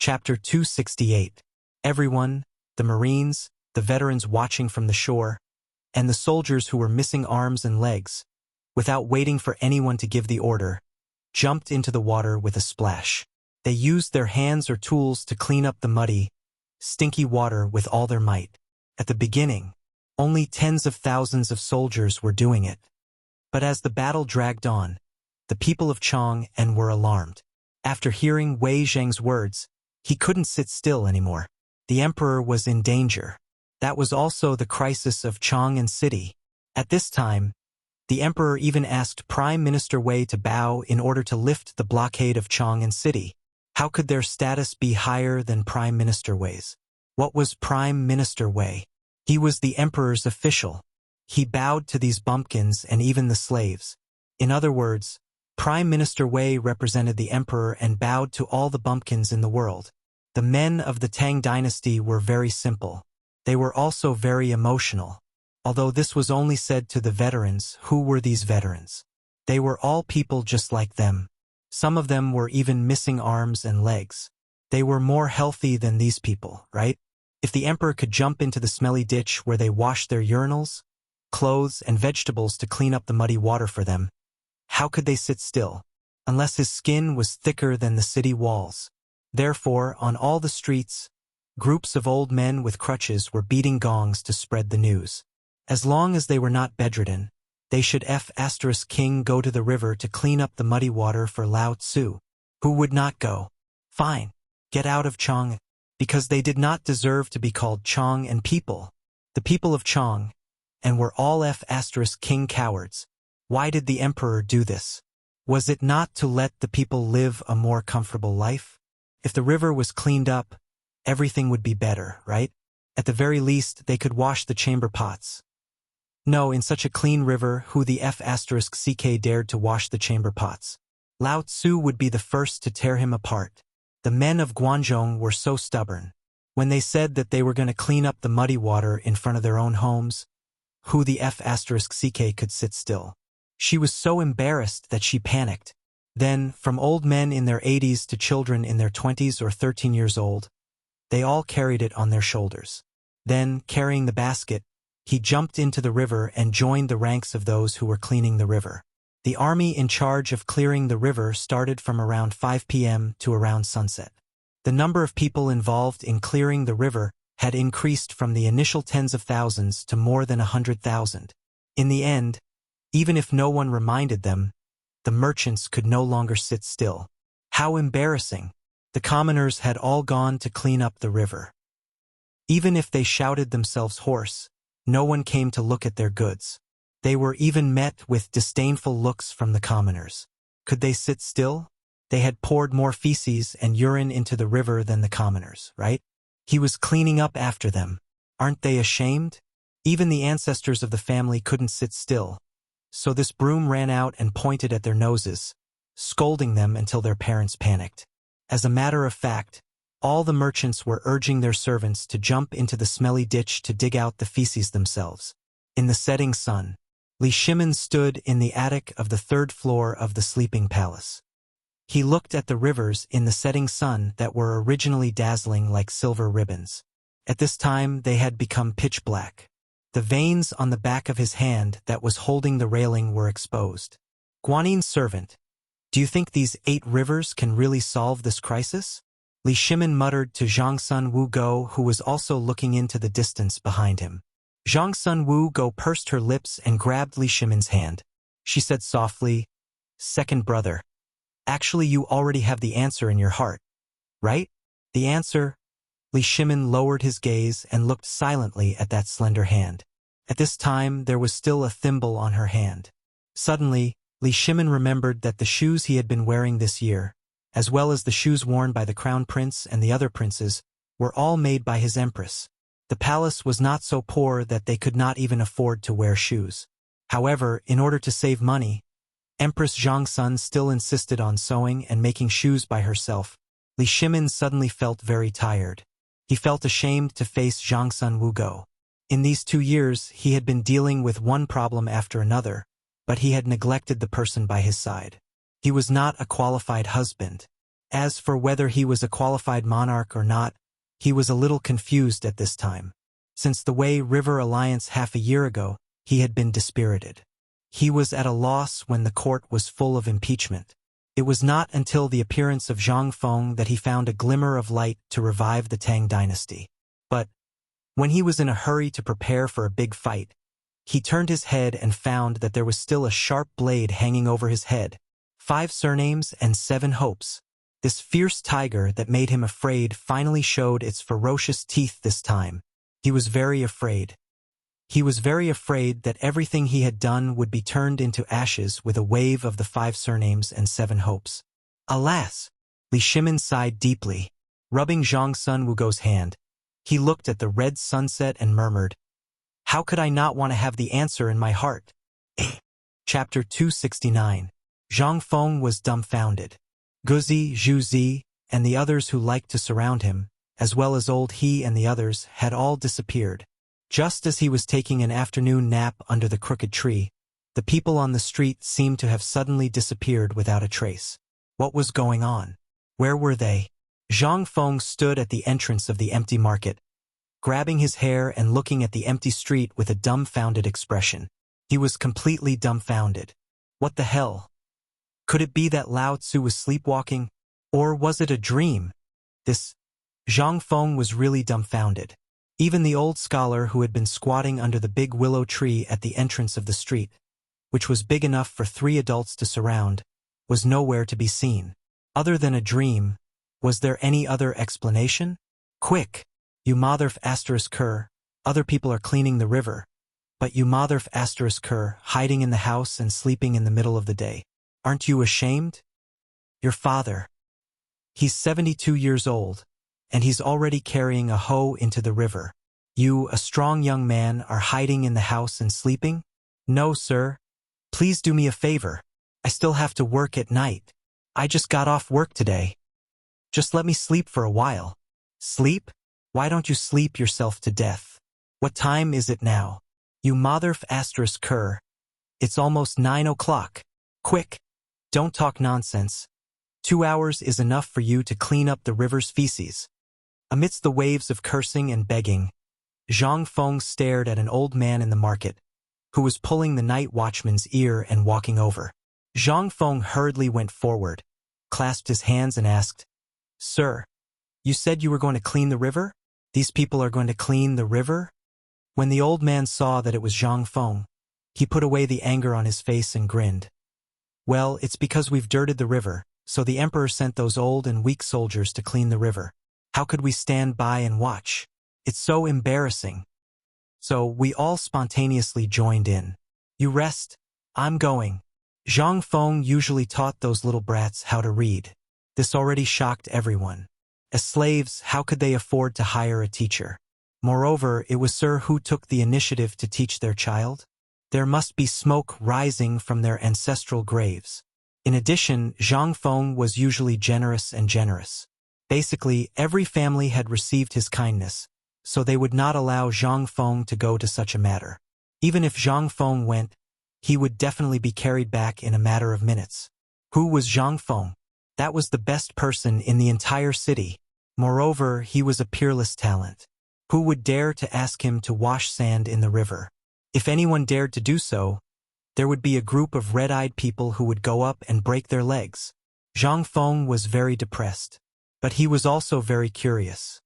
Chapter 268. Everyone, the Marines, the veterans watching from the shore, and the soldiers who were missing arms and legs, without waiting for anyone to give the order, jumped into the water with a splash. They used their hands or tools to clean up the muddy, stinky water with all their might. At the beginning, only tens of thousands of soldiers were doing it. But as the battle dragged on, the people of Chang were alarmed. After hearing Wei Zheng's words, he couldn't sit still anymore. The emperor was in danger. That was also the crisis of Chang city. At this time, the emperor even asked Prime Minister Wei to bow in order to lift the blockade of Chang city. How could their status be higher than Prime Minister Wei's? What was Prime Minister Wei? He was the emperor's official. He bowed to these bumpkins and even the slaves. In other words, Prime Minister Wei represented the emperor and bowed to all the bumpkins in the world. The men of the Tang dynasty were very simple. They were also very emotional. Although this was only said to the veterans, who were these veterans? They were all people just like them. Some of them were even missing arms and legs. They were more healthy than these people, right? If the emperor could jump into the smelly ditch where they washed their urinals, clothes, and vegetables to clean up the muddy water for them, how could they sit still? Unless his skin was thicker than the city walls. Therefore, on all the streets, groups of old men with crutches were beating gongs to spread the news. As long as they were not bedridden, they should King go to the river to clean up the muddy water for Lao Tzu. Who would not go? Fine. Get out of Chang. Because they did not deserve to be called Chang people. The people of Chang were all King cowards. Why did the emperor do this? Was it not to let the people live a more comfortable life? If the river was cleaned up, everything would be better, right? At the very least, they could wash the chamber pots. No, in such a clean river, who the CK dared to wash the chamber pots? Lao Tzu would be the first to tear him apart. The men of Guangzhou were so stubborn. When they said that they were going to clean up the muddy water in front of their own homes, who the CK could sit still? She was so embarrassed that she panicked. Then, from old men in their 80s to children in their 20s or 13 years old, they all carried it on their shoulders. Then, carrying the basket, he jumped into the river and joined the ranks of those who were cleaning the river. The army in charge of clearing the river started from around 5 p.m. to around sunset. The number of people involved in clearing the river had increased from the initial tens of thousands to more than 100,000. In the end, even if no one reminded them, the merchants could no longer sit still. How embarrassing! The commoners had all gone to clean up the river. Even if they shouted themselves hoarse, no one came to look at their goods. They were even met with disdainful looks from the commoners. Could they sit still? They had poured more feces and urine into the river than the commoners, right? He was cleaning up after them. Aren't they ashamed? Even the ancestors of the family couldn't sit still. So this broom ran out and pointed at their noses, scolding them until their parents panicked. As a matter of fact, all the merchants were urging their servants to jump into the smelly ditch to dig out the feces themselves. In the setting sun, Li Shimin stood in the attic of the 3rd floor of the sleeping palace. He looked at the rivers in the setting sun that were originally dazzling like silver ribbons. At this time, they had become pitch black. The veins on the back of his hand that was holding the railing were exposed. Guanin's servant, do you think these 8 rivers can really solve this crisis? Li Shimin muttered to Zhang Sun Wu Go, who was also looking into the distance behind him. Zhang Sun Wu Go pursed her lips and grabbed Li Shimin's hand. She said softly, "Second brother, actually you already have the answer in your heart, right?" The answer? Li Shimin lowered his gaze and looked silently at that slender hand. At this time, there was still a thimble on her hand. Suddenly, Li Shimin remembered that the shoes he had been wearing this year, as well as the shoes worn by the crown prince and the other princes, were all made by his empress. The palace was not so poor that they could not even afford to wear shoes. However, in order to save money, Empress Zhangsun still insisted on sewing and making shoes by herself. Li Shimin suddenly felt very tired. He felt ashamed to face Zhangsun Wugo. In these 2 years, he had been dealing with one problem after another, but he had neglected the person by his side. He was not a qualified husband, As for whether he was a qualified monarch or not, he was a little confused at this time. Since the Wei River Alliance half a year ago, he had been dispirited. He was at a loss when the court was full of impeachment. It was not until the appearance of Zhang Feng that he found a glimmer of light to revive the Tang dynasty. But when he was in a hurry to prepare for a big fight, he turned his head and found that there was still a sharp blade hanging over his head. 5 surnames and 7 hopes. This fierce tiger that made him afraid finally showed its ferocious teeth this time. He was very afraid. He was very afraid that everything he had done would be turned into ashes with a wave of the 5 surnames and 7 hopes. Alas! Li Shimin sighed deeply. Rubbing Zhang Sun Wugo's hand, he looked at the red sunset and murmured, "How could I not want to have the answer in my heart?" Chapter 269. Zhang Feng was dumbfounded. Guzi, Zhu Zi, and the others who liked to surround him, as well as old he and the others, had all disappeared. Just as he was taking an afternoon nap under the crooked tree, the people on the street seemed to have suddenly disappeared without a trace. What was going on? Where were they? Zhang Feng stood at the entrance of the empty market, grabbing his hair and looking at the empty street with a dumbfounded expression. He was completely dumbfounded. What the hell? Could it be that Lao Tzu was sleepwalking? Or was it a dream? Zhang Feng was really dumbfounded. Even the old scholar who had been squatting under the big willow tree at the entrance of the street, which was big enough for 3 adults to surround, was nowhere to be seen. Other than a dream, was there any other explanation? Quick! You motherf ***, other people are cleaning the river, but you motherf ***, hiding in the house and sleeping in the middle of the day. Aren't you ashamed? Your father. He's 72 years old, and he's already carrying a hoe into the river. You, a strong young man, are hiding in the house and sleeping? No, sir. Please do me a favor. I still have to work at night. I just got off work today. Just let me sleep for a while. Sleep? Why don't you sleep yourself to death? What time is it now? You motherf ***. It's almost 9 o'clock. Quick! Don't talk nonsense. 2 hours is enough for you to clean up the river's feces. Amidst the waves of cursing and begging, Zhang Feng stared at an old man in the market, who was pulling the night watchman's ear and walking over. Zhang Feng hurriedly went forward, clasped his hands and asked, "Sir, you said you were going to clean the river? These people are going to clean the river?" When the old man saw that it was Zhang Feng, he put away the anger on his face and grinned. "Well, it's because we've dirted the river, so the emperor sent those old and weak soldiers to clean the river. How could we stand by and watch? It's so embarrassing." So we all spontaneously joined in. "You rest, I'm going." Zhang Feng usually taught those little brats how to read. This already shocked everyone. As slaves, how could they afford to hire a teacher? Moreover, it was Sir who took the initiative to teach their child. There must be smoke rising from their ancestral graves. In addition, Zhang Feng was usually generous and generous. Basically, every family had received his kindness, so they would not allow Zhang Feng to go to such a matter. Even if Zhang Feng went, he would definitely be carried back in a matter of minutes. Who was Zhang Feng? That was the best person in the entire city. Moreover, he was a peerless talent. Who would dare to ask him to wash sand in the river? If anyone dared to do so, there would be a group of red-eyed people who would go up and break their legs. Zhang Feng was very depressed, but he was also very curious.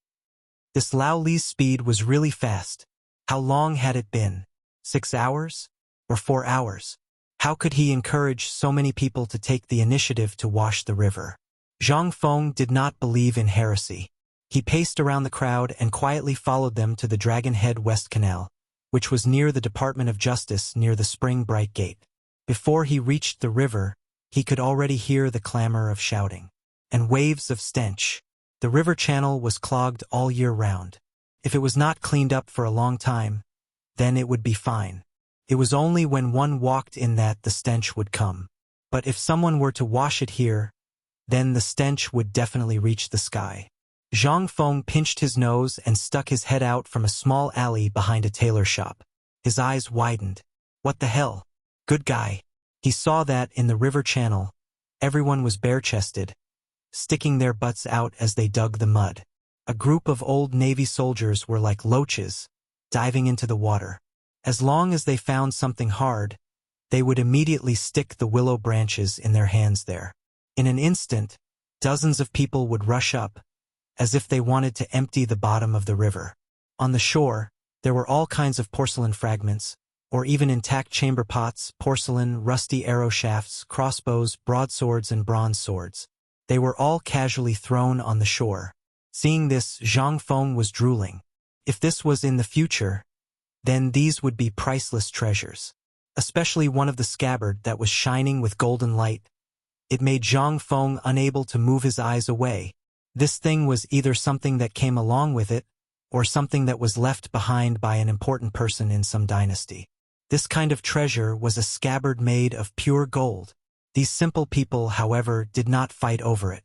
This Lao Li's speed was really fast. How long had it been? 6 hours? Or 4 hours? How could he encourage so many people to take the initiative to wash the river? Zhang Feng did not believe in heresy. He paced around the crowd and quietly followed them to the Dragon Head West Canal, which was near the Department of Justice near the Spring Bright Gate. Before he reached the river, he could already hear the clamor of shouting and waves of stench. The river channel was clogged all year round. If it was not cleaned up for a long time, then it would be fine. It was only when one walked in that the stench would come. But if someone were to wash it here, then the stench would definitely reach the sky. Zhang Feng pinched his nose and stuck his head out from a small alley behind a tailor shop. His eyes widened. What the hell? Good guy. He saw that in the river channel, everyone was bare-chested, sticking their butts out as they dug the mud. A group of old Navy soldiers were like loaches, diving into the water. As long as they found something hard, they would immediately stick the willow branches in their hands there. In an instant, dozens of people would rush up, as if they wanted to empty the bottom of the river. On the shore, there were all kinds of porcelain fragments, or even intact chamber pots, porcelain, rusty arrow shafts, crossbows, broadswords, and bronze swords. They were all casually thrown on the shore. Seeing this, Zhang Feng was drooling. If this was in the future, then these would be priceless treasures. Especially one of the scabbard that was shining with golden light. It made Zhang Feng unable to move his eyes away. This thing was either something that came along with it, or something that was left behind by an important person in some dynasty. This kind of treasure was a scabbard made of pure gold. These simple people, however, did not fight over it.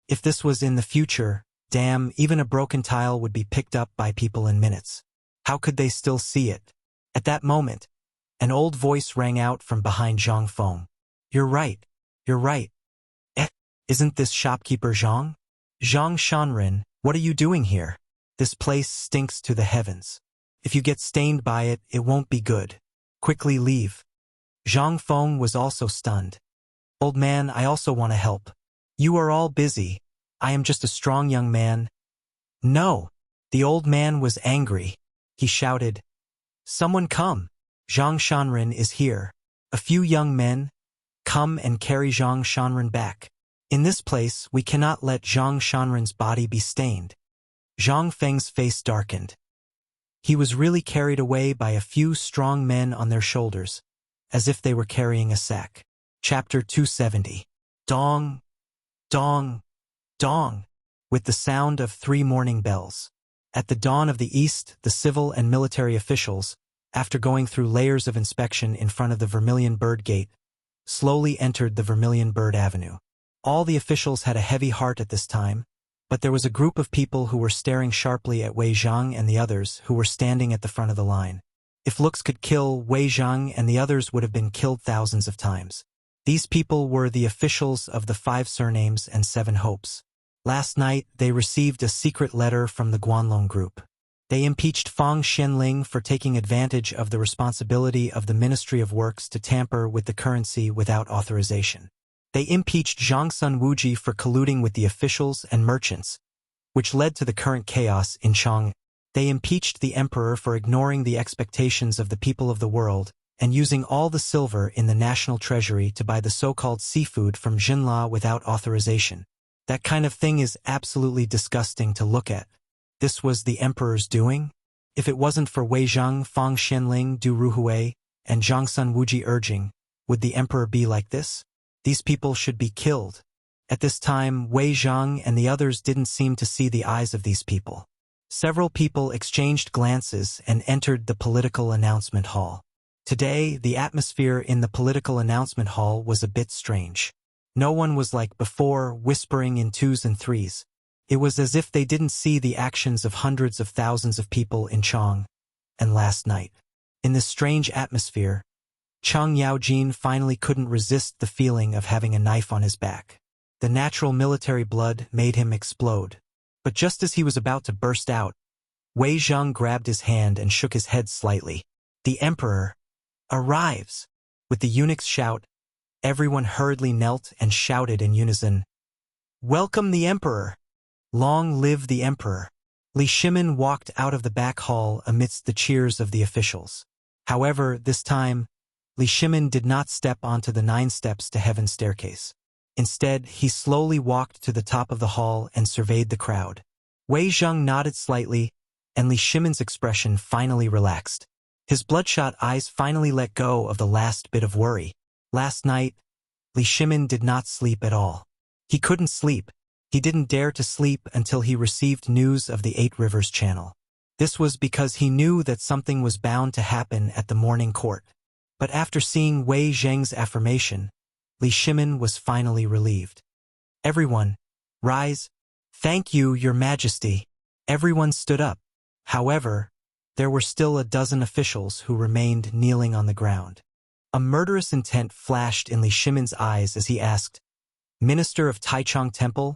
If this was in the future, damn, even a broken tile would be picked up by people in minutes. How could they still see it? At that moment, an old voice rang out from behind Zhang Feng. You're right. You're right. Isn't this shopkeeper Zhang? Zhang Shanren, what are you doing here? This place stinks to the heavens. If you get stained by it, it won't be good. Quickly leave. Zhang Feng was also stunned. Old man, I also want to help. You are all busy. I am just a strong young man. No. The old man was angry. He shouted, Someone come. Zhang Shanren is here. A few young men, come and carry Zhang Shanren back. In this place, we cannot let Zhang Shanren's body be stained. Zhang Feng's face darkened. He was really carried away by a few strong men on their shoulders, as if they were carrying a sack. Chapter 270. Dong, dong, dong, with the sound of 3 morning bells. At the dawn of the east, the civil and military officials, after going through layers of inspection in front of the Vermilion Bird Gate, slowly entered the Vermilion Bird Avenue. All the officials had a heavy heart at this time, but there was a group of people who were staring sharply at Wei Zhang and the others who were standing at the front of the line. If looks could kill, Wei Zhang and the others would have been killed thousands of times. These people were the officials of the 5 surnames and 7 hopes. Last night, they received a secret letter from the Guanlong group. They impeached Fang Xianling for taking advantage of the responsibility of the Ministry of Works to tamper with the currency without authorization. They impeached Zhangsun Wuji for colluding with the officials and merchants, which led to the current chaos in Chang. They impeached the emperor for ignoring the expectations of the people of the world and using all the silver in the national treasury to buy the so-called seafood from Jinla without authorization. That kind of thing is absolutely disgusting to look at. This was the emperor's doing? If it wasn't for Wei Zhang, Fang Xianling, Du Ruhui, and Zhangsun Wuji urging, would the emperor be like this? These people should be killed. At this time, Wei Zhang and the others didn't seem to see the eyes of these people. Several people exchanged glances and entered the political announcement hall. Today, the atmosphere in the political announcement hall was a bit strange. No one was like before, whispering in 2s and 3s. It was as if they didn't see the actions of hundreds of thousands of people in Chang and last night. In this strange atmosphere, Chang Yaojin finally couldn't resist the feeling of having a knife on his back. The natural military blood made him explode. But just as he was about to burst out, Wei Zhang grabbed his hand and shook his head slightly. The emperor arrives! With the eunuch's shout, everyone hurriedly knelt and shouted in unison, Welcome the emperor! Long live the emperor! Li Shimin walked out of the back hall amidst the cheers of the officials. However, this time, Li Shimin did not step onto the 9 steps to heaven's staircase. Instead, he slowly walked to the top of the hall and surveyed the crowd. Wei Zhang nodded slightly, and Li Shimin's expression finally relaxed. His bloodshot eyes finally let go of the last bit of worry. Last night, Li Shimin did not sleep at all. He couldn't sleep. He didn't dare to sleep until he received news of the 8 Rivers Channel. This was because he knew that something was bound to happen at the morning court. But after seeing Wei Zhang's affirmation, Li Shimin was finally relieved. Everyone, rise. Thank you, Your Majesty. Everyone stood up. However, there were still a dozen officials who remained kneeling on the ground. A murderous intent flashed in Li Shimin's eyes as he asked, Minister of Taichung Temple,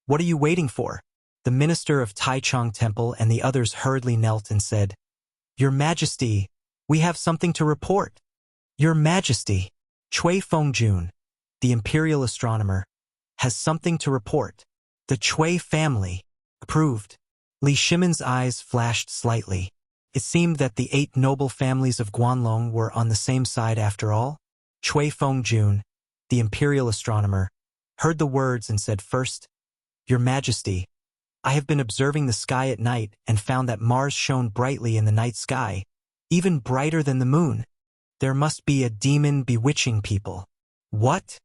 What are you waiting for? The minister of Taichung Temple and the others hurriedly knelt and said, Your Majesty, we have something to report. Your Majesty, Cui Fengjun, the imperial astronomer, has something to report. The Cui family approved. Li Shimen's eyes flashed slightly. It seemed that the 8 noble families of Guanlong were on the same side after all. Cui Fengjun, the imperial astronomer, heard the words and said first, Your Majesty, I have been observing the sky at night and found that Mars shone brightly in the night sky, even brighter than the moon. There must be a demon bewitching people. What?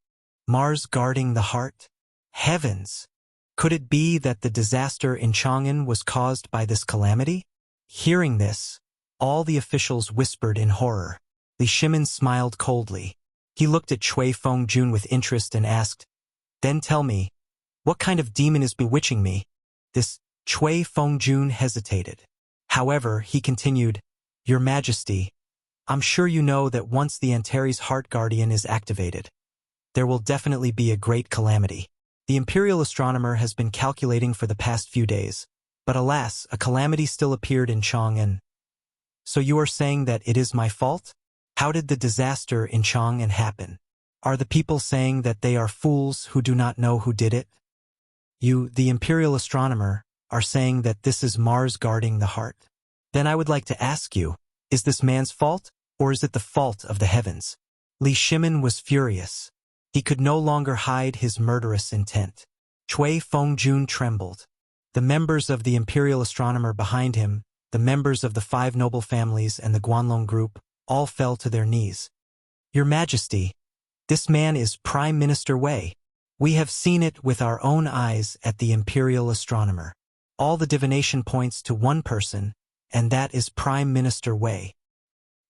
Mars guarding the heart? Heavens! Could it be that the disaster in Chang'an was caused by this calamity? Hearing this, all the officials whispered in horror. Li Shimen smiled coldly. He looked at Cui Fengjun with interest and asked, Then tell me, what kind of demon is bewitching me? This Cui Fengjun hesitated. However, he continued, Your Majesty, I'm sure you know that once the Antares Heart Guardian is activated, there will definitely be a great calamity. The imperial astronomer has been calculating for the past few days, but alas, a calamity still appeared in Chang'an. So you are saying that it is my fault? How did the disaster in Chang'an happen? Are the people saying that they are fools who do not know who did it? You, the imperial astronomer, are saying that this is Mars guarding the heart. Then I would like to ask you, is this man's fault, or is it the fault of the heavens? Li Shimen was furious. He could no longer hide his murderous intent. Cui Fengjun trembled. The members of the imperial astronomer behind him, the members of the 5 noble families and the Guanlong group, all fell to their knees. Your Majesty, this man is Prime Minister Wei. We have seen it with our own eyes at the imperial astronomer. All the divination points to one person, and that is Prime Minister Wei.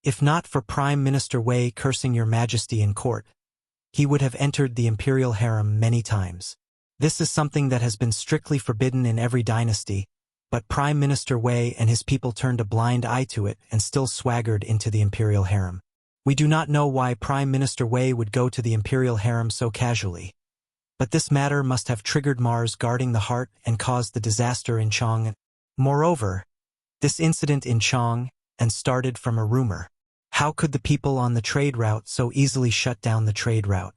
If not for Prime Minister Wei cursing Your Majesty in court, he would have entered the imperial harem many times. This is something that has been strictly forbidden in every dynasty, but Prime Minister Wei and his people turned a blind eye to it and still swaggered into the imperial harem. We do not know why Prime Minister Wei would go to the imperial harem so casually. But this matter must have triggered Mars guarding the heart and caused the disaster in Chang'an. Moreover, this incident in Chang'an started from a rumor. How could the people on the trade route so easily shut down the trade route?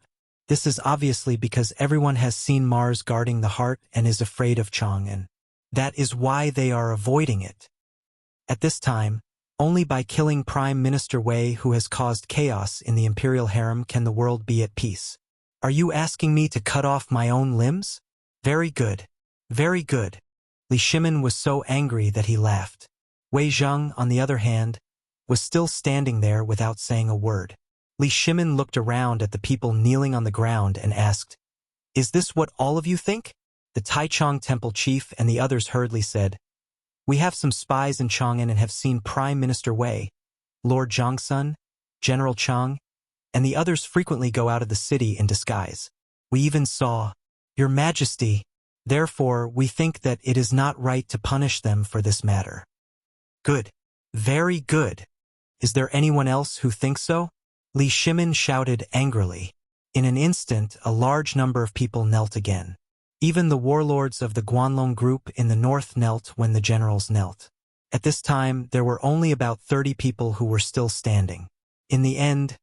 This is obviously because everyone has seen Mars guarding the heart and is afraid of Chang'an. That is why they are avoiding it. At this time, only by killing Prime Minister Wei, who has caused chaos in the imperial harem, can the world be at peace. Are you asking me to cut off my own limbs? Very good. Very good. Li Shimen was so angry that he laughed. Wei Zheng, on the other hand, was still standing there without saying a word. Li Shimen looked around at the people kneeling on the ground and asked, Is this what all of you think? The Taichung Temple chief and the others hurriedly said, We have some spies in Chang'an and have seen Prime Minister Wei, Lord Zhangsun, General Chang, and the others frequently go out of the city in disguise. We even saw, Your Majesty. Therefore, we think that it is not right to punish them for this matter. Good. Very good. Is there anyone else who thinks so? Li Shimen shouted angrily. In an instant, a large number of people knelt again. Even the warlords of the Guanlong group in the north knelt when the generals knelt. At this time, there were only about 30 people who were still standing. In the end,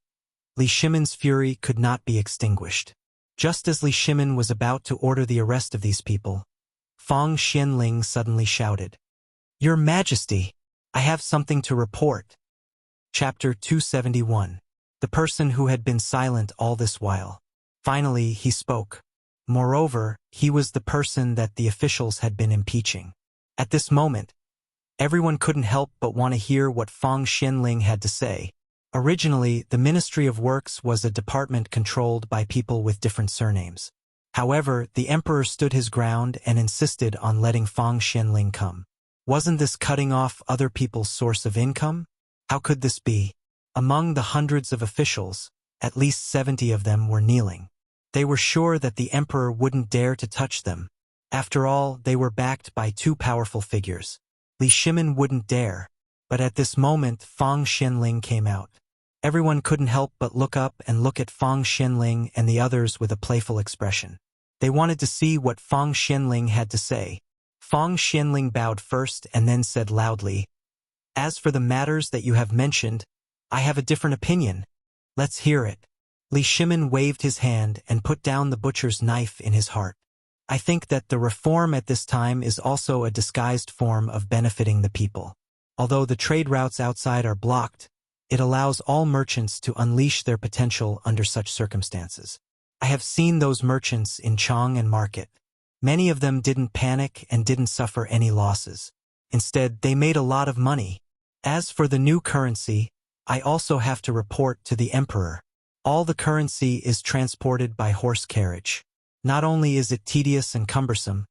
Li Shimen's fury could not be extinguished. Just as Li Shimen was about to order the arrest of these people, Fang Xianling suddenly shouted, Your Majesty, I have something to report. Chapter 271. The person who had been silent all this while. Finally, he spoke. Moreover, he was the person that the officials had been impeaching. At this moment, everyone couldn't help but want to hear what Fang Xianling had to say. Originally, the Ministry of Works was a department controlled by people with different surnames. However, the emperor stood his ground and insisted on letting Fang Xianling come. Wasn't this cutting off other people's source of income? How could this be? Among the hundreds of officials, at least 70 of them were kneeling. They were sure that the emperor wouldn't dare to touch them. After all, they were backed by 2 powerful figures. Li Shimen wouldn't dare. But at this moment, Fang Xianling came out. Everyone couldn't help but look up and look at Fang Xianling and the others with a playful expression. They wanted to see what Fang Xianling had to say. Fang Xianling bowed first and then said loudly, "As for the matters that you have mentioned, I have a different opinion. Let's hear it." Li Shimin waved his hand and put down the butcher's knife in his heart. "I think that the reform at this time is also a disguised form of benefiting the people. Although the trade routes outside are blocked, it allows all merchants to unleash their potential under such circumstances. I have seen those merchants in Chang and Market. Many of them didn't panic and didn't suffer any losses. Instead, they made a lot of money. As for the new currency, I also have to report to the emperor. All the currency is transported by horse carriage. Not only is it tedious and cumbersome,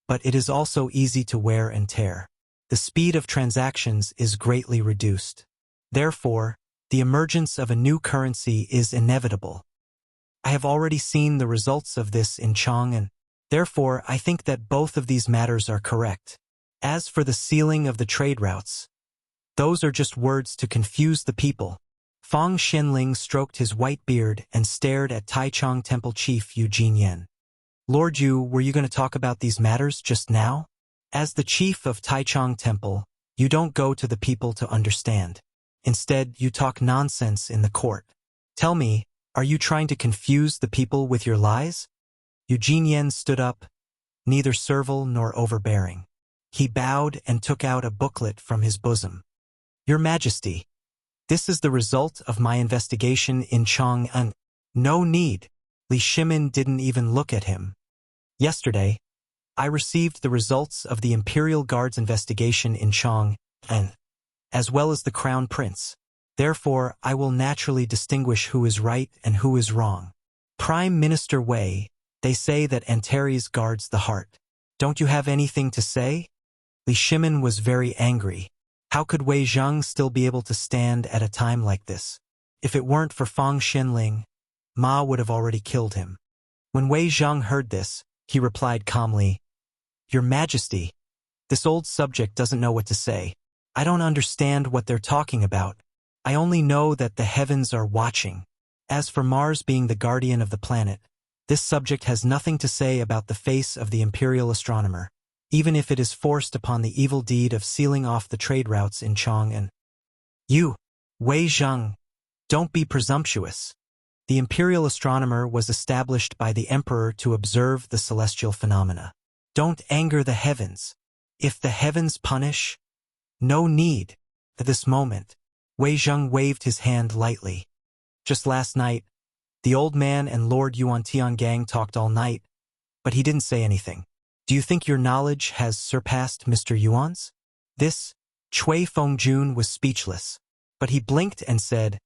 but it is also easy to wear and tear. The speed of transactions is greatly reduced. Therefore, the emergence of a new currency is inevitable. I have already seen the results of this in Chang, and therefore I think that both of these matters are correct. As for the sealing of the trade routes, those are just words to confuse the people." Fang Xianling stroked his white beard and stared at Taichung Temple Chief Yu Jinyan. "Lord Yu, were you going to talk about these matters just now? As the chief of Taichung Temple, you don't go to the people to understand. Instead, you talk nonsense in the court. Tell me, are you trying to confuse the people with your lies?" Yu Jinyan stood up, neither servile nor overbearing. He bowed and took out a booklet from his bosom. "Your Majesty, this is the result of my investigation in Chang'an." "No need." Li Shimin didn't even look at him. "Yesterday, I received the results of the Imperial Guard's investigation in Chang'an, as well as the Crown Prince. Therefore, I will naturally distinguish who is right and who is wrong. Prime Minister Wei, they say that Antares guards the heart. Don't you have anything to say?" Li Shimin was very angry. How could Wei Zheng still be able to stand at a time like this? If it weren't for Fang Xianling, Ma would have already killed him. When Wei Zheng heard this, he replied calmly, "Your Majesty, this old subject doesn't know what to say. I don't understand what they're talking about. I only know that the heavens are watching. As for Mars being the guardian of the planet, this subject has nothing to say about the face of the imperial astronomer, even if it is forced upon the evil deed of sealing off the trade routes in Chang'an. You, Wei Zheng, don't be presumptuous. The imperial astronomer was established by the emperor to observe the celestial phenomena. Don't anger the heavens. If the heavens punish, no need." At this moment, Wei Zheng waved his hand lightly. "Just last night, the old man and Lord Yuan Tiangang talked all night, but he didn't say anything. Do you think your knowledge has surpassed Mr. Yuan's?" This, Cui Fengjun was speechless, but he blinked and said,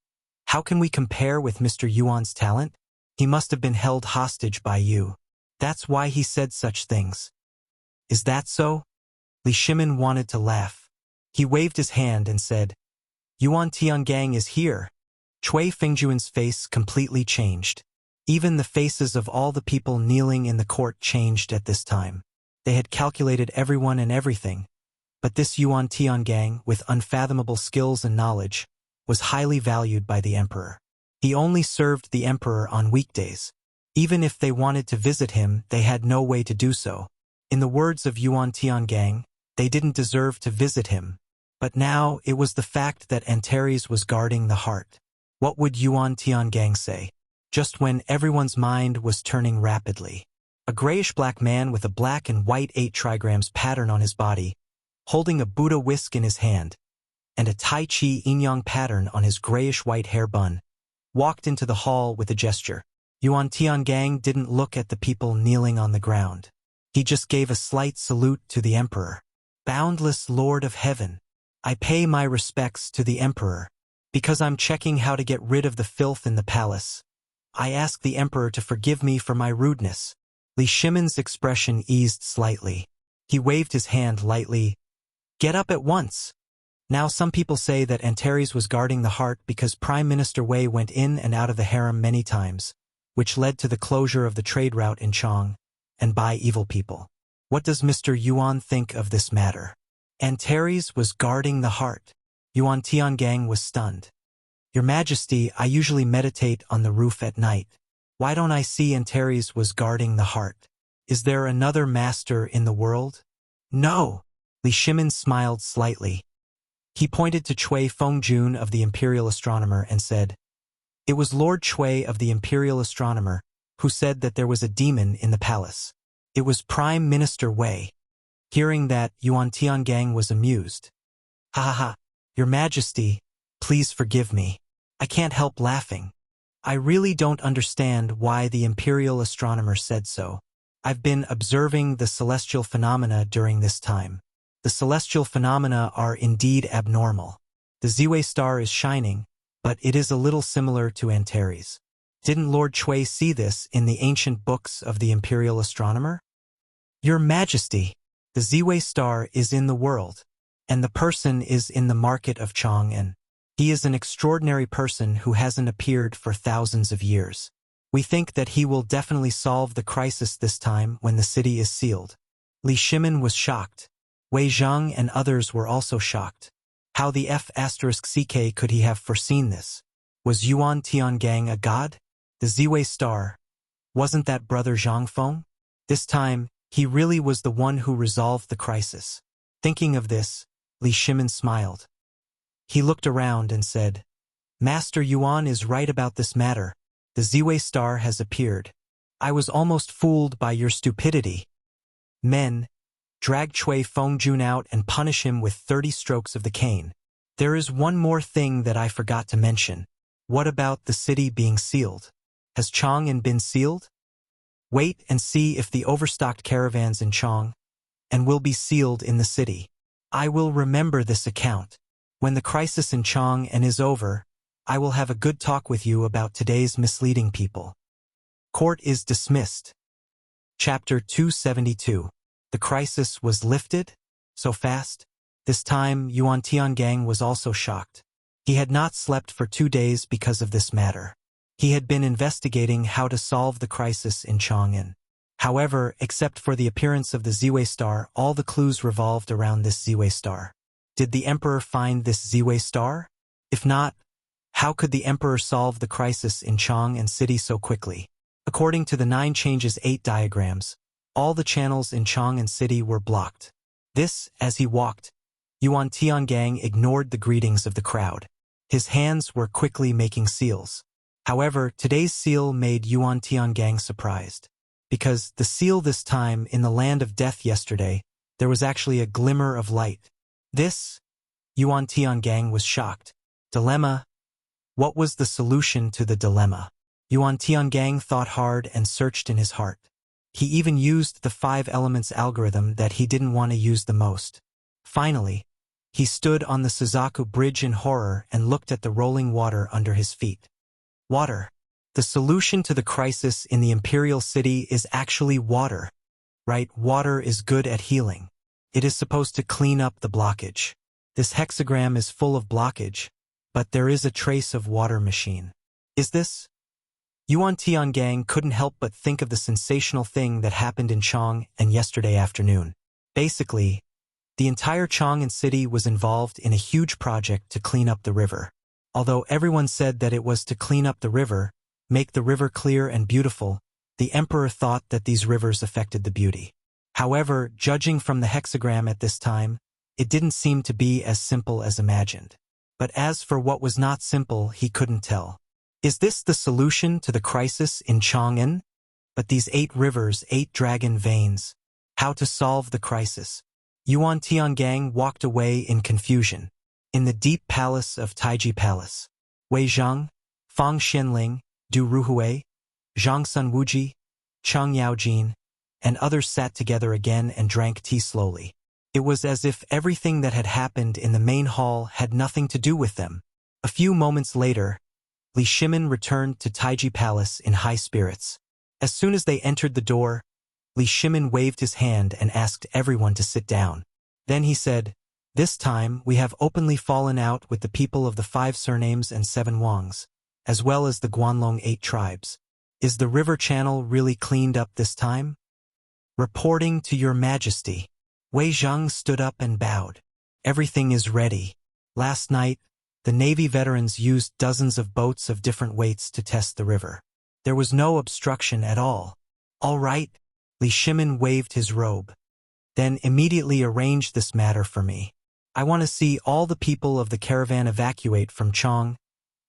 "How can we compare with Mr. Yuan's talent? He must have been held hostage by you. That's why he said such things." "Is that so?" Li Shimin wanted to laugh. He waved his hand and said, "Yuan Tiangang is here." Cui Fengjun's face completely changed. Even the faces of all the people kneeling in the court changed at this time. They had calculated everyone and everything, but this Yuan Tiangang, with unfathomable skills and knowledge, was highly valued by the emperor. He only served the emperor on weekdays. Even if they wanted to visit him, they had no way to do so. In the words of Yuan Tiangang, they didn't deserve to visit him. But now it was the fact that Antares was guarding the heart. What would Yuan Tiangang say? Just when everyone's mind was turning rapidly, a grayish-black man with a black and white 8 trigrams pattern on his body, holding a Buddha whisk in his hand, and a Tai Chi yin-yang pattern on his grayish-white hair bun, walked into the hall with a gesture. Yuan Tiangang didn't look at the people kneeling on the ground. He just gave a slight salute to the emperor. "Boundless Lord of Heaven, I pay my respects to the emperor. Because I'm checking how to get rid of the filth in the palace, I ask the emperor to forgive me for my rudeness." Li Shimin's expression eased slightly. He waved his hand lightly. "Get up at once." Now some people say that Antares was guarding the heart because Prime Minister Wei went in and out of the harem many times, which led to the closure of the trade route in Chang, and by evil people. What does Mr. Yuan think of this matter? Antares was guarding the heart. Yuan Tiangang was stunned. "Your Majesty, I usually meditate on the roof at night. Why don't I see Antares was guarding the heart?" Is there another master in the world? No. Li Shimin smiled slightly. He pointed to Cui Fengjun of the Imperial Astronomer and said, "It was Lord Cui of the Imperial Astronomer who said that there was a demon in the palace. It was Prime Minister Wei." Hearing that, Yuan Tiangang was amused. "Ha ha ha, Your Majesty, please forgive me. I can't help laughing. I really don't understand why the Imperial Astronomer said so. I've been observing the celestial phenomena during this time. The celestial phenomena are indeed abnormal. The Ziwei star is shining, but it is a little similar to Antares. Didn't Lord Cui see this in the ancient books of the Imperial Astronomer? Your Majesty, the Ziwei star is in the world, and the person is in the market of Chang'an. He is an extraordinary person who hasn't appeared for thousands of years. We think that he will definitely solve the crisis this time when the city is sealed." Li Shimin was shocked. Wei Zhang and others were also shocked. How the F***ck could he have foreseen this? Was Yuan Tiangang a god? The Ziwei star. Wasn't that brother Zhang Feng? This time, he really was the one who resolved the crisis. Thinking of this, Li Shimin smiled. He looked around and said, "Master Yuan is right about this matter. The Ziwei star has appeared. I was almost fooled by your stupidity. Men, drag Cui Fengjun out and punish him with 30 strokes of the cane. There is one more thing that I forgot to mention. What about the city being sealed? Has Chang'an been sealed? Wait and see if the overstocked caravans in Chang'an will be sealed in the city. I will remember this account. When the crisis in Chang'an is over, I will have a good talk with you about today's misleading people." Court is dismissed. Chapter 272. The crisis was lifted? So fast? This time, Yuan Tiangang was also shocked. He had not slept for 2 days because of this matter. He had been investigating how to solve the crisis in Chang'an. However, except for the appearance of the Ziwei star, all the clues revolved around this Ziwei star. Did the emperor find this Ziwei star? If not, how could the emperor solve the crisis in Chang'an city so quickly? According to the 9 changes 8 diagrams, all the channels in Chang'an city were blocked. This, as he walked, Yuan Tiangang ignored the greetings of the crowd. His hands were quickly making seals. However, today's seal made Yuan Tiangang surprised. Because the seal this time in the land of death yesterday, there was actually a glimmer of light. This, Yuan Tiangang was shocked. Dilemma. What was the solution to the dilemma? Yuan Tiangang thought hard and searched in his heart. He even used the 5 elements algorithm that he didn't want to use the most. Finally, he stood on the Suzaku Bridge in horror and looked at the rolling water under his feet. Water. The solution to the crisis in the imperial city is actually water. Right? Water is good at healing. It is supposed to clean up the blockage. This hexagram is full of blockage, but there is a trace of water machine. Is this? Yuan Tiangang couldn't help but think of the sensational thing that happened in Chang'an yesterday afternoon. Basically, the entire Chang'an city was involved in a huge project to clean up the river. Although everyone said that it was to clean up the river, make the river clear and beautiful, the emperor thought that these rivers affected the beauty. However, judging from the hexagram at this time, it didn't seem to be as simple as imagined. But as for what was not simple, he couldn't tell. Is this the solution to the crisis in Chang'an? But these 8 rivers, 8 dragon veins. How to solve the crisis? Yuan Tiangang walked away in confusion. In the deep palace of Taiji Palace, Wei Zhang, Fang Xianling, Du Ruhui, Zhang Sun Wuji, Cheng Yaojin, and others sat together again and drank tea slowly. It was as if everything that had happened in the main hall had nothing to do with them. A few moments later, Li Shimin returned to Taiji Palace in high spirits. As soon as they entered the door, Li Shimin waved his hand and asked everyone to sit down. Then he said, "This time we have openly fallen out with the people of the 5 surnames and 7 Wangs, as well as the Guanlong 8 tribes. Is the river channel really cleaned up this time?" "Reporting to your Majesty." Wei Zhang stood up and bowed. "Everything is ready. Last night, the Navy veterans used dozens of boats of different weights to test the river. There was no obstruction at all." "All right," Li Shimin waved his robe. Then immediately arrange this matter for me. I want to see all the people of the caravan evacuate from Chang,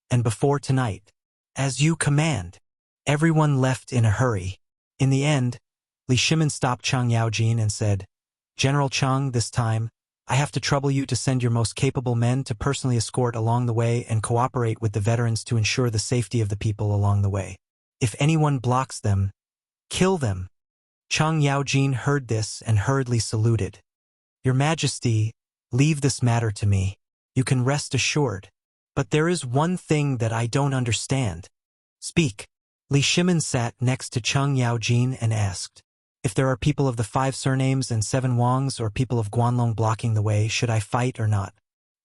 and before tonight. As you command. Everyone left in a hurry. In the end, Li Shimin stopped Chang Yaojin and said, General Chang, this time, I have to trouble you to send your most capable men to personally escort along the way and cooperate with the veterans to ensure the safety of the people along the way. If anyone blocks them, kill them. Chang Yaojin heard this and hurriedly saluted. Your Majesty, leave this matter to me. You can rest assured. But there is one thing that I don't understand. Speak. Li Shimin sat next to Chang Yaojin and asked, if there are people of the 5 surnames and 7 Wangs or people of Guanlong blocking the way, should I fight or not?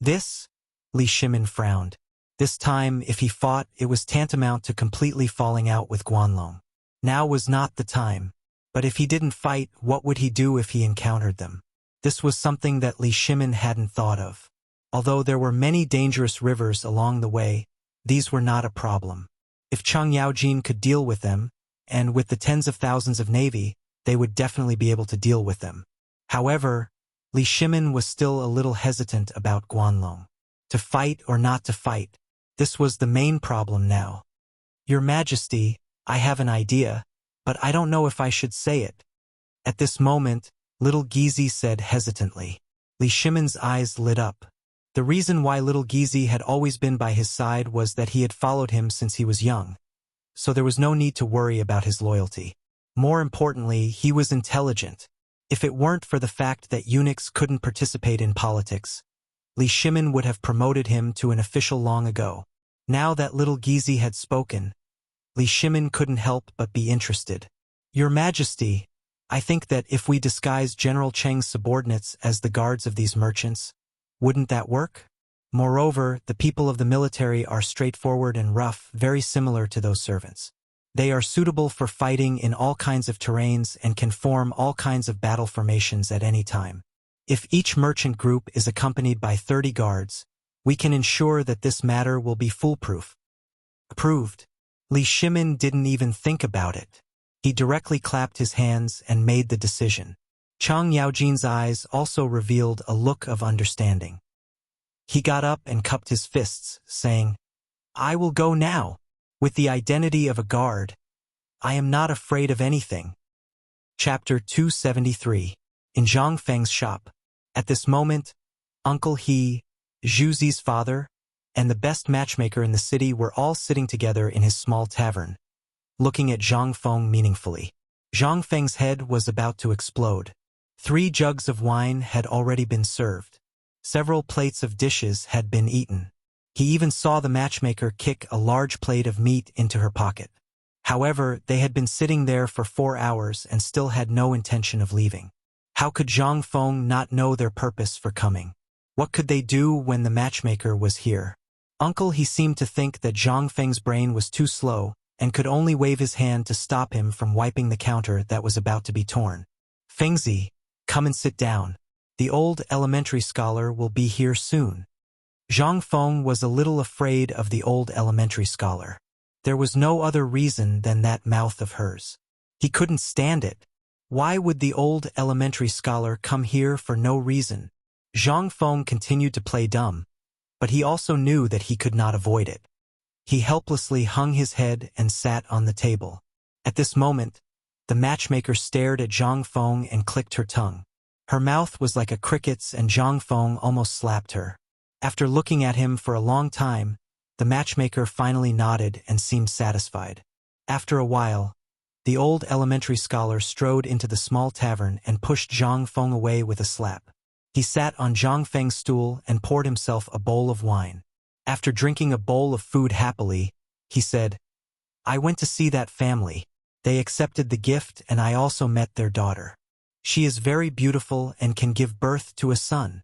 This? Li Shimin frowned. This time, if he fought, it was tantamount to completely falling out with Guanlong. Now was not the time. But if he didn't fight, what would he do if he encountered them? This was something that Li Shimin hadn't thought of. Although there were many dangerous rivers along the way, these were not a problem. If Chang Yaojin could deal with them, and with the tens of thousands of navy, they would definitely be able to deal with them. However, Li Shimin was still a little hesitant about Guanlong. To fight or not to fight, this was the main problem now. Your Majesty, I have an idea, but I don't know if I should say it. At this moment, little Gizi said hesitantly. Li Shimin's eyes lit up. The reason why little Gizi had always been by his side was that he had followed him since he was young. So there was no need to worry about his loyalty. More importantly, he was intelligent. If it weren't for the fact that eunuchs couldn't participate in politics, Li Shimin would have promoted him to an official long ago. Now that little Gizi had spoken, Li Shimin couldn't help but be interested. Your Majesty, I think that if we disguise General Cheng's subordinates as the guards of these merchants, wouldn't that work? Moreover, the people of the military are straightforward and rough, very similar to those servants. They are suitable for fighting in all kinds of terrains and can form all kinds of battle formations at any time. If each merchant group is accompanied by 30 guards, we can ensure that this matter will be foolproof. Approved. Li Shimin didn't even think about it. He directly clapped his hands and made the decision. Chang Yaojin's eyes also revealed a look of understanding. He got up and cupped his fists, saying, I will go now. With the identity of a guard, I am not afraid of anything. Chapter 273. In Zhang Feng's shop. At this moment, Uncle He, Zhu father, and the best matchmaker in the city were all sitting together in his small tavern, looking at Zhang Feng meaningfully. Zhang Feng's head was about to explode. 3 jugs of wine had already been served. Several plates of dishes had been eaten. He even saw the matchmaker kick a large plate of meat into her pocket. However, they had been sitting there for 4 hours and still had no intention of leaving. How could Zhang Feng not know their purpose for coming? What could they do when the matchmaker was here? Uncle He seemed to think that Zhang Feng's brain was too slow and could only wave his hand to stop him from wiping the counter that was about to be torn. Fengzi, come and sit down. The old elementary scholar will be here soon. Zhang Feng was a little afraid of the old elementary scholar. There was no other reason than that mouth of hers. He couldn't stand it. Why would the old elementary scholar come here for no reason? Zhang Feng continued to play dumb, but he also knew that he could not avoid it. He helplessly hung his head and sat on the table. At this moment, the matchmaker stared at Zhang Feng and clicked her tongue. Her mouth was like a cricket's and Zhang Feng almost slapped her. After looking at him for a long time, the matchmaker finally nodded and seemed satisfied. After a while, the old elementary scholar strode into the small tavern and pushed Zhang Feng away with a slap. He sat on Zhang Feng's stool and poured himself a bowl of wine. After drinking a bowl of food happily, he said, I went to see that family. They accepted the gift and I also met their daughter. She is very beautiful and can give birth to a son.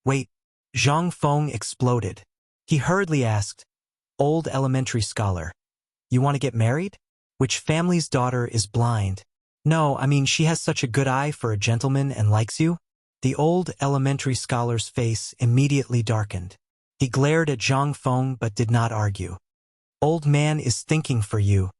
Wait, Zhang Feng exploded. He hurriedly asked, Old elementary scholar, you want to get married? Which family's daughter is blind? No, I mean she has such a good eye for a gentleman and likes you? The old elementary scholar's face immediately darkened. He glared at Zhang Feng but did not argue. Old man is thinking for you.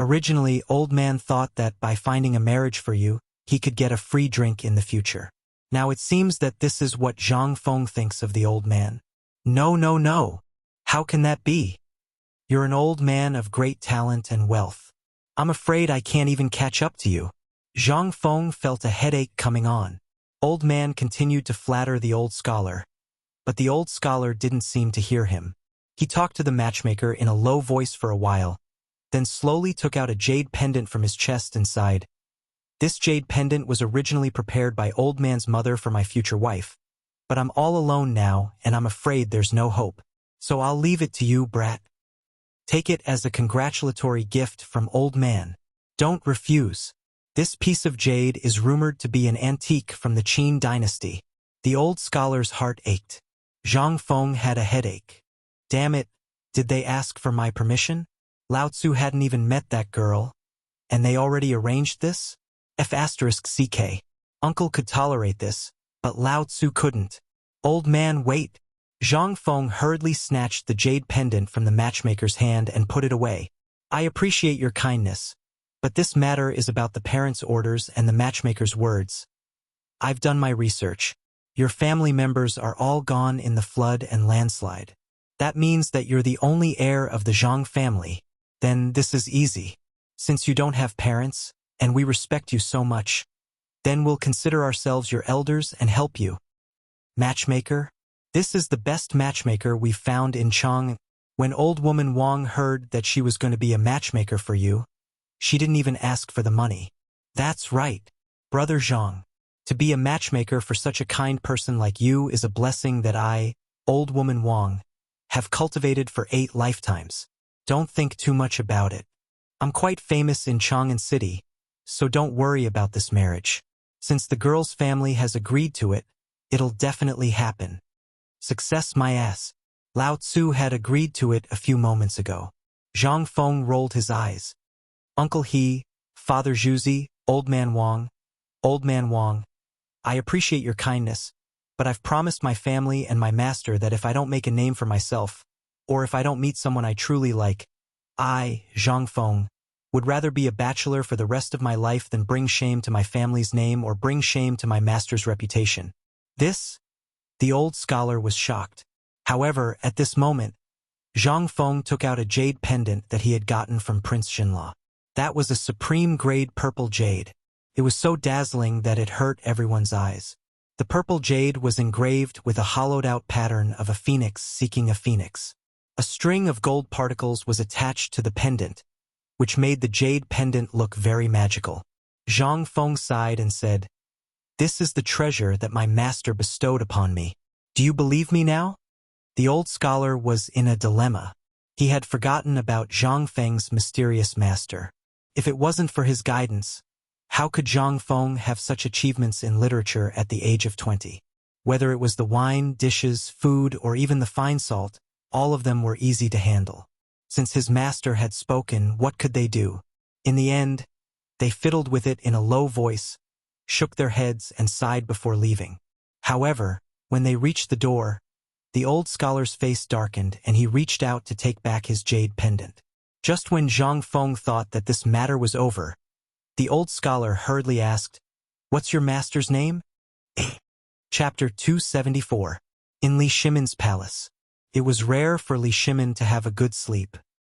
Originally, old man thought that by finding a marriage for you, he could get a free drink in the future. Now it seems that this is what Zhang Feng thinks of the old man. No, no, no. How can that be? You're an old man of great talent and wealth. I'm afraid I can't even catch up to you. Zhang Feng felt a headache coming on. Old man continued to flatter the old scholar, but the old scholar didn't seem to hear him. He talked to the matchmaker in a low voice for a while, then slowly took out a jade pendant from his chest and sighed. This jade pendant was originally prepared by old man's mother for my future wife, but I'm all alone now and I'm afraid there's no hope. So I'll leave it to you, brat. Take it as a congratulatory gift from old man. Don't refuse. This piece of jade is rumored to be an antique from the Qin dynasty. The old scholar's heart ached. Zhang Feng had a headache. Damn it, did they ask for my permission? Lao Tzu hadn't even met that girl, and they already arranged this? F***ck. Uncle could tolerate this, but Lao Tzu couldn't. Old man, wait. Zhang Feng hurriedly snatched the jade pendant from the matchmaker's hand and put it away. I appreciate your kindness, but this matter is about the parents' orders and the matchmaker's words. I've done my research. Your family members are all gone in the flood and landslide. That means that you're the only heir of the Zhang family. Then this is easy. Since you don't have parents, and we respect you so much, then we'll consider ourselves your elders and help you. Matchmaker? This is the best matchmaker we've found in Chang. When old woman Wang heard that she was going to be a matchmaker for you, she didn't even ask for the money. That's right, brother Zhang. To be a matchmaker for such a kind person like you is a blessing that I, old woman Wang, have cultivated for 8 lifetimes. Don't think too much about it. I'm quite famous in Chang'an City, so don't worry about this marriage. Since the girl's family has agreed to it, it'll definitely happen. Success my ass. Lao Tzu had agreed to it a few moments ago. Zhang Feng rolled his eyes. Uncle He, Father Zhuzi, Old Man Wang, I appreciate your kindness, but I've promised my family and my master that if I don't make a name for myself, or if I don't meet someone I truly like, I, Zhang Feng, would rather be a bachelor for the rest of my life than bring shame to my family's name or bring shame to my master's reputation. This? The old scholar was shocked. However, at this moment, Zhang Feng took out a jade pendant that he had gotten from Prince Xinla. That was a supreme-grade purple jade. It was so dazzling that it hurt everyone's eyes. The purple jade was engraved with a hollowed-out pattern of a phoenix seeking a phoenix. A string of gold particles was attached to the pendant, which made the jade pendant look very magical. Zhang Feng sighed and said, "This is the treasure that my master bestowed upon me. Do you believe me now?" The old scholar was in a dilemma. He had forgotten about Zhang Feng's mysterious master. If it wasn't for his guidance, how could Zhang Feng have such achievements in literature at the age of 20? Whether it was the wine, dishes, food, or even the fine salt, all of them were easy to handle. Since his master had spoken, what could they do? In the end, they fiddled with it in a low voice, shook their heads, and sighed before leaving. However, when they reached the door, the old scholar's face darkened and he reached out to take back his jade pendant. Just when Zhang Feng thought that this matter was over, the old scholar hurriedly asked, "What's your master's name?" Chapter 274. In Li Shimin's palace. It was rare for Li Shimin to have a good sleep.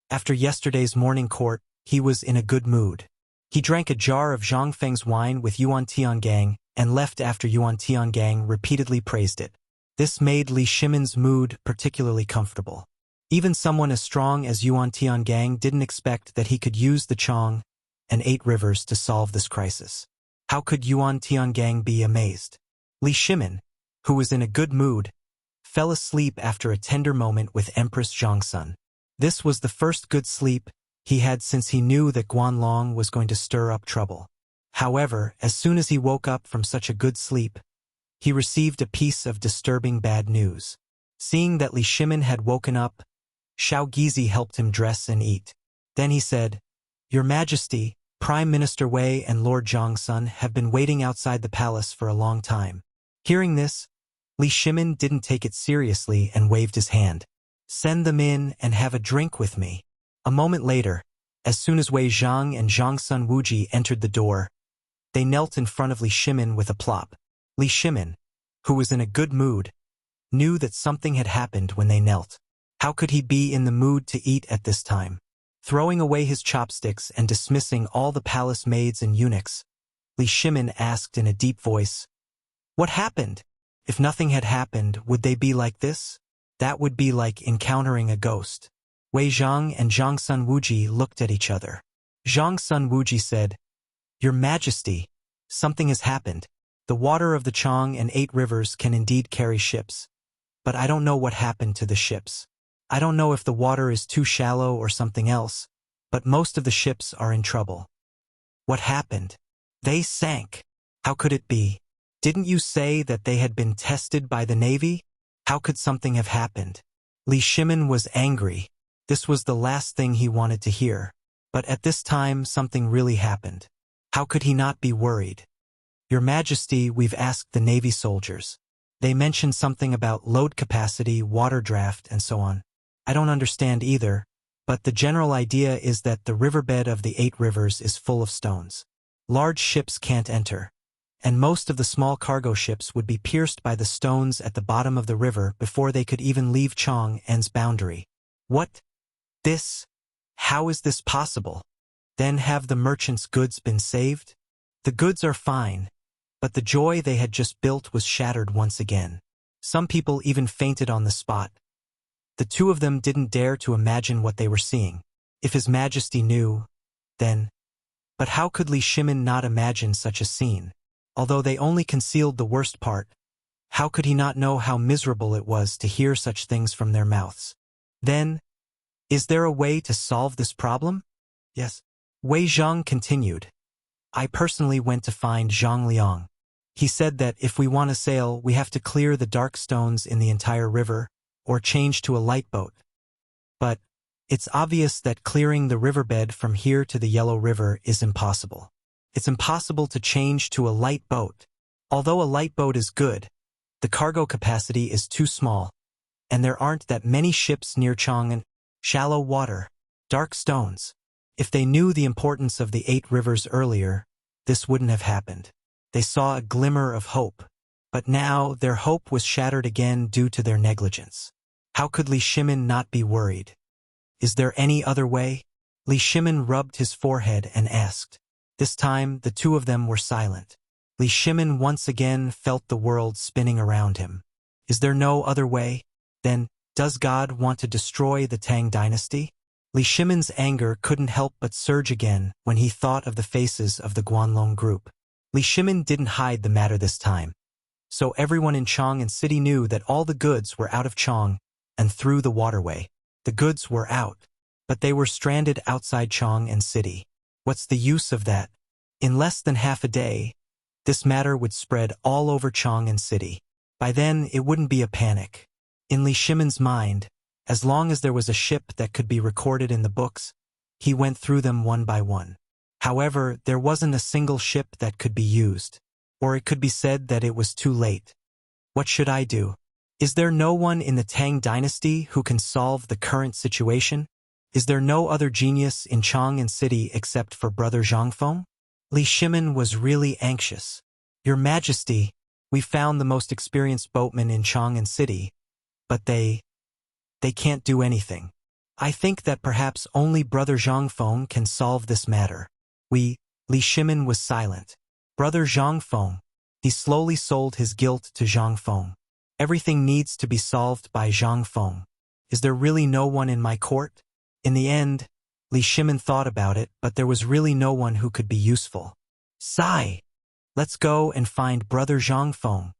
After yesterday's morning court, he was in a good mood. He drank a jar of Zhang Feng's wine with Yuan Tiangang and left after Yuan Tiangang repeatedly praised it. This made Li Shimin's mood particularly comfortable. Even someone as strong as Yuan Tiangang didn't expect that he could use the Chang and 8 rivers to solve this crisis. How could Yuan Tiangang be amazed? Li Shimin, who was in a good mood, fell asleep after a tender moment with Empress Zhangsun. This was the first good sleep he had since he knew that Guanlong was going to stir up trouble. However, as soon as he woke up from such a good sleep, he received a piece of disturbing bad news. Seeing that Li Shimin had woken up, Shao Gizi helped him dress and eat. Then he said, "Your Majesty, Prime Minister Wei and Lord Zhangsun have been waiting outside the palace for a long time." Hearing this, Li Shimin didn't take it seriously and waved his hand. "Send them in and have a drink with me." A moment later, As soon as Wei Zhang and Zhang Sun Wuji entered the door, they knelt in front of Li Shimin with a plop. Li Shimin, who was in a good mood, knew that something had happened when they knelt. How could he be in the mood to eat at this time? Throwing away his chopsticks and dismissing all the palace maids and eunuchs, Li Shimin asked in a deep voice, "What happened? If nothing had happened, would they be like this? That would be like encountering a ghost." Wei Zhang and Zhang Sun Wuji looked at each other. Zhang Sun Wuji said, "Your Majesty, something has happened. The water of the Chang and 8 rivers can indeed carry ships. But I don't know what happened to the ships. I don't know if the water is too shallow or something else, but most of the ships are in trouble." "What happened? They sank. How could it be? Didn't you say that they had been tested by the Navy? How could something have happened?" Li Shimin was angry. This was the last thing he wanted to hear. But at this time something really happened. How could he not be worried? "Your Majesty, we've asked the Navy soldiers. They mentioned something about load capacity, water draft, and so on. I don't understand either, but the general idea is that the riverbed of the 8 rivers is full of stones. Large ships can't enter, and most of the small cargo ships would be pierced by the stones at the bottom of the river before they could even leave Chang'an's boundary." "What? This? How is this possible? Then have the merchants' goods been saved?" "The goods are fine, but the joy they had just built was shattered once again. Some people even fainted on the spot. The 2 of them didn't dare to imagine what they were seeing. If His Majesty knew, then... But how could Li Shimin not imagine such a scene? Although they only concealed the worst part, how could he not know how miserable it was to hear such things from their mouths? Then, is there a way to solve this problem? Yes. Wei Zhang continued. "I personally went to find Zhang Liang. He said that if we want to sail, we have to clear the dark stones in the entire river, or change to a light boat. But it's obvious that clearing the riverbed from here to the Yellow River is impossible. It's impossible to change to a light boat. Although a light boat is good, the cargo capacity is too small, and there aren't that many ships near Chang'an. Shallow water, dark stones. If they knew the importance of the 8 rivers earlier, this wouldn't have happened. They saw a glimmer of hope. But now their hope was shattered again due to their negligence. How could Li Shimin not be worried? Is there any other way? Li Shimin rubbed his forehead and asked. This time the 2 of them were silent. Li Shimin once again felt the world spinning around him. Is there no other way? Then, does God want to destroy the Tang dynasty? Li Shimin's anger couldn't help but surge again when he thought of the faces of the Guanlong group. Li Shimin didn't hide the matter this time. So everyone in Chang'an City knew that all the goods were out of Chang and through the waterway. The goods were out, but they were stranded outside Chang'an City. What's the use of that? In less than half a day, this matter would spread all over Chang'an City. By then, it wouldn't be a panic. In Li Shimin's mind, as long as there was a ship that could be recorded in the books, he went through them one by one. However, there wasn't a single ship that could be used. Or it could be said that it was too late. What should I do? Is there no one in the Tang dynasty who can solve the current situation? Is there no other genius in Chang'an City except for Brother Zhangfeng? Li Shimin was really anxious. "Your Majesty, we found the most experienced boatmen in Chang'an City, but they can't do anything. I think that perhaps only Brother Zhangfeng can solve this matter." Li Shimin was silent. Brother Zhangfeng. He slowly sold his guilt to Zhangfeng. Everything needs to be solved by Zhangfeng. Is there really no one in my court? In the end, Li Shimin thought about it, but there was really no one who could be useful. Sigh. Let's go and find Brother Zhangfeng.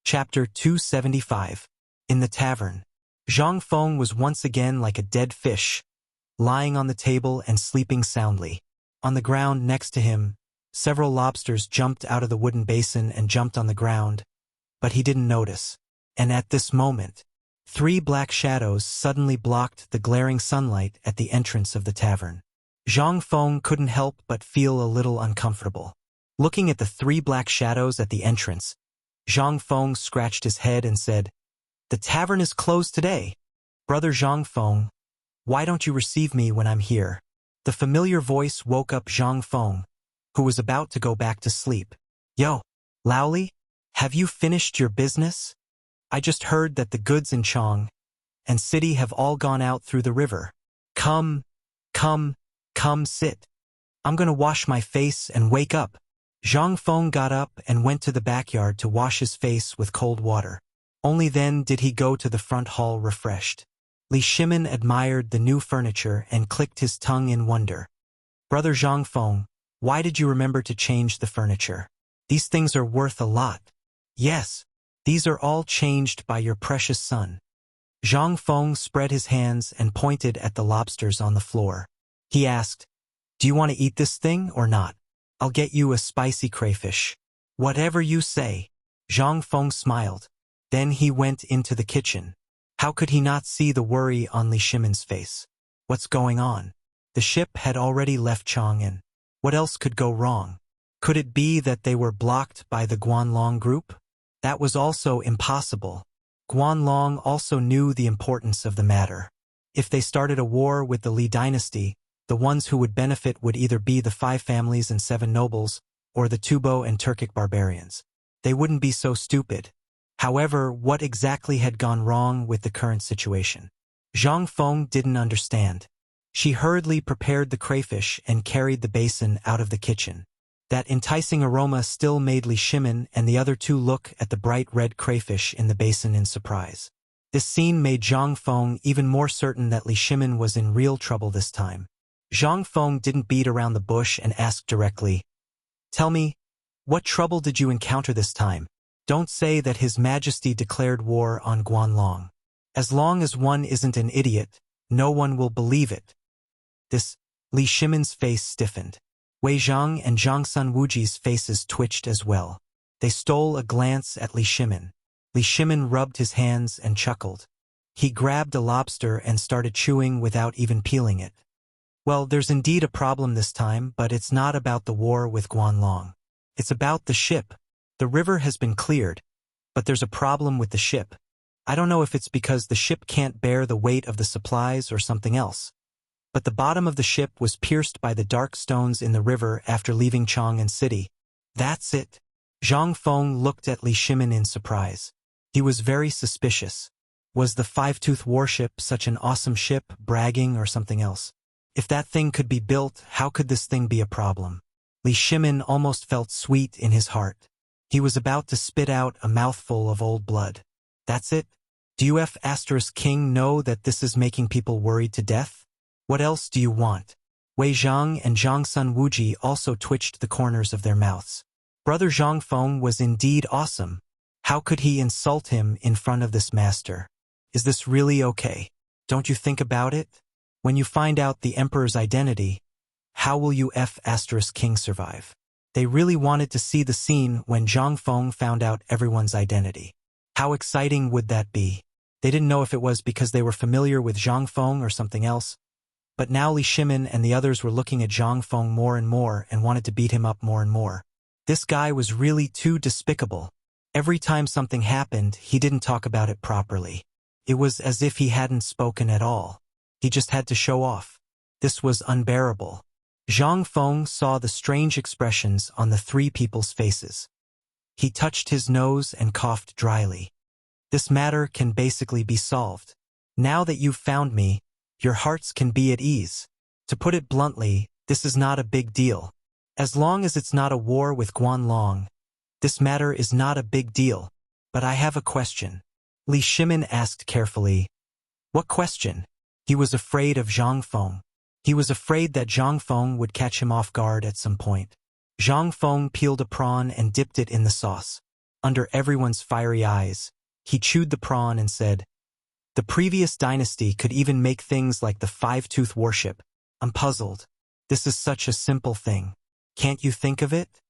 Chapter 275. In the tavern. Zhangfeng was once again like a dead fish, lying on the table and sleeping soundly. On the ground next to him, several lobsters jumped out of the wooden basin and jumped on the ground, but he didn't notice. And at this moment, 3 black shadows suddenly blocked the glaring sunlight at the entrance of the tavern. Zhangfeng couldn't help but feel a little uncomfortable. Looking at the 3 black shadows at the entrance, Zhangfeng scratched his head and said, "The tavern is closed today. Brother Zhangfeng, why don't you receive me when I'm here?" The familiar voice woke up Zhang Feng, who was about to go back to sleep. Yo, Laoli, have you finished your business? I just heard that the goods in Chong and city have all gone out through the river. Come, sit. I'm gonna wash my face and wake up. Zhang Feng got up and went to the backyard to wash his face with cold water. Only then did he go to the front hall refreshed. Li Shimin admired the new furniture and clicked his tongue in wonder. Brother Zhang Feng, why did you remember to change the furniture? These things are worth a lot. Yes, these are all changed by your precious son. Zhang Feng spread his hands and pointed at the lobsters on the floor. He asked, do you want to eat this thing or not? I'll get you a spicy crayfish. Whatever you say. Zhang Feng smiled. Then he went into the kitchen. How could he not see the worry on Li Shimin's face? What's going on? The ship had already left Chang'an. What else could go wrong? Could it be that they were blocked by the Guanlong group? That was also impossible. Guanlong also knew the importance of the matter. If they started a war with the Li dynasty, the ones who would benefit would either be the 5 families and 7 nobles, or the Tubo and Turkic barbarians. They wouldn't be so stupid. However, what exactly had gone wrong with the current situation? Zhang Feng didn't understand. She hurriedly prepared the crayfish and carried the basin out of the kitchen. That enticing aroma still made Li Shimin and the other 2 look at the bright red crayfish in the basin in surprise. This scene made Zhang Feng even more certain that Li Shimin was in real trouble this time. Zhang Feng didn't beat around the bush and asked directly, tell me, what trouble did you encounter this time? Don't say that His Majesty declared war on Guanlong. As long as one isn't an idiot, no one will believe it. Li Shimin's face stiffened. Wei Zhang and Zhang Sun Wuji's faces twitched as well. They stole a glance at Li Shimin. Li Shimin rubbed his hands and chuckled. He grabbed a lobster and started chewing without even peeling it. Well, there's indeed a problem this time, but it's not about the war with Guanlong. It's about the ship. The river has been cleared, but there's a problem with the ship. I don't know if it's because the ship can't bear the weight of the supplies or something else. But the bottom of the ship was pierced by the dark stones in the river after leaving Chang'an City. That's it. Zhang Feng looked at Li Shimin in surprise. He was very suspicious. Was the Five-Tooth warship such an awesome ship, bragging or something else? If that thing could be built, how could this thing be a problem? Li Shimin almost felt sweet in his heart. He was about to spit out a mouthful of old blood. That's it? Do you King know that this is making people worried to death? What else do you want? Wei Zhang and Zhang Sun Wuji also twitched the corners of their mouths. Brother Zhang Feng was indeed awesome. How could he insult him in front of this master? Is this really okay? Don't you think about it? When you find out the emperor's identity, how will you King survive? They really wanted to see the scene when Zhang Feng found out everyone's identity. How exciting would that be? They didn't know if it was because they were familiar with Zhang Feng or something else. But now Li Shimin and the others were looking at Zhang Feng more and more and wanted to beat him up more and more. This guy was really too despicable. Every time something happened, he didn't talk about it properly. It was as if he hadn't spoken at all. He just had to show off. This was unbearable. Zhang Feng saw the strange expressions on the 3 people's faces. He touched his nose and coughed dryly. This matter can basically be solved. Now that you've found me, your hearts can be at ease. To put it bluntly, this is not a big deal. As long as it's not a war with Guanlong, this matter is not a big deal. But I have a question. Li Shimin asked carefully. What question? He was afraid of Zhang Feng. He was afraid that Zhang Feng would catch him off guard at some point. Zhang Feng peeled a prawn and dipped it in the sauce. Under everyone's fiery eyes, he chewed the prawn and said, the previous dynasty could even make things like the Five-Tooth warship. I'm puzzled. This is such a simple thing. Can't you think of it?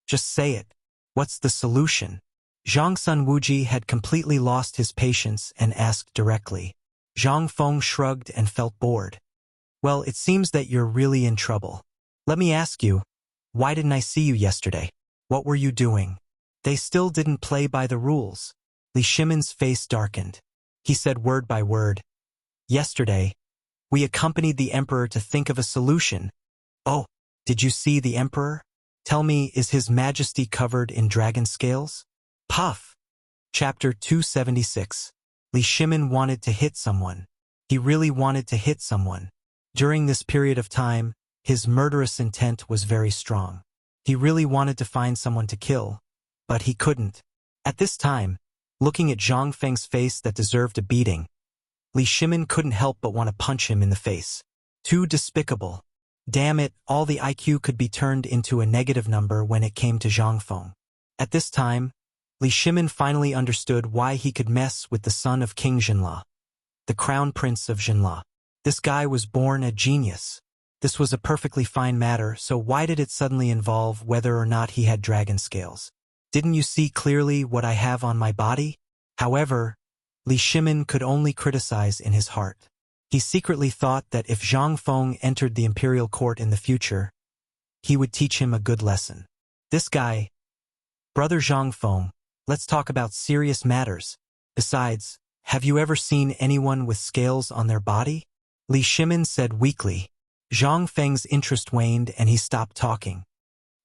Just say it. What's the solution? Zhang Sun Wuji had completely lost his patience and asked directly. Zhang Feng shrugged and felt bored. Well, it seems that you're really in trouble. Let me ask you, why didn't I see you yesterday? What were you doing? They still didn't play by the rules. Li Shimin's face darkened. He said word by word. Yesterday, We accompanied the emperor to think of a solution. Oh, did you see the emperor? Tell me, is his majesty covered in dragon scales? Puff. Chapter 276. Li Shimin wanted to hit someone. He really wanted to hit someone. During this period of time, his murderous intent was very strong. He really wanted to find someone to kill, but he couldn't. At this time, looking at Zhang Feng's face that deserved a beating, Li Shimin couldn't help but want to punch him in the face. Too despicable. Damn it, all the IQ could be turned into a negative number when it came to Zhang Feng. At this time, Li Shimin finally understood why he could mess with the son of King Jinla, the crown prince of Jinla. This guy was born a genius. This was a perfectly fine matter, so why did it suddenly involve whether or not he had dragon scales? Didn't you see clearly what I have on my body? However, Li Shimin could only criticize in his heart. He secretly thought that if Zhang Feng entered the imperial court in the future, he would teach him a good lesson. This guy, Brother Zhang Feng, let's talk about serious matters. Besides, have you ever seen anyone with scales on their body? Li Shimin said weakly. Zhang Feng's interest waned and he stopped talking.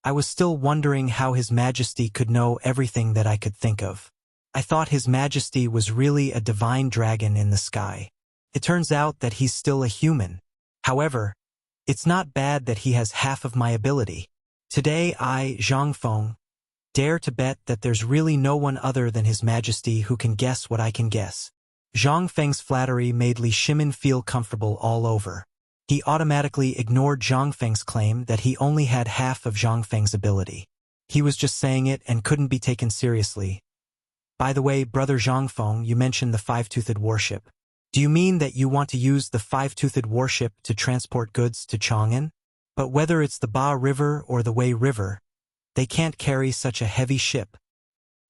I was still wondering how His Majesty could know everything that I could think of. I thought His Majesty was really a divine dragon in the sky. It turns out that he's still a human. However, it's not bad that he has half of my ability. Today I, Zhang Feng, dare to bet that there's really no one other than His Majesty who can guess what I can guess. Zhang Feng's flattery made Li Shimin feel comfortable all over. He automatically ignored Zhang Feng's claim that he only had half of Zhang Feng's ability. He was just saying it and couldn't be taken seriously. By the way, Brother Zhang Feng, you mentioned the five-toothed warship. Do you mean that you want to use the five-toothed warship to transport goods to Chang'an? But whether it's the Ba River or the Wei River, they can't carry such a heavy ship.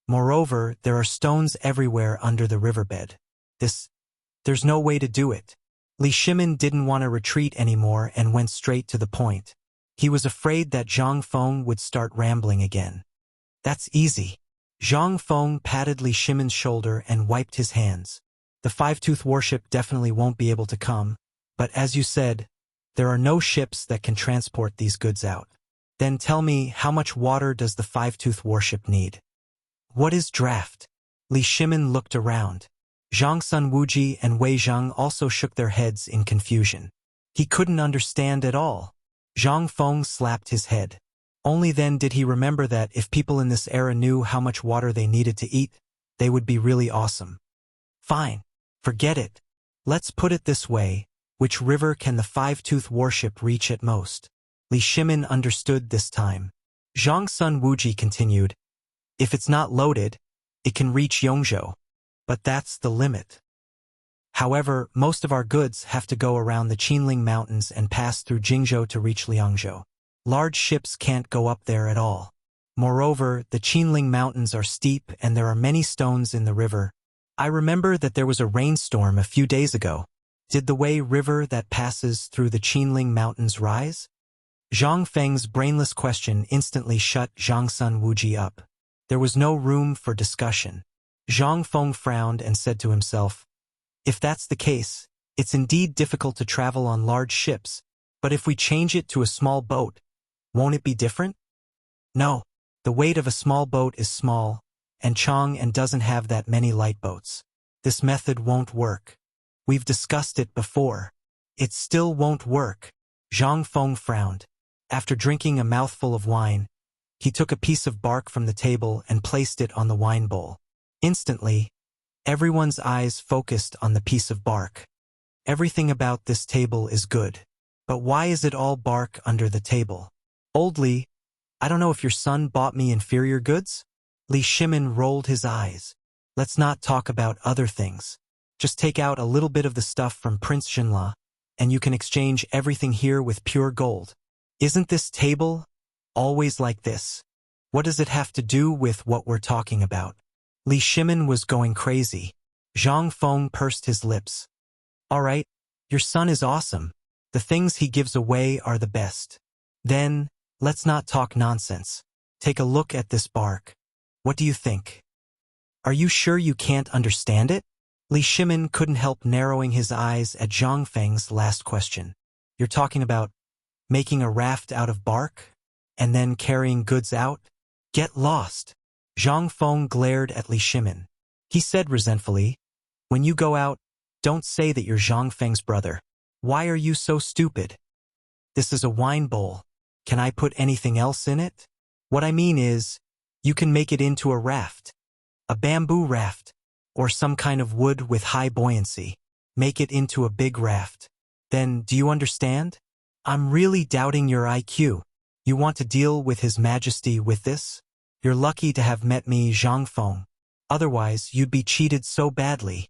Moreover, there are stones everywhere under the riverbed. There's no way to do it. Li Shimin didn't want to retreat anymore and went straight to the point. He was afraid that Zhang Feng would start rambling again. That's easy. Zhang Feng patted Li Shimin's shoulder and wiped his hands. The five-tooth warship definitely won't be able to come, but as you said, there are no ships that can transport these goods out. Then tell me, how much water does the five-tooth warship need? What is draft? Li Shimin looked around. Zhang Sun Wuji and Wei Zhang also shook their heads in confusion. He couldn't understand at all. Zhang Feng slapped his head. Only then did he remember that if people in this era knew how much water they needed to eat, they would be really awesome. Fine. Forget it. Let's put it this way. Which river can the five-tooth warship reach at most? Li Shimin understood this time. Zhang Sun Wuji continued. If it's not loaded, it can reach Yongzhou. But that's the limit. However, most of our goods have to go around the Qinling Mountains and pass through Jingzhou to reach Liangzhou. Large ships can't go up there at all. Moreover, the Qinling Mountains are steep and there are many stones in the river. I remember that there was a rainstorm a few days ago. Did the Wei River that passes through the Qinling Mountains rise? Zhang Feng's brainless question instantly shut Zhang Sun Wuji up. There was no room for discussion. Zhang Feng frowned and said to himself, if that's the case, it's indeed difficult to travel on large ships, but if we change it to a small boat, won't it be different? No, the weight of a small boat is small, and Chang'an doesn't have that many light boats. This method won't work. We've discussed it before. It still won't work. Zhang Feng frowned. After drinking a mouthful of wine, he took a piece of bark from the table and placed it on the wine bowl. Instantly, everyone's eyes focused on the piece of bark. Everything about this table is good. But why is it all bark under the table? Old Li, I don't know if your son bought me inferior goods? Li Shimin rolled his eyes. Let's not talk about other things. Just take out a little bit of the stuff from Prince Jinla, and you can exchange everything here with pure gold. Isn't this table always like this? What does it have to do with what we're talking about? Li Shimin was going crazy. Zhang Feng pursed his lips. All right, your son is awesome. The things he gives away are the best. Then, let's not talk nonsense. Take a look at this bark. What do you think? Are you sure you can't understand it? Li Shimin couldn't help narrowing his eyes at Zhang Feng's last question. You're talking about making a raft out of bark? And then carrying goods out? Get lost. Zhang Feng glared at Li Shimin. He said resentfully, when you go out, don't say that you're Zhang Feng's brother. Why are you so stupid? This is a wine bowl. Can I put anything else in it? What I mean is, you can make it into a raft. A bamboo raft. Or some kind of wood with high buoyancy. Make it into a big raft. Then, do you understand? I'm really doubting your IQ. You want to deal with His Majesty with this? You're lucky to have met me, Zhang Feng. Otherwise, you'd be cheated so badly.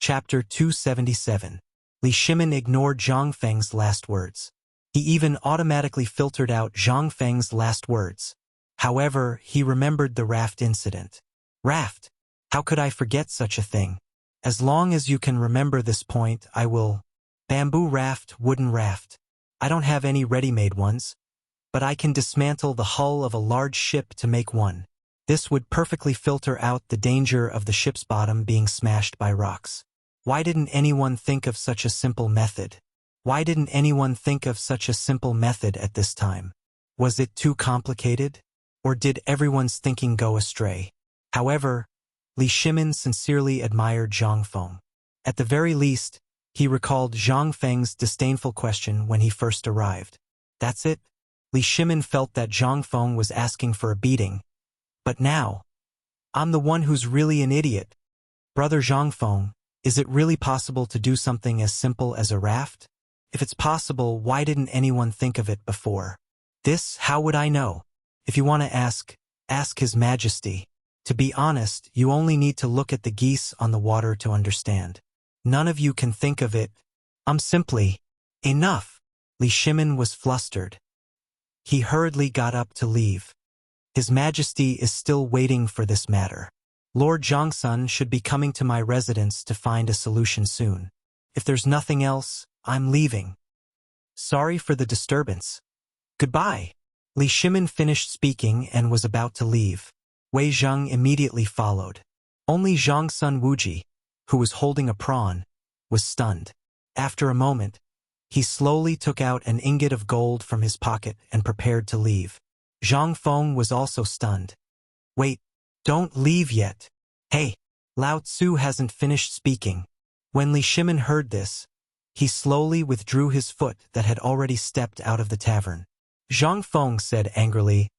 Chapter 277. Li Shimin ignored Zhang Feng's last words. He even automatically filtered out Zhang Feng's last words. However, he remembered the raft incident. Raft? How could I forget such a thing? As long as you can remember this point, I will. Bamboo raft, wooden raft. I don't have any ready-made ones, but I can dismantle the hull of a large ship to make one. This would perfectly filter out the danger of the ship's bottom being smashed by rocks. Why didn't anyone think of such a simple method? Why didn't anyone think of such a simple method at this time? Was it too complicated? Or did everyone's thinking go astray? However, Li Shimin sincerely admired Zhang Feng. At the very least, he recalled Zhang Feng's disdainful question when he first arrived. That's it? Li Shimin felt that Zhang Feng was asking for a beating. But now, I'm the one who's really an idiot. Brother Zhang Feng, is it really possible to do something as simple as a raft? If it's possible, why didn't anyone think of it before? This, how would I know? If you want to ask His Majesty. To be honest, you only need to look at the geese on the water to understand. None of you can think of it. I'm simply. Enough. Li Shimin was flustered. He hurriedly got up to leave. His Majesty is still waiting for this matter. Lord Zhangsun should be coming to my residence to find a solution soon. If there's nothing else, I'm leaving. Sorry for the disturbance. Goodbye. Li Shimin finished speaking and was about to leave. Wei Zheng immediately followed. Only Zhangsun Wuji, who was holding a prawn, was stunned. After a moment, he slowly took out an ingot of gold from his pocket and prepared to leave. Zhang Feng was also stunned. Wait, don't leave yet. Hey, Lao Tzu hasn't finished speaking. When Li Shimin heard this, he slowly withdrew his foot that had already stepped out of the tavern. Zhang Feng said angrily,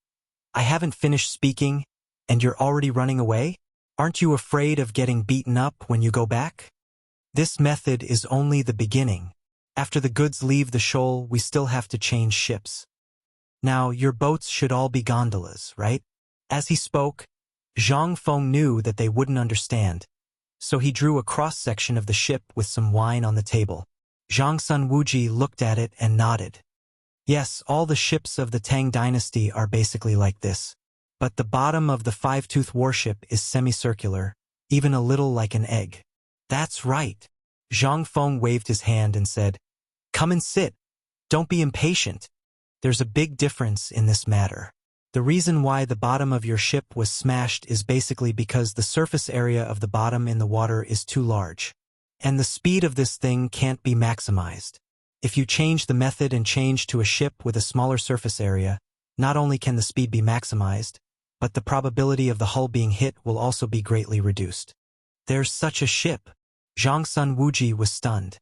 I haven't finished speaking, and you're already running away? Aren't you afraid of getting beaten up when you go back? This method is only the beginning. After the goods leave the shoal, we still have to change ships. Now, your boats should all be gondolas, right? As he spoke, Zhang Feng knew that they wouldn't understand, so he drew a cross-section of the ship with some wine on the table. Zhangsun Wuji looked at it and nodded. Yes, all the ships of the Tang dynasty are basically like this. But the bottom of the five-tooth warship is semicircular, even a little like an egg. That's right. Zhang Feng waved his hand and said, Come and sit. Don't be impatient. There's a big difference in this matter. The reason why the bottom of your ship was smashed is basically because the surface area of the bottom in the water is too large. And the speed of this thing can't be maximized. If you change the method and change to a ship with a smaller surface area, not only can the speed be maximized, but the probability of the hull being hit will also be greatly reduced. There's such a ship. Zhangsun Wuji was stunned.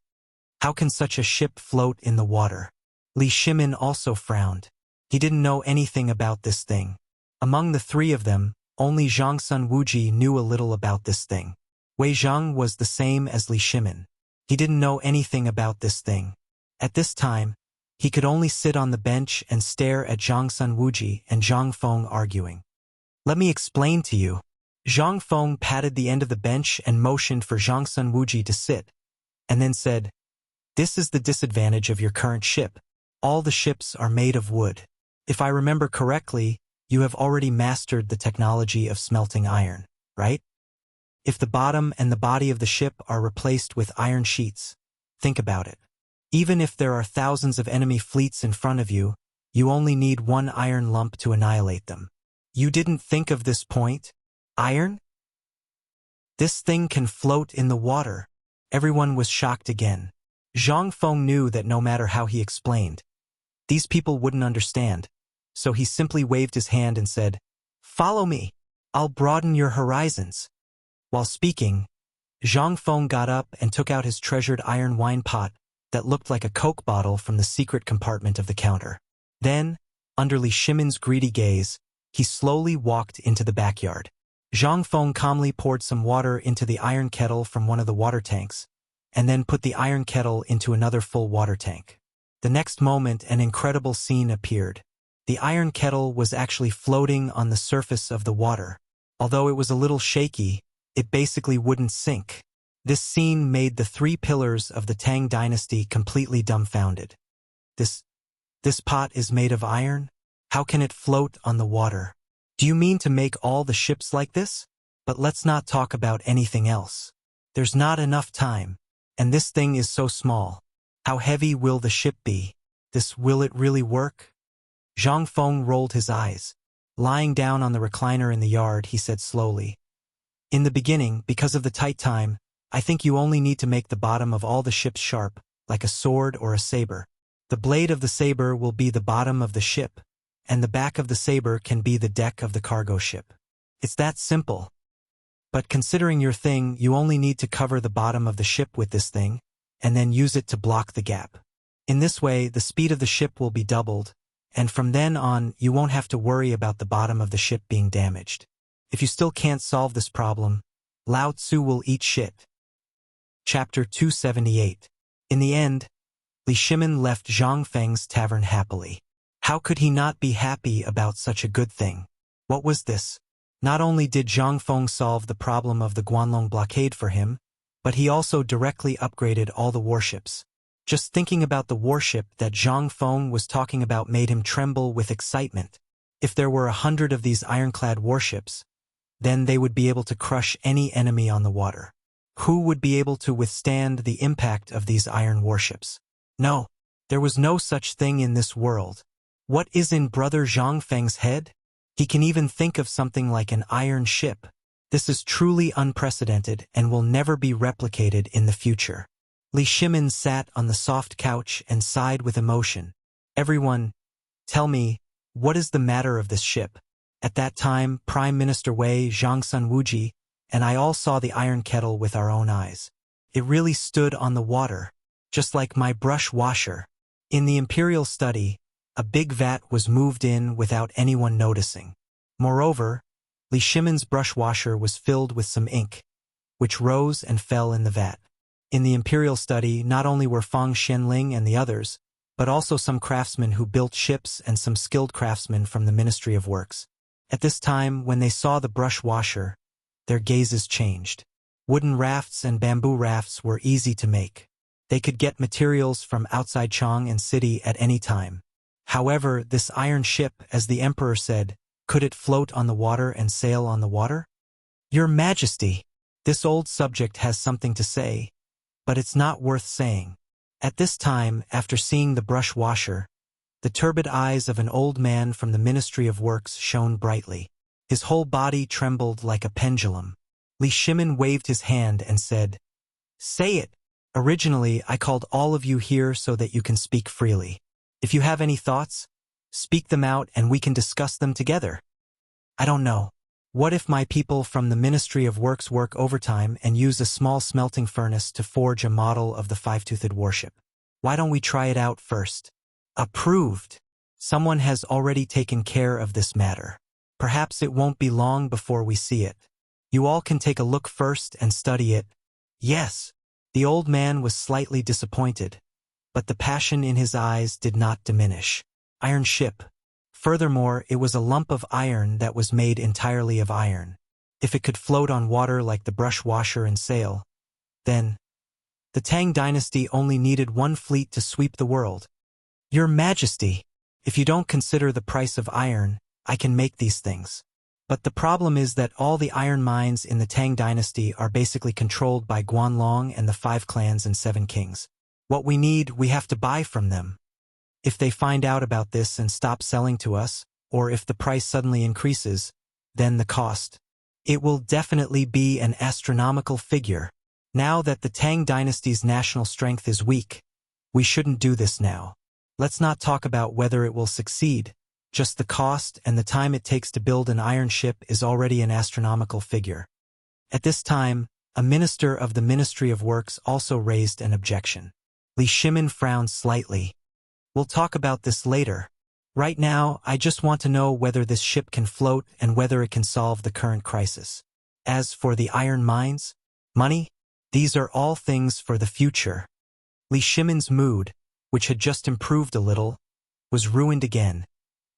How can such a ship float in the water? Li Shimin also frowned. He didn't know anything about this thing. Among the three of them, only Zhangsun Wuji knew a little about this thing. Wei Zheng was the same as Li Shimin. He didn't know anything about this thing. At this time, he could only sit on the bench and stare at Zhangsun Wuji and Zhang Feng arguing. Let me explain to you. Zhang Feng patted the end of the bench and motioned for Zhangsun Wuji to sit, and then said, This is the disadvantage of your current ship. All the ships are made of wood. If I remember correctly, you have already mastered the technology of smelting iron, right? If the bottom and the body of the ship are replaced with iron sheets, think about it. Even if there are thousands of enemy fleets in front of you, you only need one iron lump to annihilate them. You didn't think of this point? Iron? This thing can float in the water. Everyone was shocked again. Zhang Feng knew that no matter how he explained, these people wouldn't understand, so he simply waved his hand and said, "Follow me. I'll broaden your horizons." While speaking, Zhang Feng got up and took out his treasured iron wine pot that looked like a Coke bottle from the secret compartment of the counter. Then, under Li Shimin's greedy gaze, he slowly walked into the backyard. Zhang Feng calmly poured some water into the iron kettle from one of the water tanks, and then put the iron kettle into another full water tank. The next moment, an incredible scene appeared. The iron kettle was actually floating on the surface of the water. Although it was a little shaky, it basically wouldn't sink. This scene made the three pillars of the Tang dynasty completely dumbfounded. This pot is made of iron? How can it float on the water? Do you mean to make all the ships like this? But let's not talk about anything else. There's not enough time. And this thing is so small. How heavy will the ship be? Will it really work? Zhang Feng rolled his eyes. Lying down on the recliner in the yard, he said slowly, "In the beginning, because of the tight time, I think you only need to make the bottom of all the ships sharp, like a sword or a saber. The blade of the saber will be the bottom of the ship, and the back of the saber can be the deck of the cargo ship. It's that simple. But considering your thing, you only need to cover the bottom of the ship with this thing, and then use it to block the gap. In this way, the speed of the ship will be doubled, and from then on, you won't have to worry about the bottom of the ship being damaged. If you still can't solve this problem, Lao Tzu will eat shit." Chapter 278. In the end, Li Shimin left Zhang Feng's tavern happily. How could he not be happy about such a good thing? What was this? Not only did Zhang Feng solve the problem of the Guanlong blockade for him, but he also directly upgraded all the warships. Just thinking about the warship that Zhang Feng was talking about made him tremble with excitement. If there were 100 of these ironclad warships, then they would be able to crush any enemy on the water. Who would be able to withstand the impact of these iron warships? No, there was no such thing in this world. What is in Brother Zhang Feng's head? He can even think of something like an iron ship. This is truly unprecedented and will never be replicated in the future. Li Shimin sat on the soft couch and sighed with emotion. "Everyone, tell me, what is the matter of this ship?" At that time, Prime Minister Wei, Zhangsun Wuji, and I all saw the iron kettle with our own eyes. It really stood on the water, just like my brush washer. In the imperial study, a big vat was moved in without anyone noticing. Moreover, Li Shimin's brush washer was filled with some ink, which rose and fell in the vat. In the imperial study, not only were Fang Xianling and the others, but also some craftsmen who built ships and some skilled craftsmen from the Ministry of Works. At this time, when they saw the brush washer, their gazes changed. Wooden rafts and bamboo rafts were easy to make. They could get materials from outside Chang and city at any time. However, this iron ship, as the emperor said, could it float on the water and sail on the water? Your Majesty, this old subject has something to say, but it's not worth saying. At this time, after seeing the brush washer, the turbid eyes of an old man from the Ministry of Works shone brightly. His whole body trembled like a pendulum. Li Shimin waved his hand and said, "Say it. Originally, I called all of you here so that you can speak freely. If you have any thoughts, speak them out and we can discuss them together. I don't know. What if my people from the Ministry of Works work overtime and use a small smelting furnace to forge a model of the five-toothed warship? Why don't we try it out first?" Approved. Someone has already taken care of this matter. Perhaps it won't be long before we see it. You all can take a look first and study it. Yes. The old man was slightly disappointed, but the passion in his eyes did not diminish. Iron ship. Furthermore, it was a lump of iron that was made entirely of iron. If it could float on water like the brush washer and sail, then the Tang dynasty only needed one fleet to sweep the world. Your Majesty, if you don't consider the price of iron, I can make these things. But the problem is that all the iron mines in the Tang dynasty are basically controlled by Guanlong and the 5 clans and 7 kings. What we need, we have to buy from them. If they find out about this and stop selling to us, or if the price suddenly increases, then the cost. It will definitely be an astronomical figure. Now that the Tang dynasty's national strength is weak, we shouldn't do this now. Let's not talk about whether it will succeed. Just the cost and the time it takes to build an iron ship is already an astronomical figure. At this time, a minister of the Ministry of Works also raised an objection. Li Shimin frowned slightly. We'll talk about this later. Right now, I just want to know whether this ship can float and whether it can solve the current crisis. As for the iron mines, money, these are all things for the future. Li Shimin's mood, which had just improved a little, was ruined again,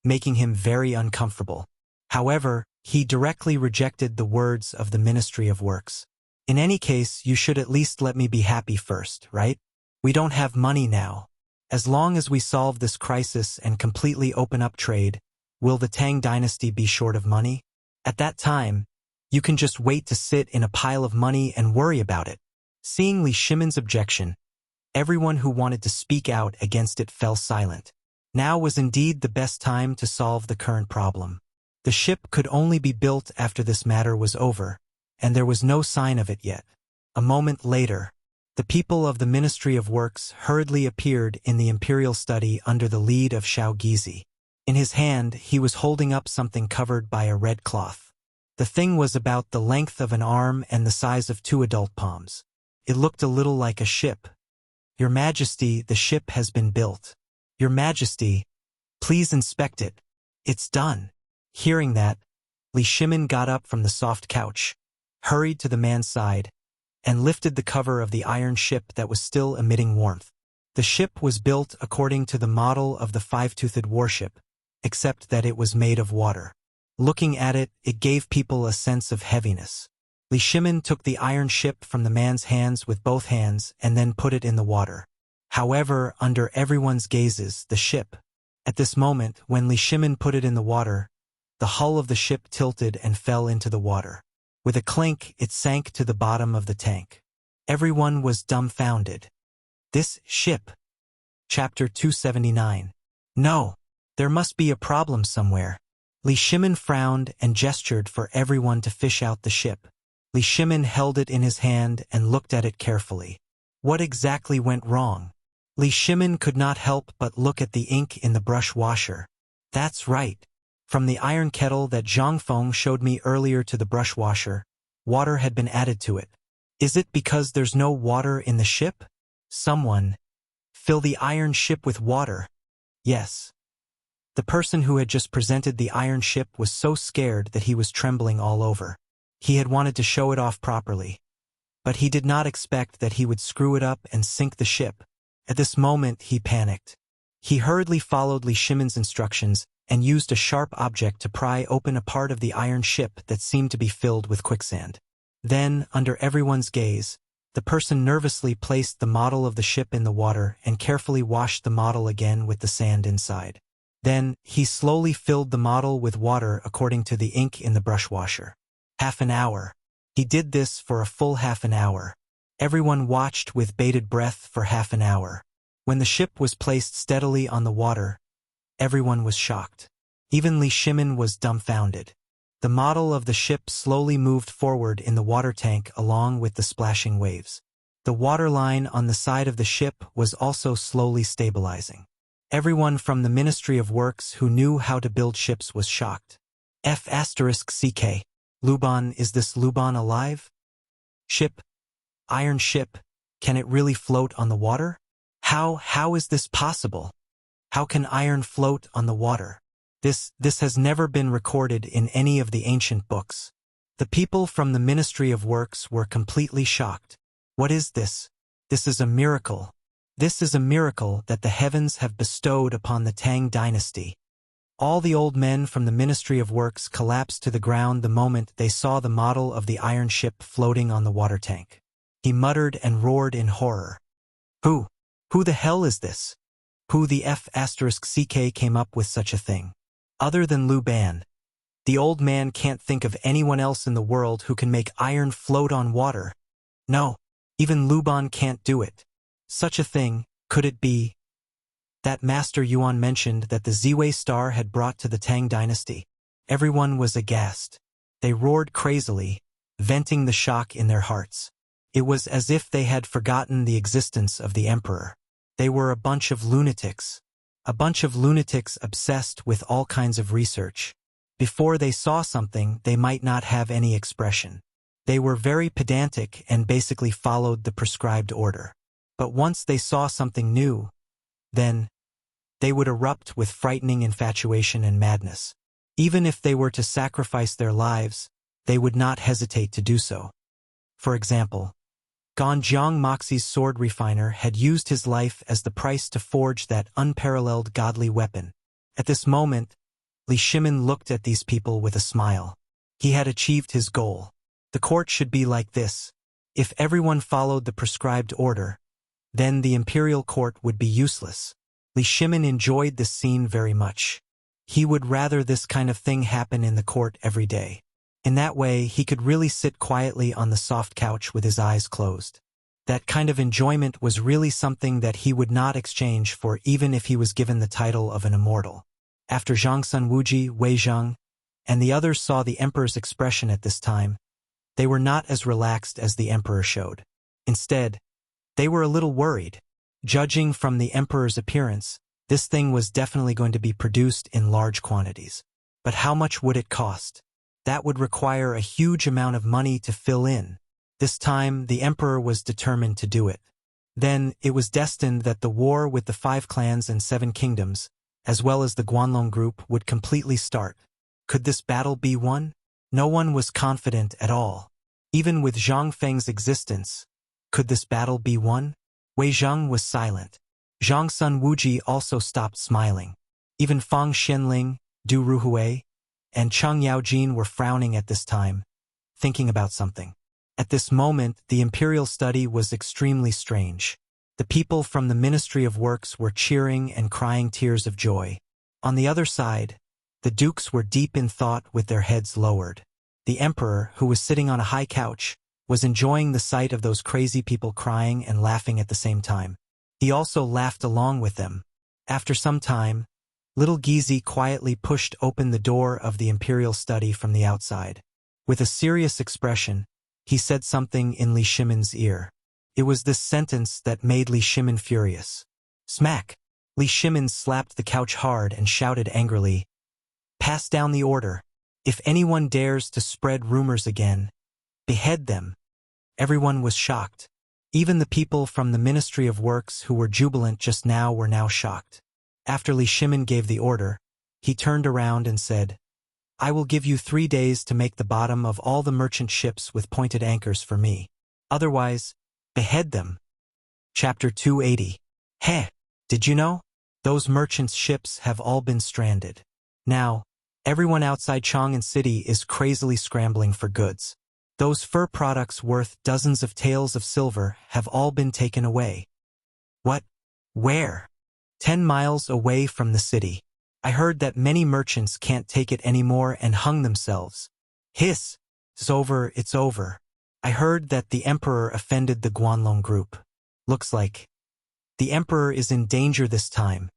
making him very uncomfortable. However, he directly rejected the words of the Ministry of Works. In any case, you should at least let me be happy first, right? We don't have money now. As long as we solve this crisis and completely open up trade, will the Tang dynasty be short of money? At that time, you can just wait to sit in a pile of money and worry about it. Seeing Li Shimin's objection, everyone who wanted to speak out against it fell silent. Now was indeed the best time to solve the current problem. The ship could only be built after this matter was over, and there was no sign of it yet. A moment later, the people of the Ministry of Works hurriedly appeared in the imperial study under the lead of Shao Gizi. In his hand, he was holding up something covered by a red cloth. The thing was about the length of an arm and the size of 2 adult palms. It looked a little like a ship. Your Majesty, the ship has been built. Your Majesty, please inspect it. It's done. Hearing that, Li Shimin got up from the soft couch, hurried to the man's side, and lifted the cover of the iron ship that was still emitting warmth. The ship was built according to the model of the five-toothed warship, except that it was made of water. Looking at it, it gave people a sense of heaviness. Li Shimin took the iron ship from the man's hands with both hands and then put it in the water. However, under everyone's gazes, the ship. At this moment, when Li Shimin put it in the water, the hull of the ship tilted and fell into the water. With a clink, it sank to the bottom of the tank. Everyone was dumbfounded. This ship. Chapter 279. No, there must be a problem somewhere. Li Shimin frowned and gestured for everyone to fish out the ship. Li Shimin held it in his hand and looked at it carefully. What exactly went wrong? Li Shimin could not help but look at the ink in the brush washer. That's right. From the iron kettle that Zhang Feng showed me earlier to the brush washer, water had been added to it. Is it because there's no water in the ship? Someone. Fill the iron ship with water. Yes. The person who had just presented the iron ship was so scared that he was trembling all over. He had wanted to show it off properly, but he did not expect that he would screw it up and sink the ship. At this moment, he panicked. He hurriedly followed Li Shimin's instructions and used a sharp object to pry open a part of the iron ship that seemed to be filled with quicksand. Then, under everyone's gaze, the person nervously placed the model of the ship in the water and carefully washed the model again with the sand inside. Then, he slowly filled the model with water according to the ink in the brush washer. Half an hour. He did this for a full half an hour. Everyone watched with bated breath for half an hour. When the ship was placed steadily on the water, everyone was shocked. Even Li Shimin was dumbfounded. The model of the ship slowly moved forward in the water tank along with the splashing waves. The water line on the side of the ship was also slowly stabilizing. Everyone from the Ministry of Works who knew how to build ships was shocked. F***CK. Luban, is this Luban alive? Ship. Iron ship. Can it really float on the water? How is this possible? How can iron float on the water? This has never been recorded in any of the ancient books. The people from the Ministry of Works were completely shocked. What is this? This is a miracle. This is a miracle that the heavens have bestowed upon the Tang dynasty. All the old men from the Ministry of Works collapsed to the ground the moment they saw the model of the iron ship floating on the water tank. He muttered and roared in horror. Who the hell is this? Who the F***CK came up with such a thing? Other than Lu Ban. The old man can't think of anyone else in the world who can make iron float on water. No, even Lu Ban can't do it. Such a thing, could it be? That Master Yuan mentioned that the Ziwei star had brought to the Tang dynasty. Everyone was aghast. They roared crazily, venting the shock in their hearts. It was as if they had forgotten the existence of the emperor. They were a bunch of lunatics. A bunch of lunatics obsessed with all kinds of research. Before they saw something, they might not have any expression. They were very pedantic and basically followed the prescribed order. But once they saw something new, then they would erupt with frightening infatuation and madness. Even if they were to sacrifice their lives, they would not hesitate to do so. For example, Ganjiang Moxi's sword refiner had used his life as the price to forge that unparalleled godly weapon. At this moment, Li Shimin looked at these people with a smile. He had achieved his goal. The court should be like this. If everyone followed the prescribed order, then the imperial court would be useless. Li Shimin enjoyed this scene very much. He would rather this kind of thing happen in the court every day. In that way, he could really sit quietly on the soft couch with his eyes closed. That kind of enjoyment was really something that he would not exchange for even if he was given the title of an immortal. After Zhang Sun Wuji, Wei Zhang, and the others saw the emperor's expression at this time, they were not as relaxed as the emperor showed. Instead, they were a little worried. Judging from the emperor's appearance, this thing was definitely going to be produced in large quantities. But how much would it cost? That would require a huge amount of money to fill in. This time, the emperor was determined to do it. Then, it was destined that the war with the 5 clans and 7 kingdoms, as well as the Guanlong group, would completely start. Could this battle be won? No one was confident at all. Even with Zhang Feng's existence, could this battle be won? Wei Zhang was silent. Zhang Sun Wuji also stopped smiling. Even Fang Xianling, Du Ruhui, and Cheng Yaojin were frowning at this time, thinking about something. At this moment, the imperial study was extremely strange. The people from the Ministry of Works were cheering and crying tears of joy. On the other side, the dukes were deep in thought with their heads lowered. The emperor, who was sitting on a high couch, was enjoying the sight of those crazy people crying and laughing at the same time. He also laughed along with them. After some time, little Gizi quietly pushed open the door of the imperial study from the outside. With a serious expression, he said something in Li Shimin's ear. It was this sentence that made Li Shimin furious. Smack! Li Shimin slapped the couch hard and shouted angrily, "Pass down the order. If anyone dares to spread rumors again, behead them." Everyone was shocked. Even the people from the Ministry of Works who were jubilant just now were now shocked. After Li Shimin gave the order, he turned around and said, "I will give you 3 days to make the bottom of all the merchant ships with pointed anchors for me. Otherwise, behead them." Chapter 280. Heh! Did you know? Those merchants' ships have all been stranded. Now, everyone outside Chang'an City is crazily scrambling for goods. Those fur products worth dozens of taels of silver have all been taken away. What? Where? 10 miles away from the city. I heard that many merchants can't take it anymore and hung themselves. Hiss! It's over, it's over. I heard that the emperor offended the Guanlong group. Looks like the emperor is in danger this time.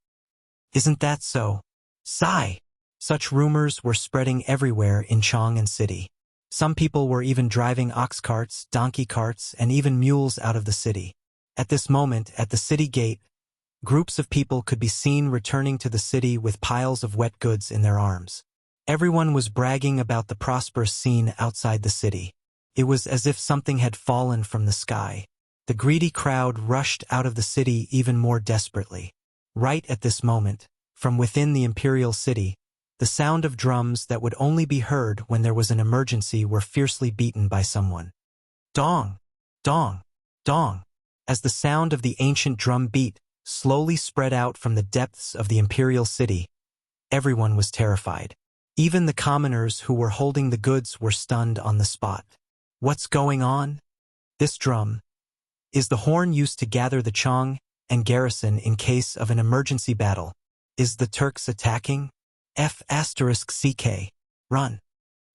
Isn't that so? Sigh! Such rumors were spreading everywhere in Chang'an City. Some people were even driving ox carts, donkey carts, and even mules out of the city. At this moment, at the city gate, groups of people could be seen returning to the city with piles of wet goods in their arms. Everyone was bragging about the prosperous scene outside the city. It was as if something had fallen from the sky. The greedy crowd rushed out of the city even more desperately. Right at this moment, from within the imperial city, the sound of drums that would only be heard when there was an emergency were fiercely beaten by someone. Dong! Dong! Dong! As the sound of the ancient drum beat slowly spread out from the depths of the imperial city, everyone was terrified. Even the commoners who were holding the goods were stunned on the spot. What's going on? This drum. Is the horn used to gather the Chang and garrison in case of an emergency battle? Is the Turks attacking? F***CK. Run.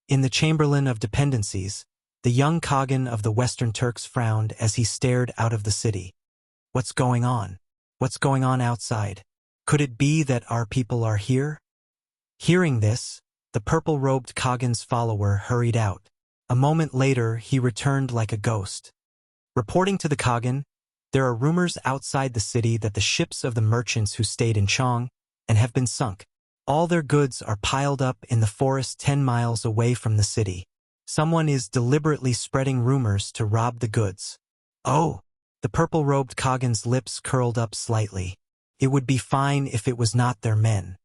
In the Chamberlain of Dependencies, the young Khagan of the Western Turks frowned as he stared out of the city. What's going on? What's going on outside? Could it be that our people are here? Hearing this, The purple-robed Kagan's follower hurried out. A moment later, he returned like a ghost. Reporting to the Kagan, there are rumors outside the city that the ships of the merchants who stayed in Chang and have been sunk. All their goods are piled up in the forest 10 miles away from the city. Someone is deliberately spreading rumors to rob the goods. Oh! The purple-robed Kagan's lips curled up slightly. It would be fine if it was not their men.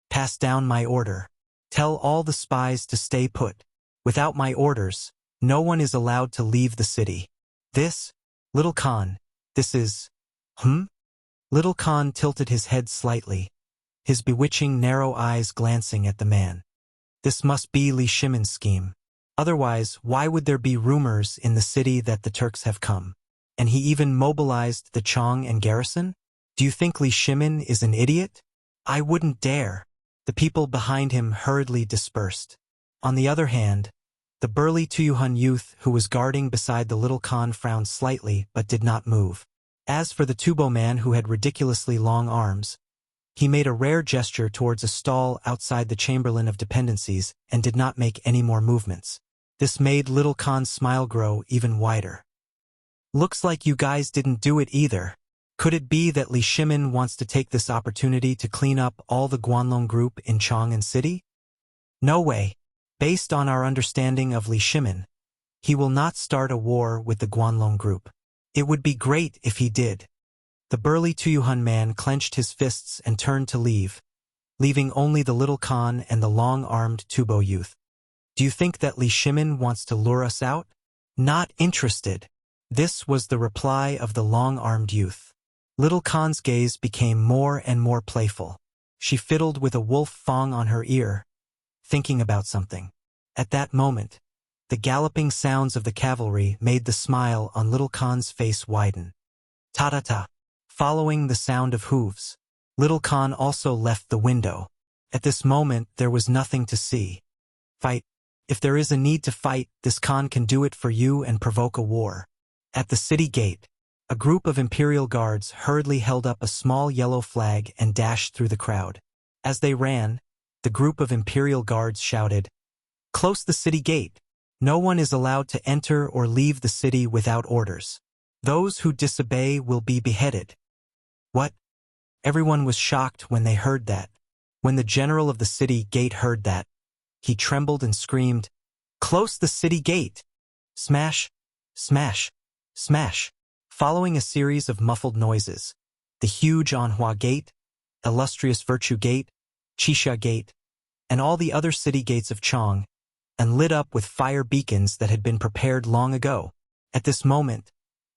Pass down my order. Tell all the spies to stay put. Without my orders, no one is allowed to leave the city. This, Little Khan, this is… Little Khan tilted his head slightly, his bewitching narrow eyes glancing at the man. This must be Li Shimon's scheme. Otherwise, why would there be rumors in the city that the Turks have come? And he even mobilized the Chang and garrison? Do you think Li Shimon is an idiot? I wouldn't dare. The people behind him hurriedly dispersed. On the other hand, the burly Tuyuhun youth who was guarding beside the Little Khan frowned slightly but did not move. As for the Tubo man who had ridiculously long arms, he made a rare gesture towards a stall outside the Chamberlain of Dependencies and did not make any more movements. This made Little Khan's smile grow even wider. Looks like you guys didn't do it either. Could it be that Li Shimon wants to take this opportunity to clean up all the Guanlong group in Chang'an City? No way. Based on our understanding of Li Shimon, he will not start a war with the Guanlong group. It would be great if he did. The burly Tuyuhun man clenched his fists and turned to leave, leaving only the Little Khan and the long-armed Tubo youth. Do you think that Li Shimon wants to lure us out? Not interested. This was the reply of the long-armed youth. Little Khan's gaze became more and more playful. She fiddled with a wolf thong on her ear, thinking about something. At that moment, the galloping sounds of the cavalry made the smile on Little Khan's face widen. Ta-ta-ta. Following the sound of hooves, Little Khan also left the window. At this moment, there was nothing to see. Fight. If there is a need to fight, this Khan can do it for you and provoke a war. At the city gate, a group of Imperial guards hurriedly held up a small yellow flag and dashed through the crowd. As they ran, the group of Imperial guards shouted, "Close the city gate. No one is allowed to enter or leave the city without orders. Those who disobey will be beheaded." What? Everyone was shocked when they heard that. When the general of the city gate heard that, he trembled and screamed, "Close the city gate!" Smash, smash, smash. Following a series of muffled noises, the huge Anhua Gate, Illustrious Virtue Gate, Chisha Gate, and all the other city gates of Chang, and lit up with fire beacons that had been prepared long ago. At this moment,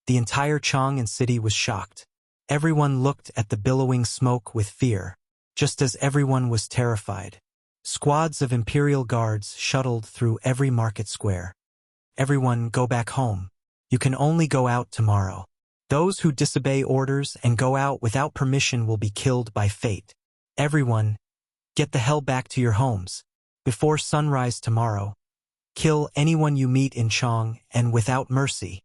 the entire Chang'an city was shocked. Everyone looked at the billowing smoke with fear, just as everyone was terrified. Squads of Imperial guards shuttled through every market square. Everyone go back home. You can only go out tomorrow. Those who disobey orders and go out without permission will be killed by fate. Everyone, get the hell back to your homes. Before sunrise tomorrow, kill anyone you meet in Chang and without mercy.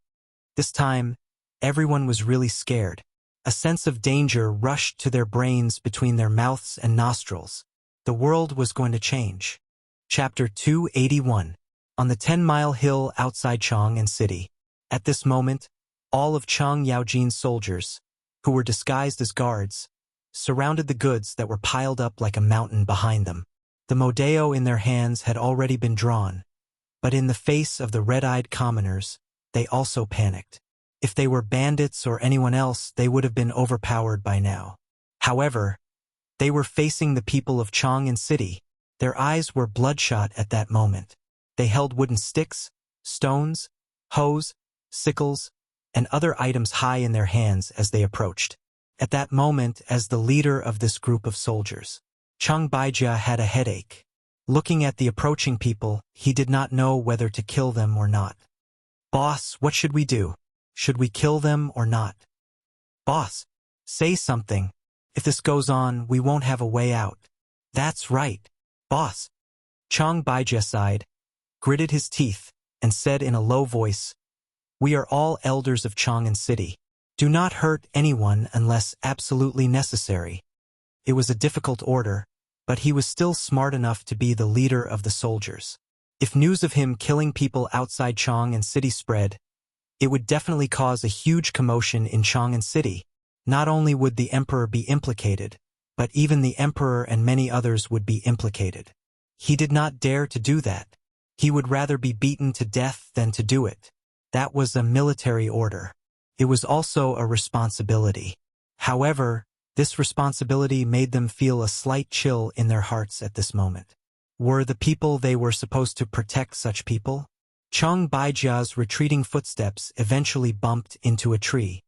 This time, everyone was really scared. A sense of danger rushed to their brains between their mouths and nostrils. The world was going to change. Chapter 281. On the 10-mile hill outside Chang'an City. At this moment, all of Chang Yaojin's soldiers, who were disguised as guards, surrounded the goods that were piled up like a mountain behind them. The modeo in their hands had already been drawn, but in the face of the red-eyed commoners, they also panicked. If they were bandits or anyone else, they would have been overpowered by now. However, they were facing the people of Chang'an City. Their eyes were bloodshot at that moment. They held wooden sticks, stones, hoes, sickles, and other items high in their hands as they approached. At that moment, as the leader of this group of soldiers, Chang Baijia had a headache. Looking at the approaching people, he did not know whether to kill them or not. "Boss, what should we do? Should we kill them or not?" "Boss, say something. If this goes on, we won't have a way out." "That's right, boss." Chang Baijia sighed, gritted his teeth, and said in a low voice, "We are all elders of Chang'an City. Do not hurt anyone unless absolutely necessary." It was a difficult order, but he was still smart enough to be the leader of the soldiers. If news of him killing people outside Chang'an City spread, it would definitely cause a huge commotion in Chang'an City. Not only would the emperor be implicated, but even the emperor and many others would be implicated. He did not dare to do that. He would rather be beaten to death than to do it. That was a military order. It was also a responsibility. However, this responsibility made them feel a slight chill in their hearts at this moment. Were the people they were supposed to protect such people? Chang Baijia's retreating footsteps eventually bumped into a tree.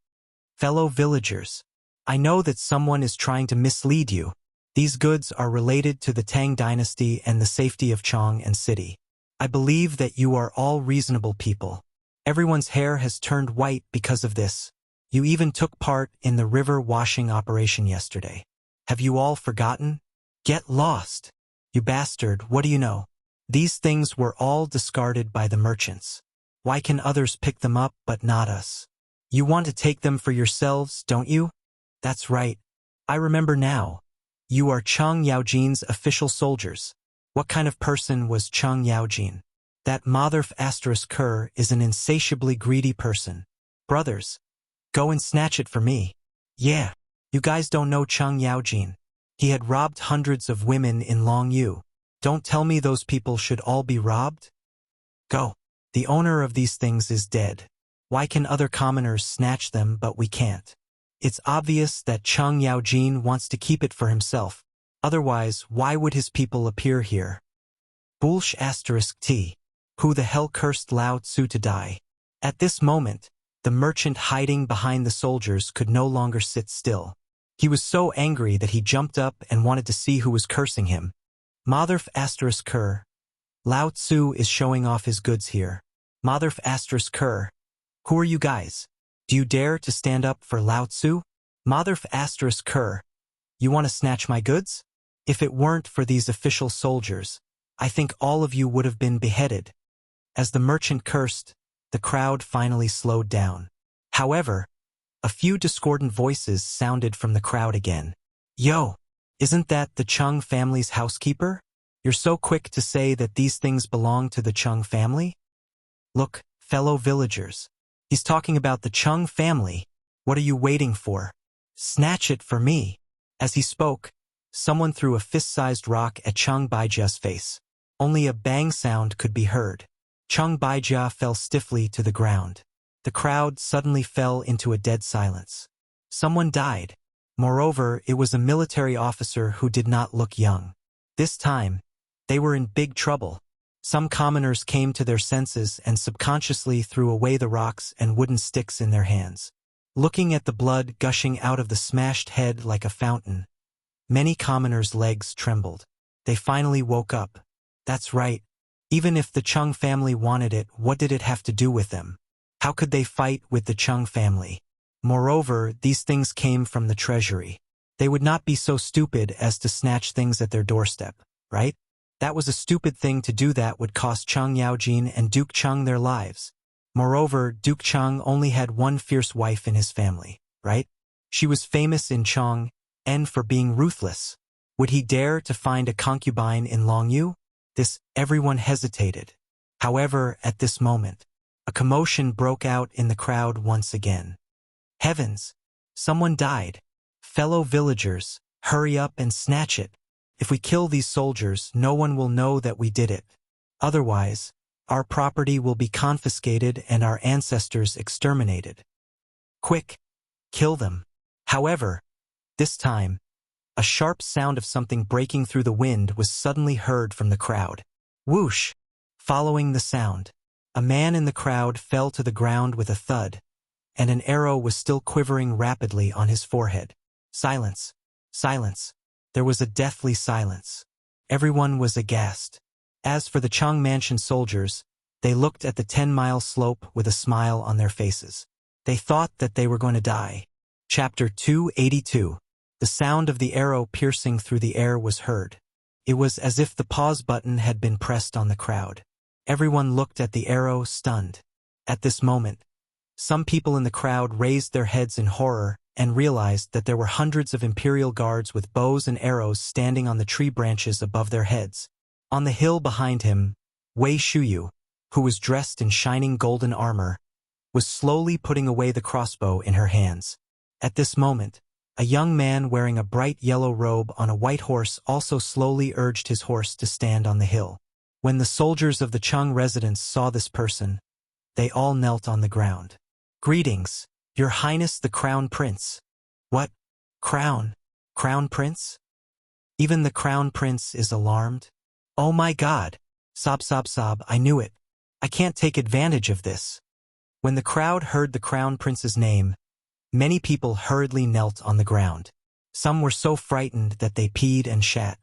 Fellow villagers, I know that someone is trying to mislead you. These goods are related to the Tang dynasty and the safety of Chang'an City. I believe that you are all reasonable people. Everyone's hair has turned white because of this. You even took part in the river washing operation yesterday. Have you all forgotten? Get lost. You bastard, what do you know? These things were all discarded by the merchants. Why can others pick them up but not us? You want to take them for yourselves, don't you? That's right. I remember now. You are Chang Yaojin's official soldiers. What kind of person was Chang Yaojin? That Motherf *Ker is an insatiably greedy person. Brothers, go and snatch it for me. Yeah, you guys don't know Chang Yaojin. He had robbed hundreds of women in Longyu. Don't tell me those people should all be robbed? Go. The owner of these things is dead. Why can other commoners snatch them but we can't? It's obvious that Chang Yaojin wants to keep it for himself. Otherwise, why would his people appear here? Bullsh *T. Who the hell cursed Lao Tzu to die? At this moment, the merchant hiding behind the soldiers could no longer sit still. He was so angry that he jumped up and wanted to see who was cursing him. Motherf *Ker. Lao Tzu is showing off his goods here. Motherf *Ker. Who are you guys? Do you dare to stand up for Lao Tzu? Motherf *Ker. You want to snatch my goods? If it weren't for these official soldiers, I think all of you would have been beheaded. As the merchant cursed, the crowd finally slowed down. However, a few discordant voices sounded from the crowd again. Yo, isn't that the Chung family's housekeeper? You're so quick to say that these things belong to the Chung family? Look, fellow villagers. He's talking about the Chung family. What are you waiting for? Snatch it for me. As he spoke, someone threw a fist-sized rock at Chang Baijia's face. Only a bang sound could be heard. Chang Baijia fell stiffly to the ground. The crowd suddenly fell into a dead silence. Someone died. Moreover, it was a military officer who did not look young. This time, they were in big trouble. Some commoners came to their senses and subconsciously threw away the rocks and wooden sticks in their hands. Looking at the blood gushing out of the smashed head like a fountain, many commoners' legs trembled. They finally woke up. That's right. Even if the Chung family wanted it, what did it have to do with them? How could they fight with the Chung family? Moreover, these things came from the treasury. They would not be so stupid as to snatch things at their doorstep, right? That was a stupid thing to do that would cost Chang Yaojin and Duke Chang their lives. Moreover, Duke Chang only had one fierce wife in his family, right? She was famous in Chang, and for being ruthless. Would he dare to find a concubine in Longyu? Everyone hesitated. However, at this moment, a commotion broke out in the crowd once again. Heavens! Someone died. Fellow villagers, hurry up and snatch it. If we kill these soldiers, no one will know that we did it. Otherwise, our property will be confiscated and our ancestors exterminated. Quick! Kill them. However, this time, a sharp sound of something breaking through the wind was suddenly heard from the crowd. Whoosh! Following the sound, a man in the crowd fell to the ground with a thud, and an arrow was still quivering rapidly on his forehead. Silence! Silence! There was a deathly silence. Everyone was aghast. As for the Chang Mansion soldiers, they looked at the 10-mile slope with a smile on their faces. They thought that they were going to die. Chapter 282. The sound of the arrow piercing through the air was heard. It was as if the pause button had been pressed on the crowd. Everyone looked at the arrow, stunned. At this moment, some people in the crowd raised their heads in horror and realized that there were hundreds of imperial guards with bows and arrows standing on the tree branches above their heads. On the hill behind him, Wei Shuyu, who was dressed in shining golden armor, was slowly putting away the crossbow in her hands. At this moment, a young man wearing a bright yellow robe on a white horse also slowly urged his horse to stand on the hill. When the soldiers of the Cheng residence saw this person, they all knelt on the ground. "Greetings, Your Highness the Crown Prince." "What? Crown? Crown Prince?" Even the Crown Prince is alarmed. "Oh my God! Sob sob sob, I knew it. I can't take advantage of this." When the crowd heard the Crown Prince's name, many people hurriedly knelt on the ground. Some were so frightened that they peed and shat.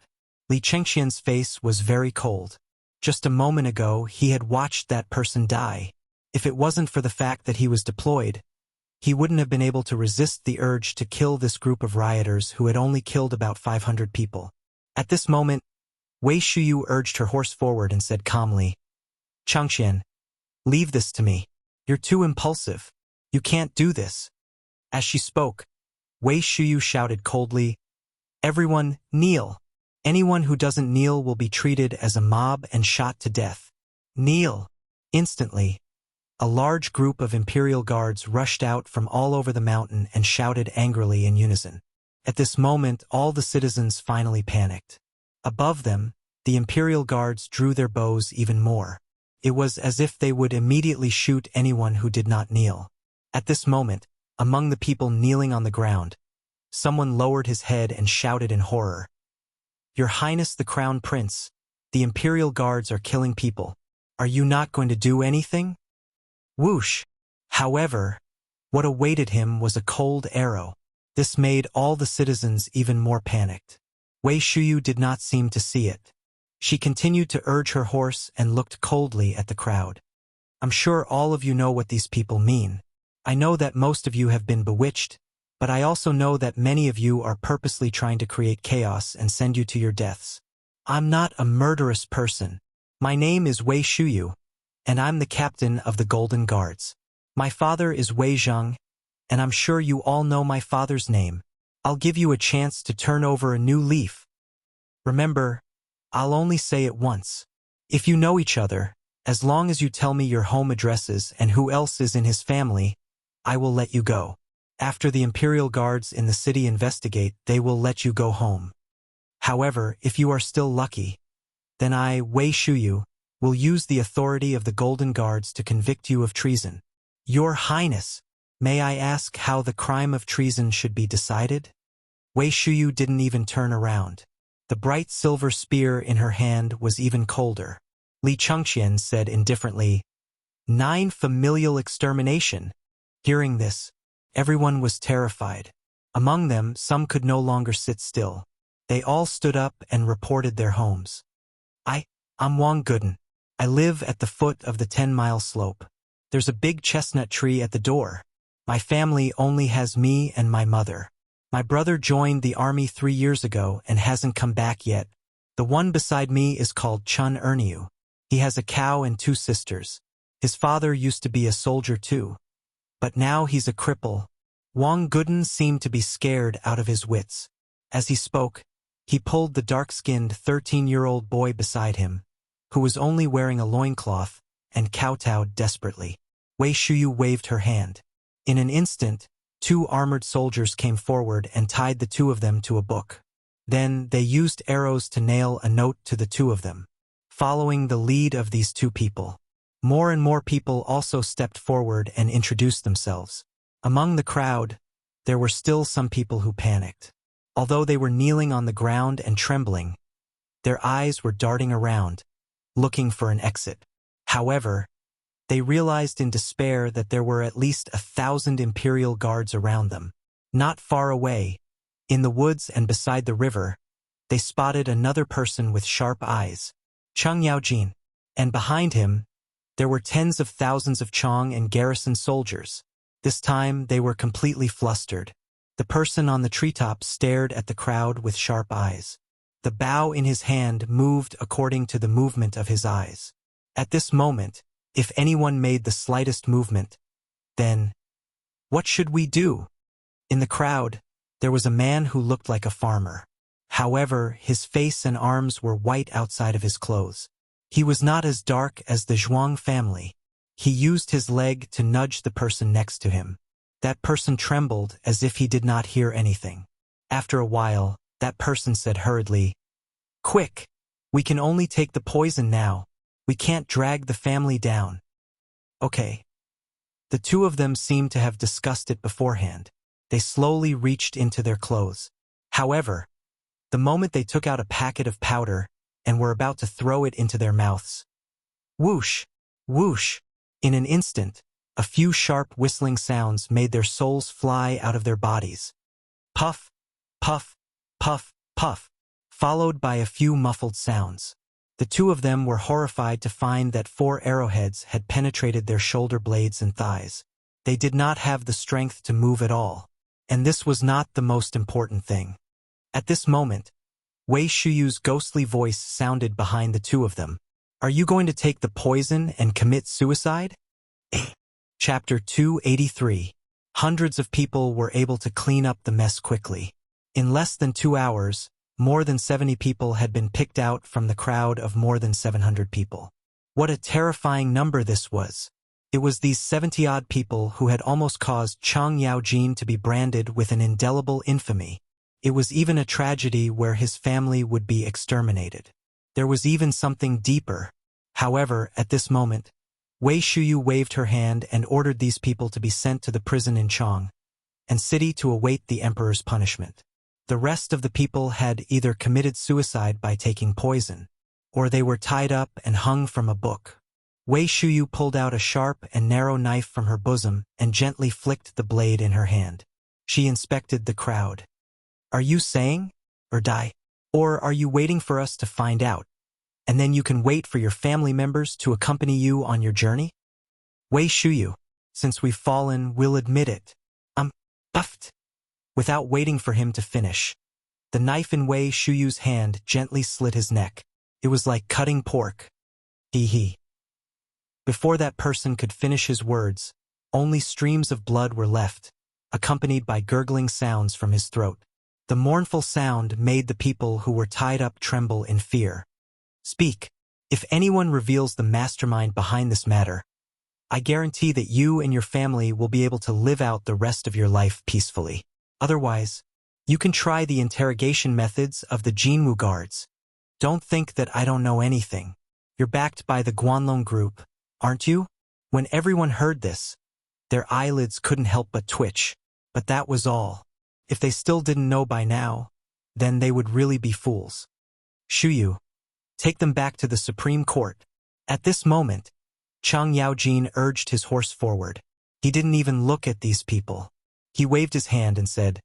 Li Chengxian's face was very cold. Just a moment ago, he had watched that person die. If it wasn't for the fact that he was deployed, he wouldn't have been able to resist the urge to kill this group of rioters who had only killed about 500 people. At this moment, Wei Shuyu urged her horse forward and said calmly, "Chengxian, leave this to me. You're too impulsive. You can't do this." As she spoke, Wei Shuyu shouted coldly, "Everyone, kneel. Anyone who doesn't kneel will be treated as a mob and shot to death. Kneel." Instantly, a large group of imperial guards rushed out from all over the mountain and shouted angrily in unison. At this moment, all the citizens finally panicked. Above them, the imperial guards drew their bows even more. It was as if they would immediately shoot anyone who did not kneel. At this moment, among the people kneeling on the ground, someone lowered his head and shouted in horror, "Your Highness the Crown Prince, the imperial guards are killing people. Are you not going to do anything?" Whoosh! However, what awaited him was a cold arrow. This made all the citizens even more panicked. Wei Shuyu did not seem to see it. She continued to urge her horse and looked coldly at the crowd. "I'm sure all of you know what these people mean. I know that most of you have been bewitched, but I also know that many of you are purposely trying to create chaos and send you to your deaths. I'm not a murderous person. My name is Wei Shuyu, and I'm the captain of the Golden Guards. My father is Wei Zheng, and I'm sure you all know my father's name. I'll give you a chance to turn over a new leaf. Remember, I'll only say it once. If you know each other, as long as you tell me your home addresses and who else is in his family, I will let you go. After the imperial guards in the city investigate, they will let you go home. However, if you are still lucky, then I, Wei Shuyu, will use the authority of the Golden Guards to convict you of treason." "Your Highness, may I ask how the crime of treason should be decided?" Wei Shuyu didn't even turn around. The bright silver spear in her hand was even colder. Li Chengxian said indifferently, "9 familial extermination." Hearing this, everyone was terrified. Among them, some could no longer sit still. They all stood up and reported their homes. I'm Wang Guden. I live at the foot of the 10-mile slope. There's a big chestnut tree at the door. My family only has me and my mother. My brother joined the army 3 years ago and hasn't come back yet. The one beside me is called Chun Erniu. He has a cow and 2 sisters. His father used to be a soldier too, but now he's a cripple." Wang Guden seemed to be scared out of his wits. As he spoke, he pulled the dark-skinned 13-year-old boy beside him, who was only wearing a loincloth, and kowtowed desperately. Wei Shuyu waved her hand. In an instant, 2 armored soldiers came forward and tied the 2 of them to a book. Then they used arrows to nail a note to the 2 of them. Following the lead of these 2 people, more and more people also stepped forward and introduced themselves. Among the crowd, there were still some people who panicked. Although they were kneeling on the ground and trembling, their eyes were darting around, looking for an exit. However, they realized in despair that there were at least 1,000 imperial guards around them. Not far away, in the woods and beside the river, they spotted another person with sharp eyes, Cheng Yaojin, and behind him, there were tens of thousands of Chong and garrison soldiers. This time, they were completely flustered. The person on the treetop stared at the crowd with sharp eyes. The bow in his hand moved according to the movement of his eyes. At this moment, if anyone made the slightest movement, then, "What should we do?" In the crowd, there was a man who looked like a farmer. However, his face and arms were white outside of his clothes. He was not as dark as the Zhuang family. He used his leg to nudge the person next to him. That person trembled as if he did not hear anything. After a while, that person said hurriedly, "Quick! We can only take the poison now. We can't drag the family down." Okay. The two of them seemed to have discussed it beforehand. They slowly reached into their clothes. However, the moment they took out a packet of powder and were about to throw it into their mouths, whoosh, whoosh, in an instant, a few sharp whistling sounds made their souls fly out of their bodies. Puff, puff, puff, puff, followed by a few muffled sounds. The two of them were horrified to find that 4 arrowheads had penetrated their shoulder blades and thighs. They did not have the strength to move at all. And this was not the most important thing. At this moment, Wei Shuyu's ghostly voice sounded behind the two of them. "Are you going to take the poison and commit suicide?" Chapter 283. Hundreds of people were able to clean up the mess quickly. In less than 2 hours, more than 70 people had been picked out from the crowd of more than 700 people. What a terrifying number this was. It was these 70-odd people who had almost caused Chang Yaojin to be branded with an indelible infamy. It was even a tragedy where his family would be exterminated. There was even something deeper. However, at this moment, Wei Shuyu waved her hand and ordered these people to be sent to the prison in Chang and city to await the emperor's punishment. The rest of the people had either committed suicide by taking poison, or they were tied up and hung from a book. Wei Shuyu pulled out a sharp and narrow knife from her bosom and gently flicked the blade in her hand. She inspected the crowd. "Are you saying, or die? Or are you waiting for us to find out? And then you can wait for your family members to accompany you on your journey?" "Wei Shuyu, since we've fallen, we'll admit it." Buffed. Without waiting for him to finish, the knife in Wei Shuyu's hand gently slit his neck. It was like cutting pork. Hee. Before that person could finish his words, only streams of blood were left, accompanied by gurgling sounds from his throat. The mournful sound made the people who were tied up tremble in fear. "Speak. If anyone reveals the mastermind behind this matter, I guarantee that you and your family will be able to live out the rest of your life peacefully. Otherwise, you can try the interrogation methods of the Jinwu guards. Don't think that I don't know anything. You're backed by the Guanlong group, aren't you?" When everyone heard this, their eyelids couldn't help but twitch, but that was all. If they still didn't know by now, then they would really be fools. "Shuyu, take them back to the Supreme Court." At this moment, Chang Yaojin urged his horse forward. He didn't even look at these people. He waved his hand and said,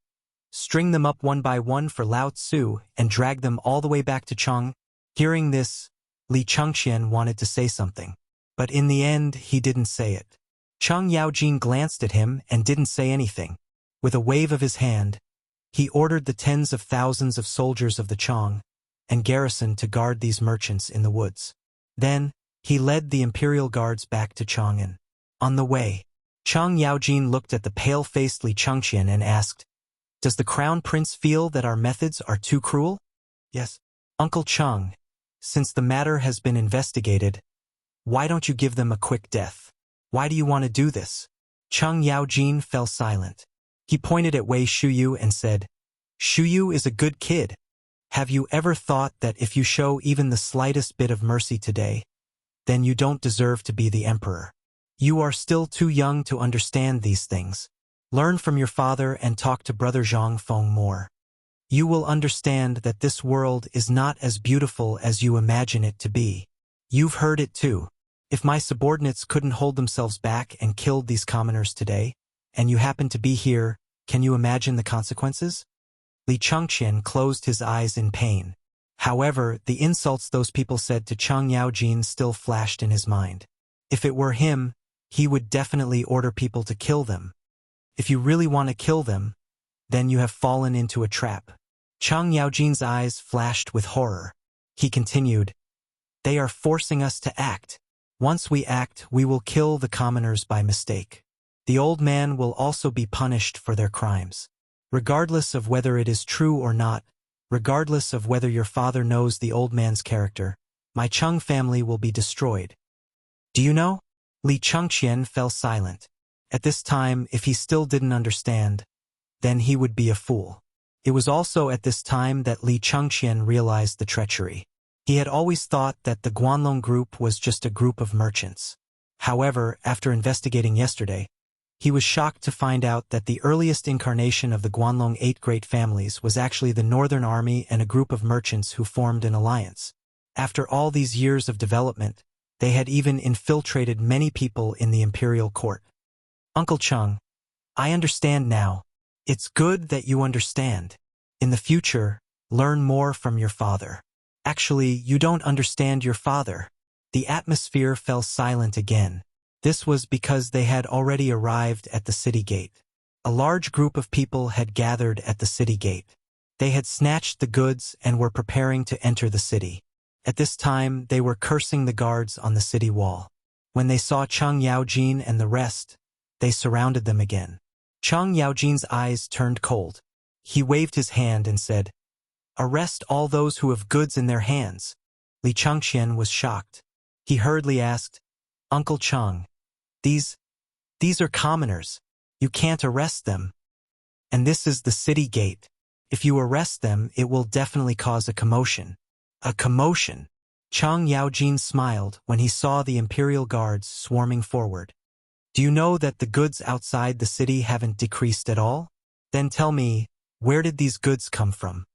"String them up one by one for Lao Tzu and drag them all the way back to Chang." Hearing this, Li Chengqian wanted to say something, but in the end he didn't say it. Chang Yaojin glanced at him and didn't say anything. With a wave of his hand, he ordered the tens of thousands of soldiers of the Chang and garrison to guard these merchants in the woods. Then, he led the imperial guards back to Chang'an. On the way, Chang Yaojin looked at the pale-faced Li Chengqian and asked, "Does the crown prince feel that our methods are too cruel?" "Yes." "Uncle Chang, since the matter has been investigated, why don't you give them a quick death? Why do you want to do this?" Chang Yaojin fell silent. He pointed at Wei Shuyu and said, "Shuyu is a good kid. Have you ever thought that if you show even the slightest bit of mercy today, then you don't deserve to be the emperor? You are still too young to understand these things. Learn from your father and talk to Brother Zhang Feng more. You will understand that this world is not as beautiful as you imagine it to be. You've heard it too. If my subordinates couldn't hold themselves back and killed these commoners today, and you happen to be here, can you imagine the consequences?" Li Chengqian closed his eyes in pain. However, the insults those people said to Chang Yaojin still flashed in his mind. If it were him, he would definitely order people to kill them. If you really want to kill them, then you have fallen into a trap. Chang Yaojin's eyes flashed with horror. He continued, "They are forcing us to act. Once we act, we will kill the commoners by mistake. The old man will also be punished for their crimes. Regardless of whether it is true or not, regardless of whether your father knows the old man's character, my Cheng family will be destroyed. Do you know? Li Chengqian fell silent. At this time, if he still didn't understand, then he would be a fool. It was also at this time that Li Chengqian realized the treachery. He had always thought that the Guanlong group was just a group of merchants. However, after investigating yesterday, he was shocked to find out that the earliest incarnation of the Guanlong 8 great families was actually the Northern Army and a group of merchants who formed an alliance. After all these years of development, they had even infiltrated many people in the imperial court. Uncle Cheng, I understand now. It's good that you understand. In the future, learn more from your father. Actually, you don't understand your father. The atmosphere fell silent again. This was because they had already arrived at the city gate. A large group of people had gathered at the city gate. They had snatched the goods and were preparing to enter the city. At this time, they were cursing the guards on the city wall. When they saw Cheng Yaojin and the rest, they surrounded them again. Cheng Yaojin's eyes turned cold. He waved his hand and said, "Arrest all those who have goods in their hands." Li Chengqian was shocked. He hurriedly asked, "Uncle Cheng, these are commoners. You can't arrest them. And this is the city gate. If you arrest them, it will definitely cause a commotion." A commotion? Cheng Yaojin smiled when he saw the imperial guards swarming forward. Do you know that the goods outside the city haven't decreased at all? Then tell me, where did these goods come from?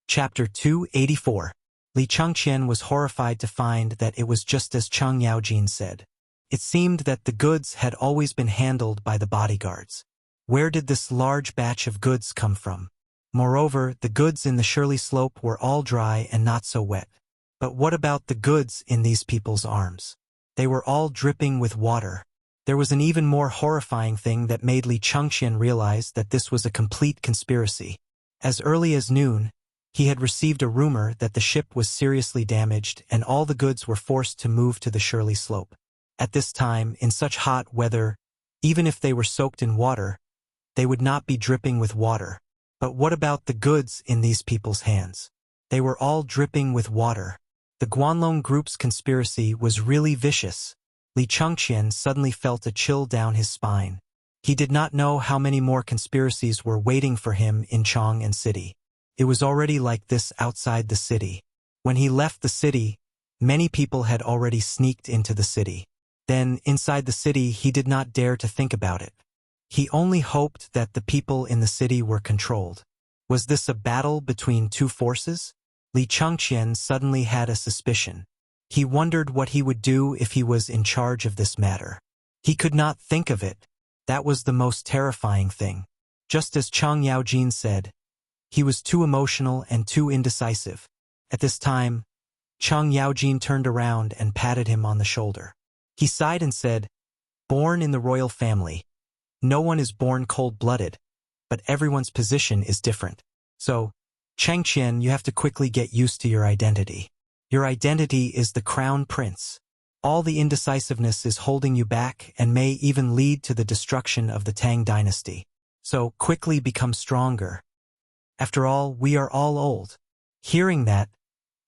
Chapter 284. Li Chengqian was horrified to find that it was just as Cheng Yaojin said. It seemed that the goods had always been handled by the bodyguards. Where did this large batch of goods come from? Moreover, the goods in the Shirley Slope were all dry and not so wet. But what about the goods in these people's arms? They were all dripping with water. There was an even more horrifying thing that made Li Chengqian realize that this was a complete conspiracy. As early as noon, he had received a rumor that the ship was seriously damaged and all the goods were forced to move to the Shirley Slope. At this time, in such hot weather, even if they were soaked in water, they would not be dripping with water. But what about the goods in these people's hands? They were all dripping with water. The Guanlong group's conspiracy was really vicious. Li Chengqian suddenly felt a chill down his spine. He did not know how many more conspiracies were waiting for him in Chang'an City. It was already like this outside the city. When he left the city, many people had already sneaked into the city. Then, inside the city, he did not dare to think about it. He only hoped that the people in the city were controlled. Was this a battle between two forces? Li Chengqian suddenly had a suspicion. He wondered what he would do if he was in charge of this matter. He could not think of it. That was the most terrifying thing. Just as Cheng Yaojin said, he was too emotional and too indecisive. At this time, Cheng Yaojin turned around and patted him on the shoulder. He sighed and said, "Born in the royal family. No one is born cold-blooded, but everyone's position is different. So, Chengqian, you have to quickly get used to your identity. Your identity is the crown prince. All the indecisiveness is holding you back and may even lead to the destruction of the Tang dynasty. So, quickly become stronger. After all, we are all old." Hearing that,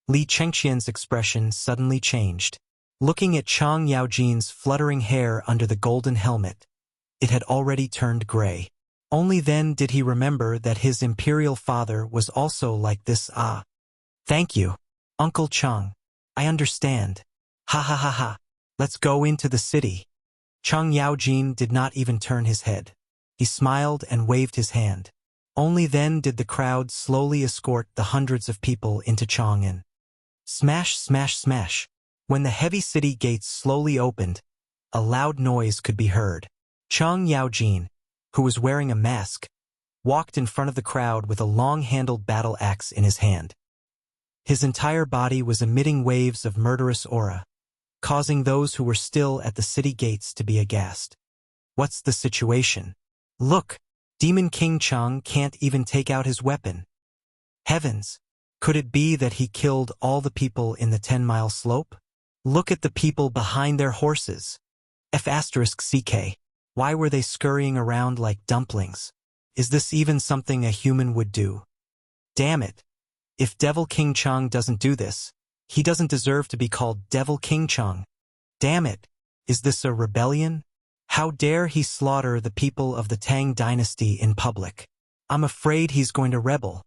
Li Chengqian's expression suddenly changed. Looking at Cheng Yaojin's fluttering hair under the golden helmet, it had already turned gray. Only then did he remember that his imperial father was also like this. "Ah. Thank you, Uncle Cheng. I understand. Ha ha ha ha. Let's go into the city." Cheng Yaojin did not even turn his head. He smiled and waved his hand. Only then did the crowd slowly escort the hundreds of people into Chang'an. Smash, smash, smash. When the heavy city gates slowly opened, a loud noise could be heard. Cheng Yaojin, who was wearing a mask, walked in front of the crowd with a long-handled battle axe in his hand. His entire body was emitting waves of murderous aura, causing those who were still at the city gates to be aghast. What's the situation? Look, Demon King Cheng can't even take out his weapon. Heavens! Could it be that he killed all the people in the 10-mile slope? Look at the people behind their horses. F***CK. Why were they scurrying around like dumplings? Is this even something a human would do? Damn it. If Devil King Chang doesn't do this, he doesn't deserve to be called Devil King Chang. Damn it. Is this a rebellion? How dare he slaughter the people of the Tang dynasty in public? I'm afraid he's going to rebel.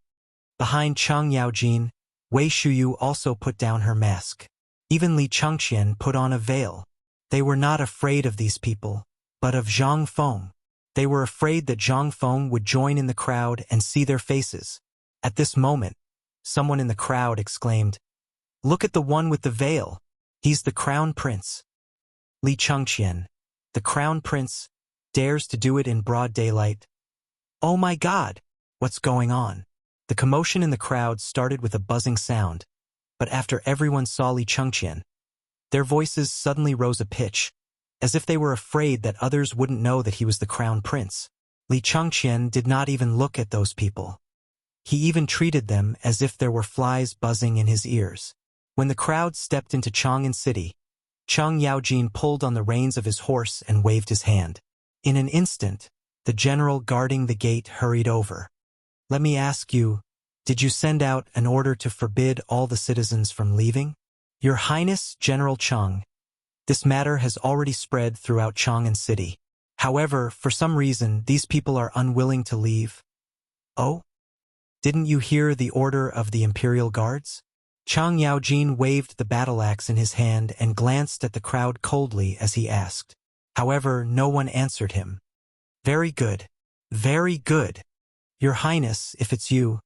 Behind Chang Yaojin, Wei Shuyu also put down her mask. Even Li Changqian put on a veil. They were not afraid of these people, but of Zhang Feng. They were afraid that Zhang Feng would join in the crowd and see their faces. At this moment, someone in the crowd exclaimed, "Look at the one with the veil. He's the crown prince." Li Changqian, the crown prince, dares to do it in broad daylight. Oh my God! What's going on? The commotion in the crowd started with a buzzing sound, but after everyone saw Li Changqian, their voices suddenly rose a pitch, as if they were afraid that others wouldn't know that he was the crown prince. Li Changqian did not even look at those people. He even treated them as if there were flies buzzing in his ears. When the crowd stepped into Chang'an City, Chang Yaojin pulled on the reins of his horse and waved his hand. In an instant, the general guarding the gate hurried over. "Let me ask you, did you send out an order to forbid all the citizens from leaving?" "Your Highness, General Chang, this matter has already spread throughout Chang'an City. However, for some reason, these people are unwilling to leave." "Oh? Didn't you hear the order of the Imperial Guards?" Chang Yaojin waved the battle axe in his hand and glanced at the crowd coldly as he asked. However, no one answered him. "Very good. Very good. Your Highness, if it's you,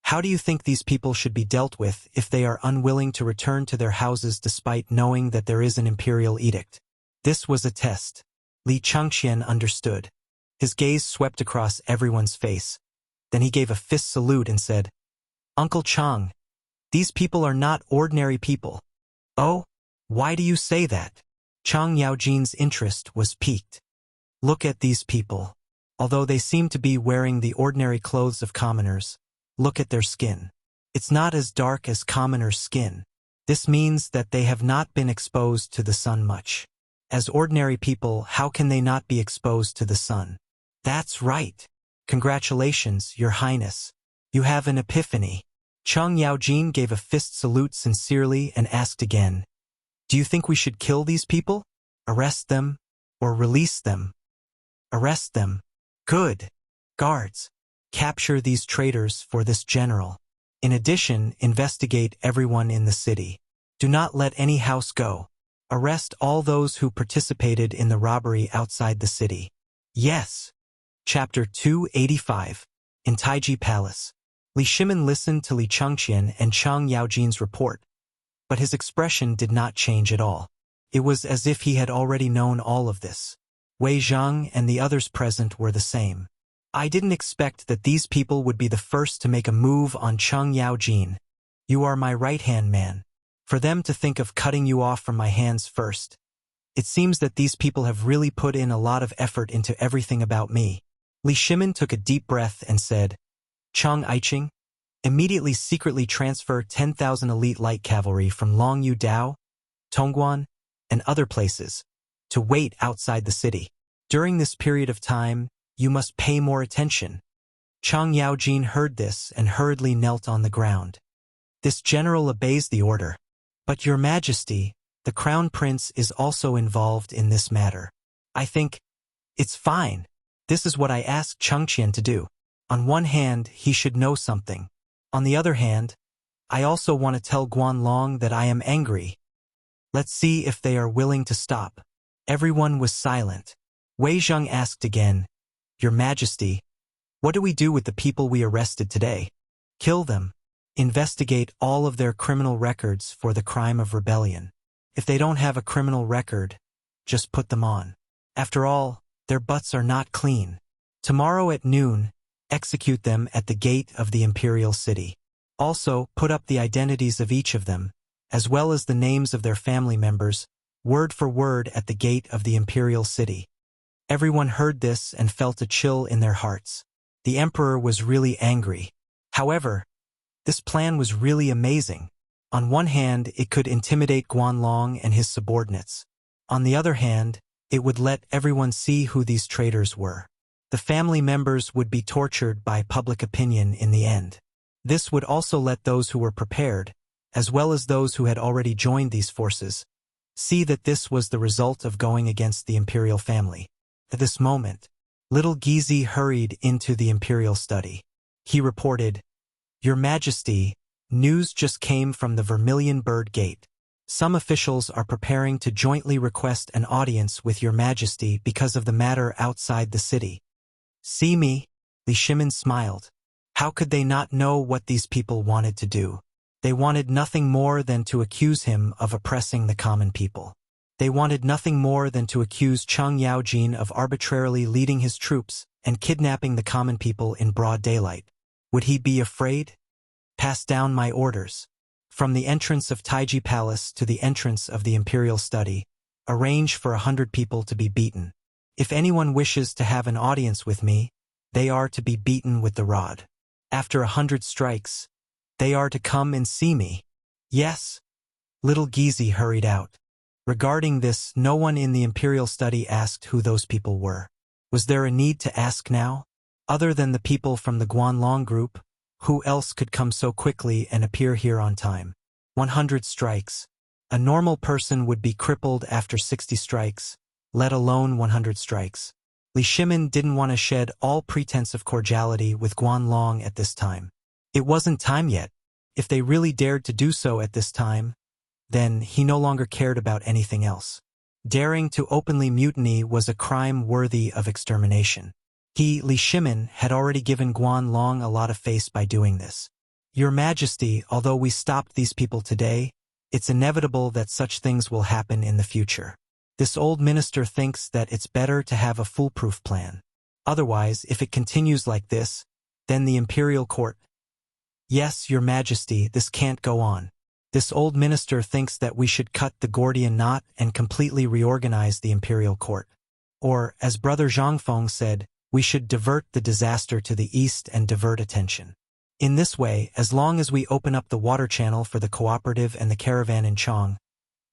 how do you think these people should be dealt with if they are unwilling to return to their houses despite knowing that there is an imperial edict?" This was a test. Li Changqian understood. His gaze swept across everyone's face. Then he gave a fist salute and said, "Uncle Chang, these people are not ordinary people." "Oh? Why do you say that?" Chang Yaojin's interest was piqued. "Look at these people. Although they seem to be wearing the ordinary clothes of commoners, look at their skin. It's not as dark as commoners' skin. This means that they have not been exposed to the sun much. As ordinary people, how can they not be exposed to the sun?" "That's right. Congratulations, Your Highness. You have an epiphany." Chang Yaojin gave a fist salute sincerely and asked again, "Do you think we should kill these people? Arrest them? Or release them?" "Arrest them." "Good. Guards, capture these traitors for this general. In addition, investigate everyone in the city. Do not let any house go. Arrest all those who participated in the robbery outside the city." "Yes." Chapter 285. In Taiji Palace. Li Shimin listened to Li Changqian and Chang Yaojin's report, but his expression did not change at all. It was as if he had already known all of this. Wei Zhang and the others present were the same. "I didn't expect that these people would be the first to make a move on Chang Yaojin. You are my right-hand man. For them to think of cutting you off from my hands first. It seems that these people have really put in a lot of effort into everything about me." Li Shimin took a deep breath and said, "Chang Aiching, immediately secretly transfer 10,000 elite light cavalry from Longyu Dao, Tongguan, and other places to wait outside the city. During this period of time, you must pay more attention." Chang Yaojin heard this and hurriedly knelt on the ground. "This general obeys the order. But Your Majesty, the Crown Prince is also involved in this matter. I think it's fine. This is what I asked Changqian to do. On one hand, he should know something. On the other hand, I also want to tell Guanlong that I am angry. Let's see if they are willing to stop." Everyone was silent. Wei Zhang asked again, "Your Majesty, what do we do with the people we arrested today?" "Kill them. Investigate all of their criminal records for the crime of rebellion. If they don't have a criminal record, just put them on. After all, their butts are not clean. Tomorrow at noon, execute them at the gate of the Imperial City. Also, put up the identities of each of them, as well as the names of their family members, word for word at the gate of the Imperial City." Everyone heard this and felt a chill in their hearts. The emperor was really angry. However, this plan was really amazing. On one hand, it could intimidate Guanlong and his subordinates. On the other hand, it would let everyone see who these traitors were. The family members would be tortured by public opinion in the end. This would also let those who were prepared, as well as those who had already joined these forces, see that this was the result of going against the imperial family. At this moment, little Gizi hurried into the imperial study. He reported, "Your Majesty, news just came from the Vermilion Bird Gate. Some officials are preparing to jointly request an audience with Your Majesty because of the matter outside the city." "See me?" Li Shimin smiled. How could they not know what these people wanted to do? They wanted nothing more than to accuse him of oppressing the common people. They wanted nothing more than to accuse Cheng Yaojin of arbitrarily leading his troops and kidnapping the common people in broad daylight. Would he be afraid? "Pass down my orders. From the entrance of Taiji Palace to the entrance of the imperial study, arrange for 100 people to be beaten. If anyone wishes to have an audience with me, they are to be beaten with the rod. After 100 strikes, they are to come and see me." "Yes." Little Gizi hurried out. Regarding this, no one in the imperial study asked who those people were. Was there a need to ask now? Other than the people from the Guanlong group, who else could come so quickly and appear here on time? 100 strikes. A normal person would be crippled after 60 strikes, let alone 100 strikes. Li Shimin didn't want to shed all pretense of cordiality with Guanlong at this time. It wasn't time yet. If they really dared to do so at this time, then he no longer cared about anything else. Daring to openly mutiny was a crime worthy of extermination. He, Li Shimin, had already given Guanlong a lot of face by doing this. "Your Majesty, although we stopped these people today, it's inevitable that such things will happen in the future. This old minister thinks that it's better to have a foolproof plan. Otherwise, if it continues like this, then the imperial court—" "Yes, Your Majesty, this can't go on. This old minister thinks that we should cut the Gordian knot and completely reorganize the imperial court. Or, as Brother Zhangfeng said, we should divert the disaster to the east and divert attention. In this way, as long as we open up the water channel for the cooperative and the caravan in Chang,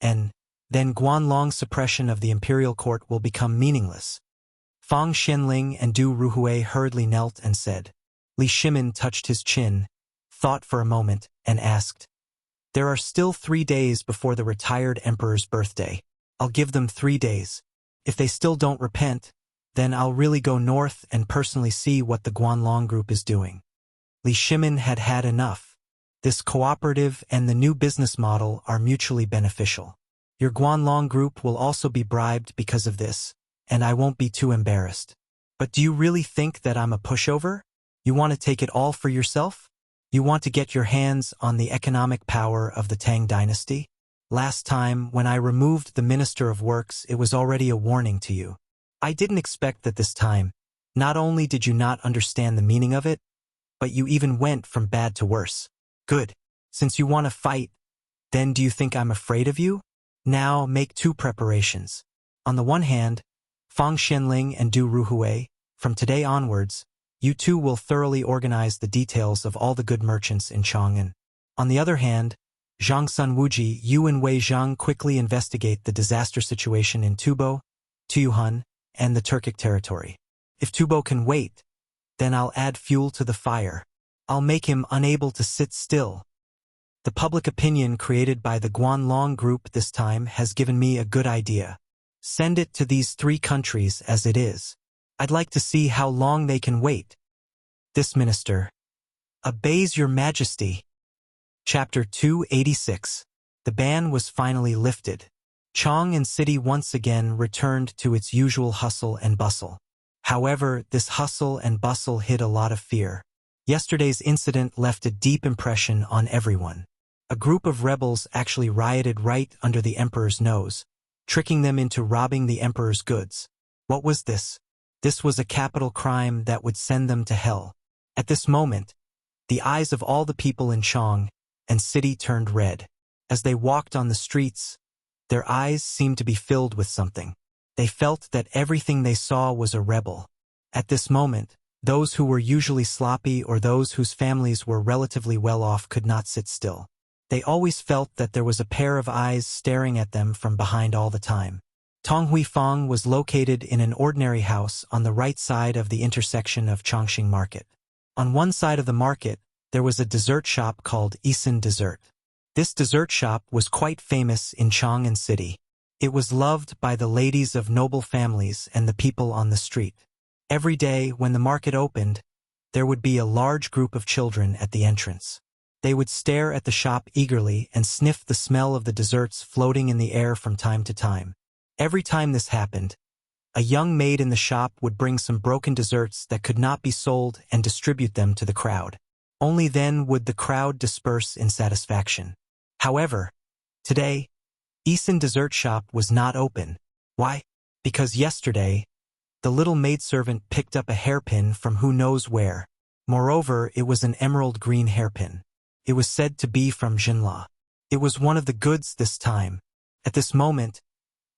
and then Guanlong's suppression of the imperial court will become meaningless." Fang Xianling and Du Ruhui hurriedly knelt and said. Li Shimin touched his chin, thought for a moment, and asked, "There are still 3 days before the retired emperor's birthday. I'll give them 3 days. If they still don't repent, then I'll really go north and personally see what the Guanlong group is doing." Li Shimin had had enough. This cooperative and the new business model are mutually beneficial. Your Guanlong group will also be bribed because of this, and I won't be too embarrassed. But do you really think that I'm a pushover? You want to take it all for yourself? You want to get your hands on the economic power of the Tang dynasty? Last time, when I removed the Minister of Works, it was already a warning to you. I didn't expect that this time. Not only did you not understand the meaning of it, but you even went from bad to worse. Good. Since you want to fight, then do you think I'm afraid of you? Now make 2 preparations. On the one hand, Fang Xianling and Du Ruhui, from today onwards, you two will thoroughly organize the details of all the good merchants in Chang'an. On the other hand, Zhang Sun Wuji, you and Wei Zhang quickly investigate the disaster situation in Tubo, Tuyuhan, and the Turkic territory. If Tubo can wait, then I'll add fuel to the fire. I'll make him unable to sit still. The public opinion created by the Guanlong group this time has given me a good idea. Send it to these 3 countries as it is. I'd like to see how long they can wait. This minister obeys Your Majesty. Chapter 286. The ban was finally lifted. Chang'an City once again returned to its usual hustle and bustle. However, this hustle and bustle hid a lot of fear. Yesterday's incident left a deep impression on everyone. A group of rebels actually rioted right under the emperor's nose, tricking them into robbing the emperor's goods. What was this? This was a capital crime that would send them to hell. At this moment, the eyes of all the people in Chang'an City turned red. As they walked on the streets, their eyes seemed to be filled with something. They felt that everything they saw was a rebel. At this moment, those who were usually sloppy or those whose families were relatively well off could not sit still. They always felt that there was a pair of eyes staring at them from behind all the time. Tong Fong was located in an ordinary house on the right side of the intersection of Chongqing Market. On one side of the market, there was a dessert shop called Isin Dessert. This dessert shop was quite famous in Chang'an City. It was loved by the ladies of noble families and the people on the street. Every day when the market opened, there would be a large group of children at the entrance. They would stare at the shop eagerly and sniff the smell of the desserts floating in the air from time to time. Every time this happened, a young maid in the shop would bring some broken desserts that could not be sold and distribute them to the crowd. Only then would the crowd disperse in satisfaction. However, today, Isin Dessert Shop was not open. Why? Because yesterday, the little maidservant picked up a hairpin from who knows where. Moreover, it was an emerald green hairpin. It was said to be from Jinla. It was one of the goods this time. At this moment,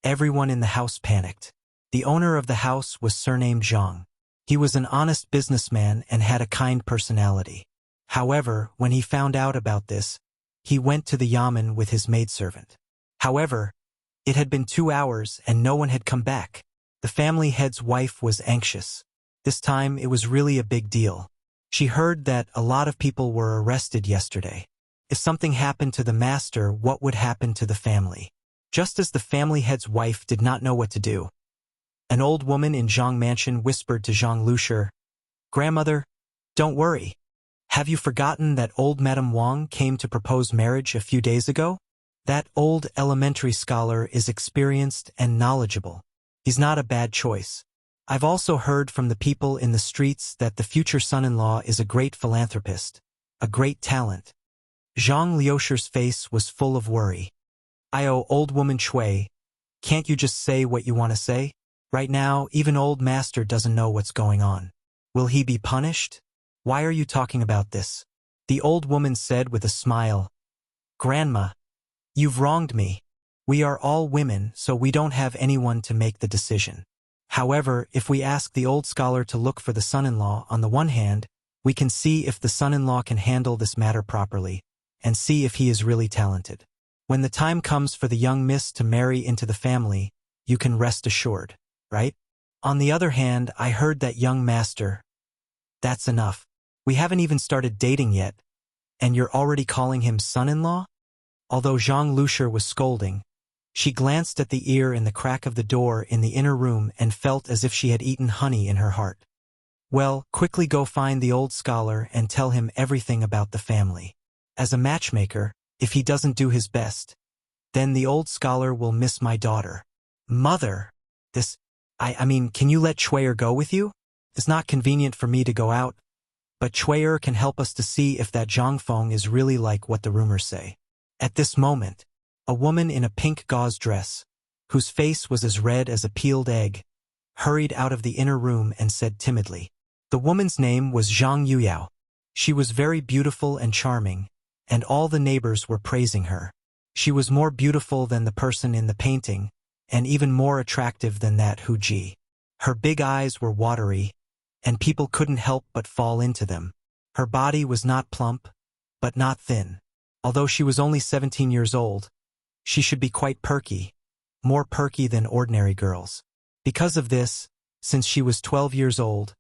everyone in the house panicked. The owner of the house was surnamed Zhang. He was an honest businessman and had a kind personality. However, when he found out about this, he went to the yamen with his maidservant. However, it had been 2 hours and no one had come back. The family head's wife was anxious. This time it was really a big deal. She heard that a lot of people were arrested yesterday. If something happened to the master, what would happen to the family? Just as the family head's wife did not know what to do, an old woman in Zhang Mansion whispered to Zhang Lushi, "Grandmother, don't worry. Have you forgotten that old Madame Wang came to propose marriage a few days ago? That old elementary scholar is experienced and knowledgeable. He's not a bad choice. I've also heard from the people in the streets that the future son-in-law is a great philanthropist, a great talent." Zhang Liushi's face was full of worry. Old woman Chui, can't you just say what you want to say? Right now, even old master doesn't know what's going on. Will he be punished? Why are you talking about this? The old woman said with a smile, "Grandma, you've wronged me. We are all women, so we don't have anyone to make the decision. However, if we ask the old scholar to look for the son-in-law, on the one hand, we can see if the son-in-law can handle this matter properly, and see if he is really talented. When the time comes for the young miss to marry into the family, you can rest assured, right? On the other hand, I heard that young master. That's enough. We haven't even started dating yet, and you're already calling him son-in-law?" Although Zhang Lushi was scolding, she glanced at the ear in the crack of the door in the inner room and felt as if she had eaten honey in her heart. "Well, quickly go find the old scholar and tell him everything about the family. As a matchmaker, if he doesn't do his best, then the old scholar will miss my daughter." "Mother, I mean, can you let Chui'er go with you? It's not convenient for me to go out, but Chui'er can help us to see if that Zhang Feng is really like what the rumors say." At this moment, a woman in a pink gauze dress, whose face was as red as a peeled egg, hurried out of the inner room and said timidly. The woman's name was Zhang Yuyao. She was very beautiful and charming, and all the neighbors were praising her. She was more beautiful than the person in the painting, and even more attractive than that Hu Ji. Her big eyes were watery, and people couldn't help but fall into them. Her body was not plump, but not thin. Although she was only 17 years old, she should be quite perky, more perky than ordinary girls. Because of this, since she was 12 years old,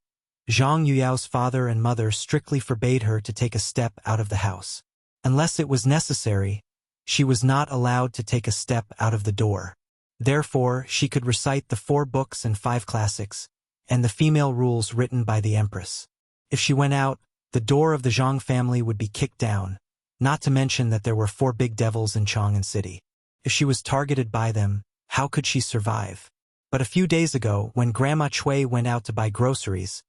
Zhang Yuyao's father and mother strictly forbade her to take a step out of the house. Unless it was necessary, she was not allowed to take a step out of the door. Therefore, she could recite the 4 books and 5 classics, and the female rules written by the empress. If she went out, the door of the Zhang family would be kicked down, not to mention that there were 4 big devils in Chang'an City. If she was targeted by them, how could she survive? But a few days ago, when Grandma Chui went out to buy groceries,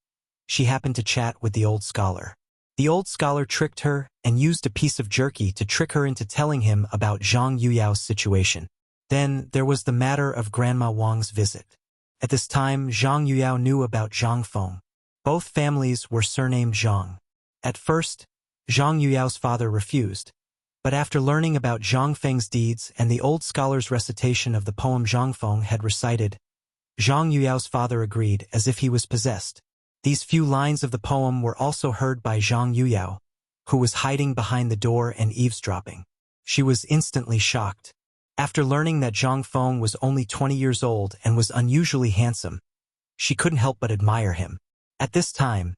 she happened to chat with the old scholar. The old scholar tricked her and used a piece of jerky to trick her into telling him about Zhang Yuyao's situation. Then there was the matter of Grandma Wang's visit. At this time, Zhang Yuyao knew about Zhang Feng. Both families were surnamed Zhang. At first, Zhang Yuyao's father refused, but after learning about Zhang Feng's deeds and the old scholar's recitation of the poem Zhang Feng had recited, Zhang Yuyao's father agreed as if he was possessed. These few lines of the poem were also heard by Zhang Yuyao, who was hiding behind the door and eavesdropping. She was instantly shocked. After learning that Zhang Feng was only 20 years old and was unusually handsome, she couldn't help but admire him. At this time,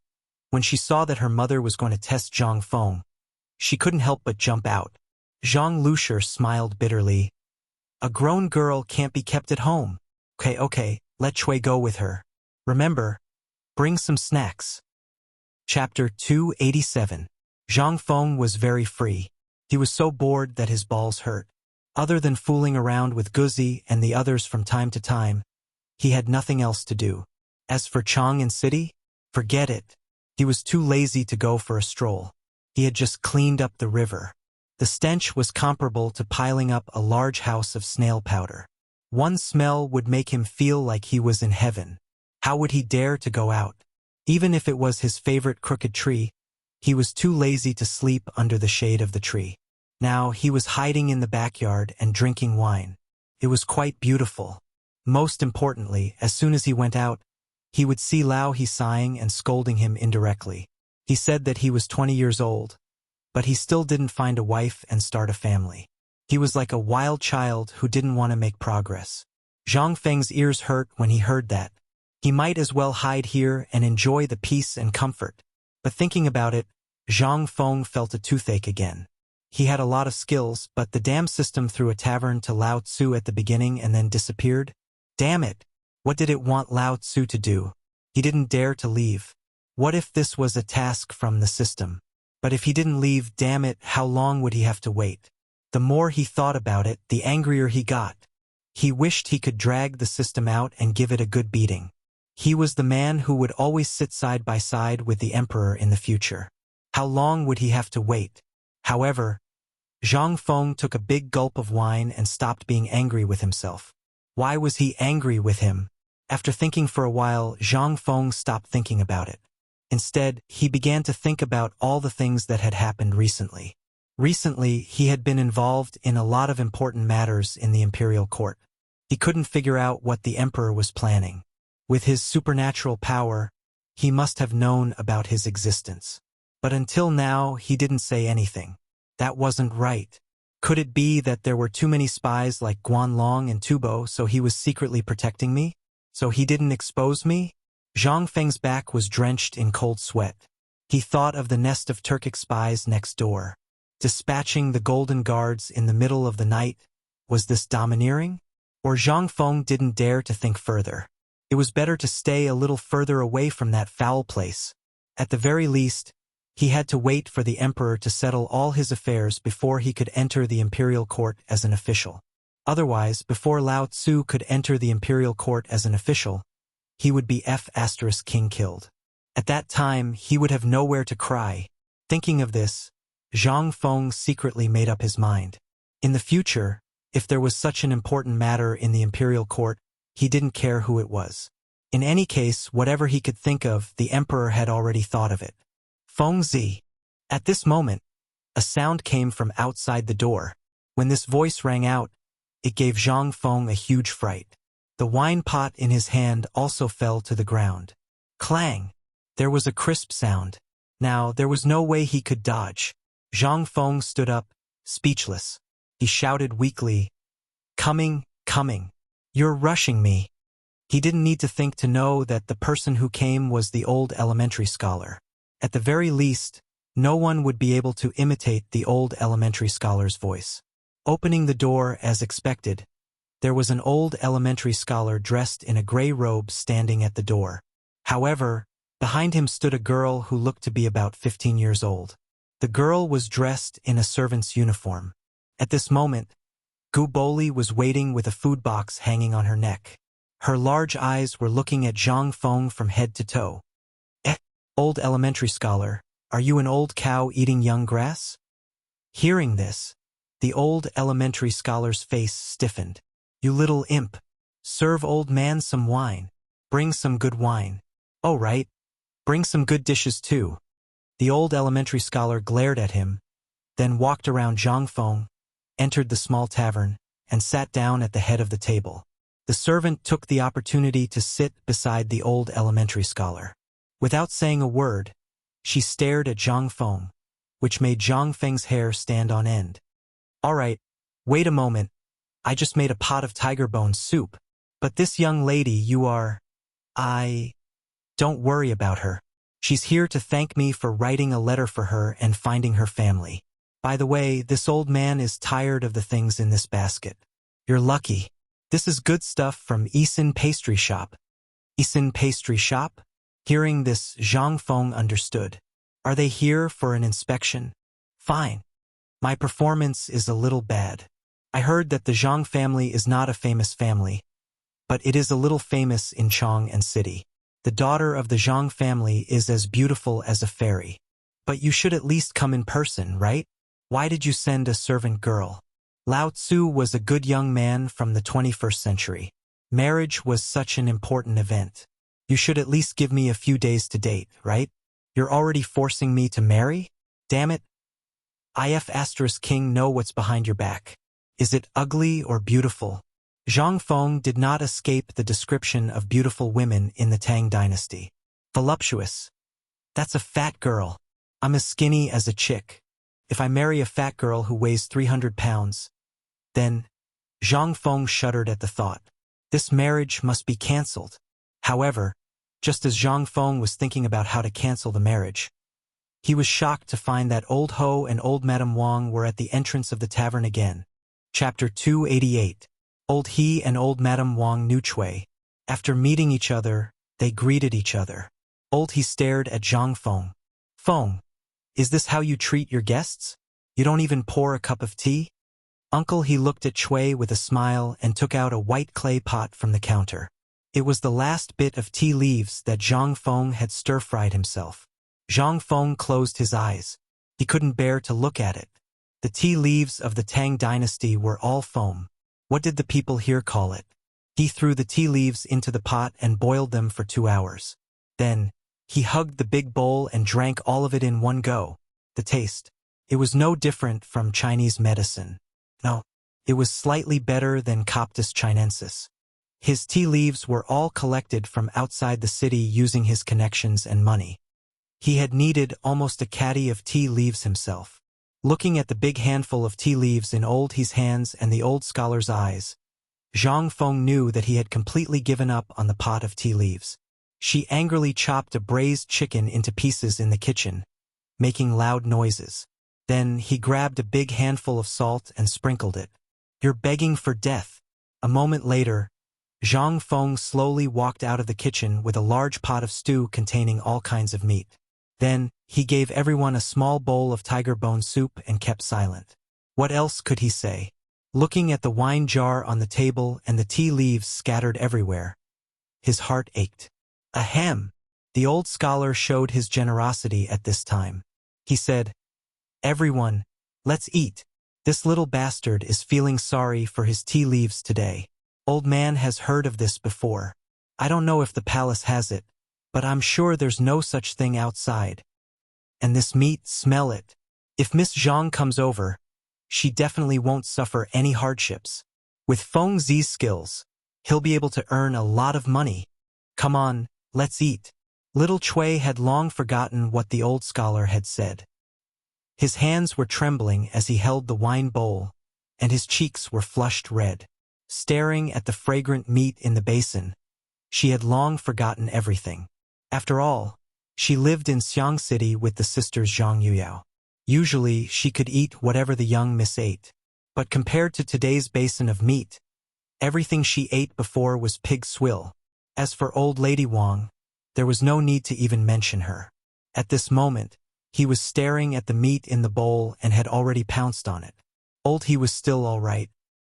when she saw that her mother was going to test Zhang Feng, she couldn't help but jump out. Zhang Lushi smiled bitterly. A grown girl can't be kept at home. Okay, let Chui go with her. Remember, bring some snacks. Chapter 287. Zhang Feng was very free. He was so bored that his balls hurt. Other than fooling around with Guzi and the others from time to time, he had nothing else to do. As for Chang and City, forget it. He was too lazy to go for a stroll. He had just cleaned up the river. The stench was comparable to piling up a large house of snail powder. One smell would make him feel like he was in heaven. How would he dare to go out? Even if it was his favorite crooked tree, he was too lazy to sleep under the shade of the tree. Now he was hiding in the backyard and drinking wine. It was quite beautiful. Most importantly, as soon as he went out, he would see Lao He sighing and scolding him indirectly. He said that he was 20 years old, but he still didn't find a wife and start a family. He was like a wild child who didn't want to make progress. Zhang Feng's ears hurt when he heard that. He might as well hide here and enjoy the peace and comfort. But thinking about it, Zhang Feng felt a toothache again. He had a lot of skills, but the dam system threw a tavern to Lao Tzu at the beginning and then disappeared. Damn it! What did it want Lao Tzu to do? He didn't dare to leave. What if this was a task from the system? But if he didn't leave, damn it, how long would he have to wait? The more he thought about it, the angrier he got. He wished he could drag the system out and give it a good beating. He was the man who would always sit side by side with the emperor in the future. How long would he have to wait? However, Zhang Feng took a big gulp of wine and stopped being angry with himself. Why was he angry with him? After thinking for a while, Zhang Feng stopped thinking about it. Instead, he began to think about all the things that had happened recently. Recently, he had been involved in a lot of important matters in the imperial court. He couldn't figure out what the emperor was planning. With his supernatural power, he must have known about his existence. But until now, he didn't say anything. That wasn't right. Could it be that there were too many spies like Guanlong and Tubo, so he was secretly protecting me? So he didn't expose me? Zhang Feng's back was drenched in cold sweat. He thought of the nest of Turkic spies next door. Dispatching the golden guards in the middle of the night, was this domineering? Or Zhang Feng didn't dare to think further. It was better to stay a little further away from that foul place. At the very least, he had to wait for the emperor to settle all his affairs before he could enter the imperial court as an official. Otherwise, before Lao Tzu could enter the imperial court as an official, he would be King killed. At that time, he would have nowhere to cry. Thinking of this, Zhang Feng secretly made up his mind. In the future, if there was such an important matter in the imperial court, he didn't care who it was. In any case, whatever he could think of, the emperor had already thought of it. Feng Zi. At this moment, a sound came from outside the door. When this voice rang out, it gave Zhang Feng a huge fright. The wine pot in his hand also fell to the ground. Clang! There was a crisp sound. Now, there was no way he could dodge. Zhang Feng stood up, speechless. He shouted weakly, "Coming, coming. You're rushing me." He didn't need to think to know that the person who came was the old elementary scholar. At the very least, no one would be able to imitate the old elementary scholar's voice. Opening the door as expected, there was an old elementary scholar dressed in a gray robe standing at the door. However, behind him stood a girl who looked to be about 15 years old. The girl was dressed in a servant's uniform. At this moment, Gu Boli was waiting with a food box hanging on her neck. Her large eyes were looking at Zhang Feng from head to toe. Old elementary scholar, are you an old cow eating young grass? Hearing this, the old elementary scholar's face stiffened. You little imp. Serve old man some wine. Bring some good wine. Oh right. Bring some good dishes too. The old elementary scholar glared at him, then walked around Zhang Feng, entered the small tavern, and sat down at the head of the table. The servant took the opportunity to sit beside the old elementary scholar. Without saying a word, she stared at Zhang Feng, which made Zhang Feng's hair stand on end. All right, wait a moment. I just made a pot of tiger bone soup. But this young lady you are… Don't worry about her. She's here to thank me for writing a letter for her and finding her family. By the way, this old man is tired of the things in this basket. You're lucky. This is good stuff from Isin Pastry Shop. Isin Pastry Shop? Hearing this, Zhang Feng understood. Are they here for an inspection? Fine. My performance is a little bad. I heard that the Zhang family is not a famous family, but it is a little famous in Chong and City. The daughter of the Zhang family is as beautiful as a fairy. But you should at least come in person, right? Why did you send a servant girl? Lao Tzu was a good young man from the 21st century. Marriage was such an important event. You should at least give me a few days to date, right? You're already forcing me to marry? Damn it. King know what's behind your back. Is it ugly or beautiful? Zhang Feng did not escape the description of beautiful women in the Tang dynasty. Voluptuous. That's a fat girl. I'm as skinny as a chick. If I marry a fat girl who weighs 300 pounds, then… Zhang Feng shuddered at the thought. This marriage must be cancelled. However, just as Zhang Feng was thinking about how to cancel the marriage, he was shocked to find that Old Ho and Old Madam Wang were at the entrance of the tavern again. Chapter 288. Old He and Old Madam Wang knew Chui. After meeting each other, they greeted each other. Old He stared at Zhang Feng. Feng, is this how you treat your guests? You don't even pour a cup of tea? Uncle He looked at Chui with a smile and took out a white clay pot from the counter. It was the last bit of tea leaves that Zhang Feng had stir-fried himself. Zhang Feng closed his eyes. He couldn't bear to look at it. The tea leaves of the Tang dynasty were all foam. What did the people here call it? He threw the tea leaves into the pot and boiled them for 2 hours. Then, he hugged the big bowl and drank all of it in one go. The taste. It was no different from Chinese medicine. No, it was slightly better than Coptis chinensis. His tea leaves were all collected from outside the city using his connections and money. He had kneaded almost a caddy of tea leaves himself. Looking at the big handful of tea leaves in Old He's hands and the old scholar's eyes, Zhang Feng knew that he had completely given up on the pot of tea leaves. She angrily chopped a braised chicken into pieces in the kitchen, making loud noises. Then he grabbed a big handful of salt and sprinkled it. You're begging for death. A moment later, Zhang Feng slowly walked out of the kitchen with a large pot of stew containing all kinds of meat. Then, he gave everyone a small bowl of tiger bone soup and kept silent. What else could he say? Looking at the wine jar on the table and the tea leaves scattered everywhere, his heart ached. Ahem! The old scholar showed his generosity at this time. He said, Everyone, let's eat. This little bastard is feeling sorry for his tea leaves today. Old man has heard of this before. I don't know if the palace has it, but I'm sure there's no such thing outside. And this meat, smell it. If Miss Zhang comes over, she definitely won't suffer any hardships. With Feng Zi's skills, he'll be able to earn a lot of money. Come on, let's eat. Little Chui had long forgotten what the old scholar had said. His hands were trembling as he held the wine bowl, and his cheeks were flushed red. Staring at the fragrant meat in the basin, she had long forgotten everything. After all, she lived in Xiang City with the sisters Zhang Yuyao. Usually, she could eat whatever the young miss ate. But compared to today's basin of meat, everything she ate before was pig swill. As for old lady Wang, there was no need to even mention her. At this moment, he was staring at the meat in the bowl and had already pounced on it. Old He was still all right.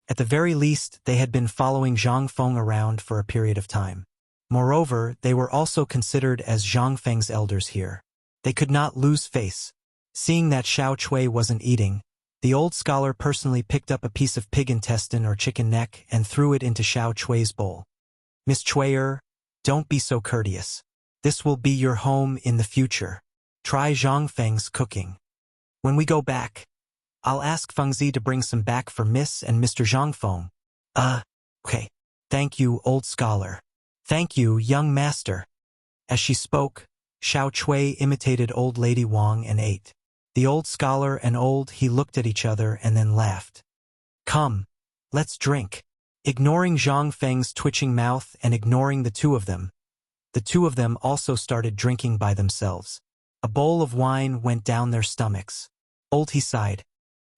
At the very least, they had been following Zhang Feng around for a period of time. Moreover, they were also considered as Zhang Feng's elders here. They could not lose face. Seeing that Xiao Chui wasn't eating, the old scholar personally picked up a piece of pig intestine or chicken neck and threw it into Xiao Chui's bowl. Miss Chuier, don't be so courteous. This will be your home in the future. Try Zhang Feng's cooking. When we go back, I'll ask Feng Zi to bring some back for Miss and Mr. Zhang Feng. Okay. Thank you, old scholar. Thank you, young master. As she spoke, Xiao Chui imitated old lady Wang and ate. The old scholar and old He looked at each other and then laughed. Come, Let's drink. Ignoring Zhang Feng's twitching mouth and ignoring the two of them also started drinking by themselves. A bowl of wine went down their stomachs. Old he sighed.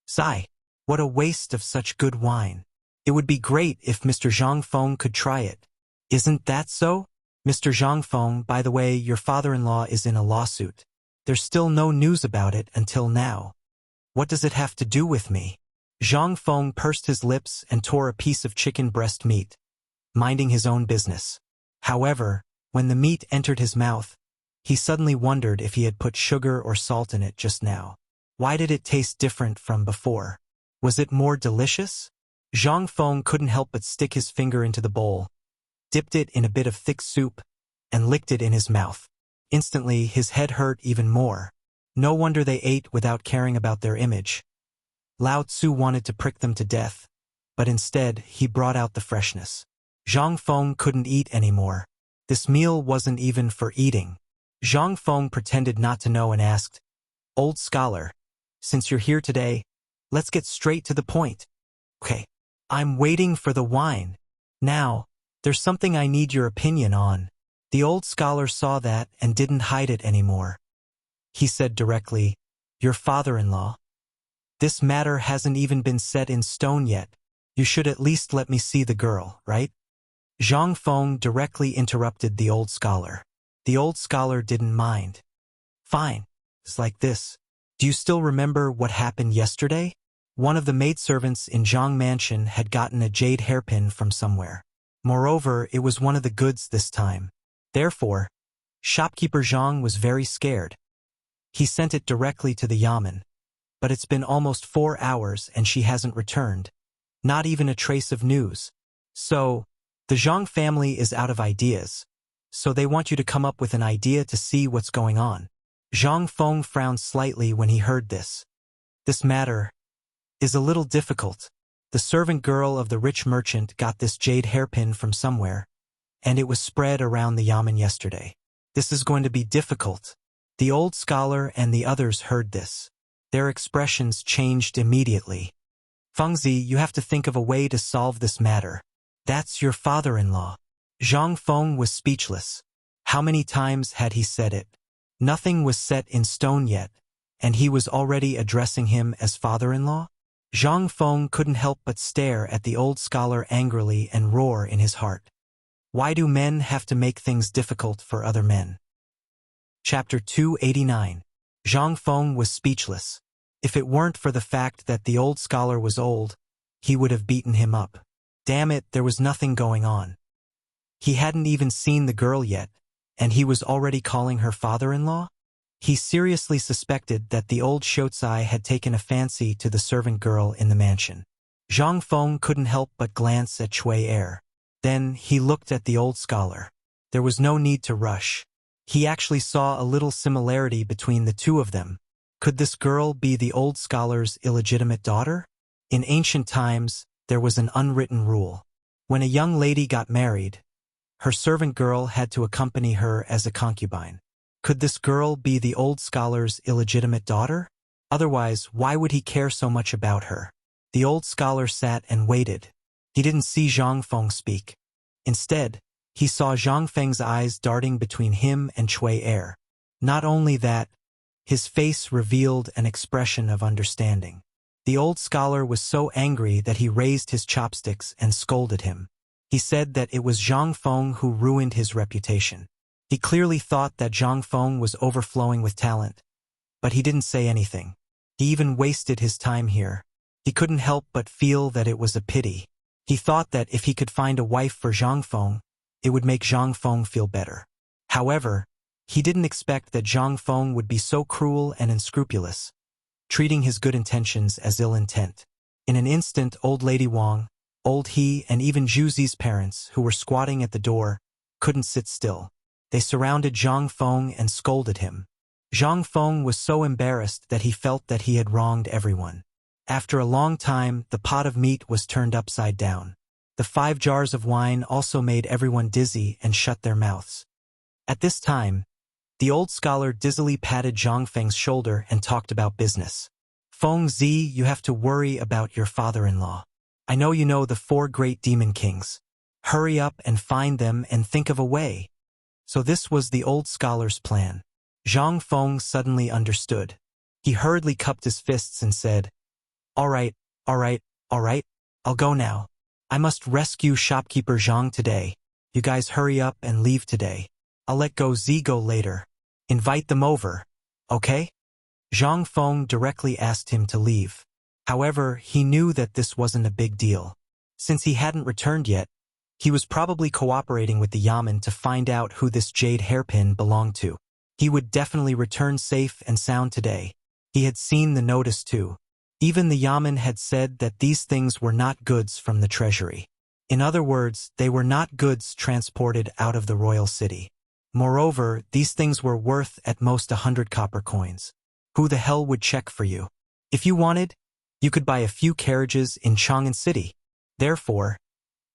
Sigh. What a waste of such good wine. It would be great if Mr. Zhang Feng could try it. Isn't that so? Mr. Zhang Feng, by the way, your father-in-law is in a lawsuit. There's still no news about it until now. What does it have to do with me? Zhang Feng pursed his lips and tore a piece of chicken breast meat, minding his own business. However, when the meat entered his mouth, he suddenly wondered if he had put sugar or salt in it just now. Why did it taste different from before? Was it more delicious? Zhang Feng couldn't help but stick his finger into the bowl, dipped it in a bit of thick soup, and licked it in his mouth. Instantly, his head hurt even more. No wonder they ate without caring about their image. Lao Tzu wanted to prick them to death, but instead he brought out the freshness. Zhang Feng couldn't eat anymore. This meal wasn't even for eating. Zhang Feng pretended not to know and asked, "Old scholar, since you're here today, let's get straight to the point." "Okay, I'm waiting for the wine. Now, there's something I need your opinion on." The old scholar saw that and didn't hide it anymore. He said directly, "Your father-in-law. This matter hasn't even been set in stone yet. You should at least let me see the girl, right?" Zhang Feng directly interrupted the old scholar. The old scholar didn't mind. "Fine. It's like this. Do you still remember what happened yesterday? One of the maidservants in Zhang Mansion had gotten a jade hairpin from somewhere. Moreover, it was one of the goods this time. Therefore, shopkeeper Zhang was very scared. He sent it directly to the yamen. But it's been almost 4 hours and she hasn't returned. Not even a trace of news. So, the Zhang family is out of ideas. So they want you to come up with an idea to see what's going on." Zhang Feng frowned slightly when he heard this. "This matter is a little difficult. The servant girl of the rich merchant got this jade hairpin from somewhere, and it was spread around the yamen yesterday. This is going to be difficult." The old scholar and the others heard this. Their expressions changed immediately. "Fengzi, you have to think of a way to solve this matter. That's your father-in-law." Zhang Feng was speechless. How many times had he said it? Nothing was set in stone yet, and he was already addressing him as father-in-law? Zhang Feng couldn't help but stare at the old scholar angrily and roar in his heart. Why do men have to make things difficult for other men? Chapter 289. Zhang Feng was speechless. If it weren't for the fact that the old scholar was old, he would have beaten him up. Damn it, there was nothing going on. He hadn't even seen the girl yet, and he was already calling her father-in-law? He seriously suspected that the old Shotsai had taken a fancy to the servant girl in the mansion. Zhang Feng couldn't help but glance at Cui Er. Then he looked at the old scholar. There was no need to rush. He actually saw a little similarity between the two of them. Could this girl be the old scholar's illegitimate daughter? In ancient times, there was an unwritten rule. When a young lady got married, her servant girl had to accompany her as a concubine. Could this girl be the old scholar's illegitimate daughter? Otherwise, why would he care so much about her? The old scholar sat and waited. He didn't see Zhang Feng speak. Instead, he saw Zhang Feng's eyes darting between him and Cui Er. Not only that, his face revealed an expression of understanding. The old scholar was so angry that he raised his chopsticks and scolded him. He said that it was Zhang Feng who ruined his reputation. He clearly thought that Zhang Feng was overflowing with talent, but he didn't say anything. He even wasted his time here. He couldn't help but feel that it was a pity. He thought that if he could find a wife for Zhang Feng, it would make Zhang Feng feel better. However, he didn't expect that Zhang Feng would be so cruel and unscrupulous, treating his good intentions as ill intent. In an instant, old lady Wang, old he, and even Zhuzi's parents, who were squatting at the door, couldn't sit still. They surrounded Zhang Feng and scolded him. Zhang Feng was so embarrassed that he felt that he had wronged everyone. After a long time, the pot of meat was turned upside down. The 5 jars of wine also made everyone dizzy and shut their mouths. At this time, the old scholar dizzily patted Zhang Feng's shoulder and talked about business. "Feng Zi, you have to worry about your father-in-law. I know you know the 4 great demon kings. Hurry up and find them and think of a way. So this was the old scholar's plan. Zhang Feng suddenly understood. He hurriedly cupped his fists and said, All right, all right, all right, I'll go now. I must rescue shopkeeper Zhang today. You guys hurry up and leave today. I'll let go Zigo later. Invite them over, okay? Zhang Feng directly asked him to leave. However, he knew that this wasn't a big deal. Since he hadn't returned yet, he was probably cooperating with the Yamen to find out who this jade hairpin belonged to. He would definitely return safe and sound today. He had seen the notice too. Even the Yamen had said that these things were not goods from the treasury. In other words, they were not goods transported out of the royal city. Moreover, these things were worth at most 100 copper coins. Who the hell would check for you? If you wanted, you could buy a few carriages in Chang'an City. Therefore,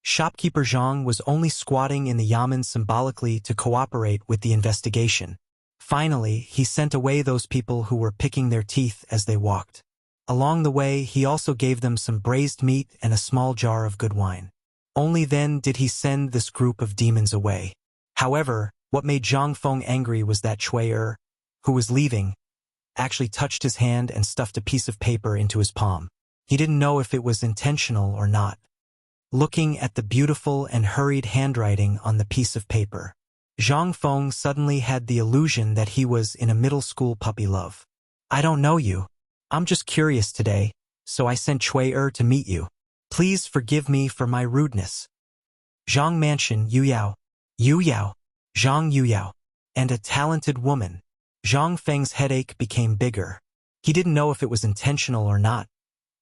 shopkeeper Zhang was only squatting in the Yamen symbolically to cooperate with the investigation. Finally, he sent away those people who were picking their teeth as they walked. Along the way, he also gave them some braised meat and a small jar of good wine. Only then did he send this group of demons away. However, what made Zhang Feng angry was that Cui, who was leaving, actually touched his hand and stuffed a piece of paper into his palm. He didn't know if it was intentional or not. Looking at the beautiful and hurried handwriting on the piece of paper, Zhang Feng suddenly had the illusion that he was in a middle school puppy love. I don't know you. I'm just curious today, so I sent Cui to meet you. Please forgive me for my rudeness. Zhang Mansion Yuyao, Zhang Yuyao, and a talented woman. Zhang Feng's headache became bigger. He didn't know if it was intentional or not,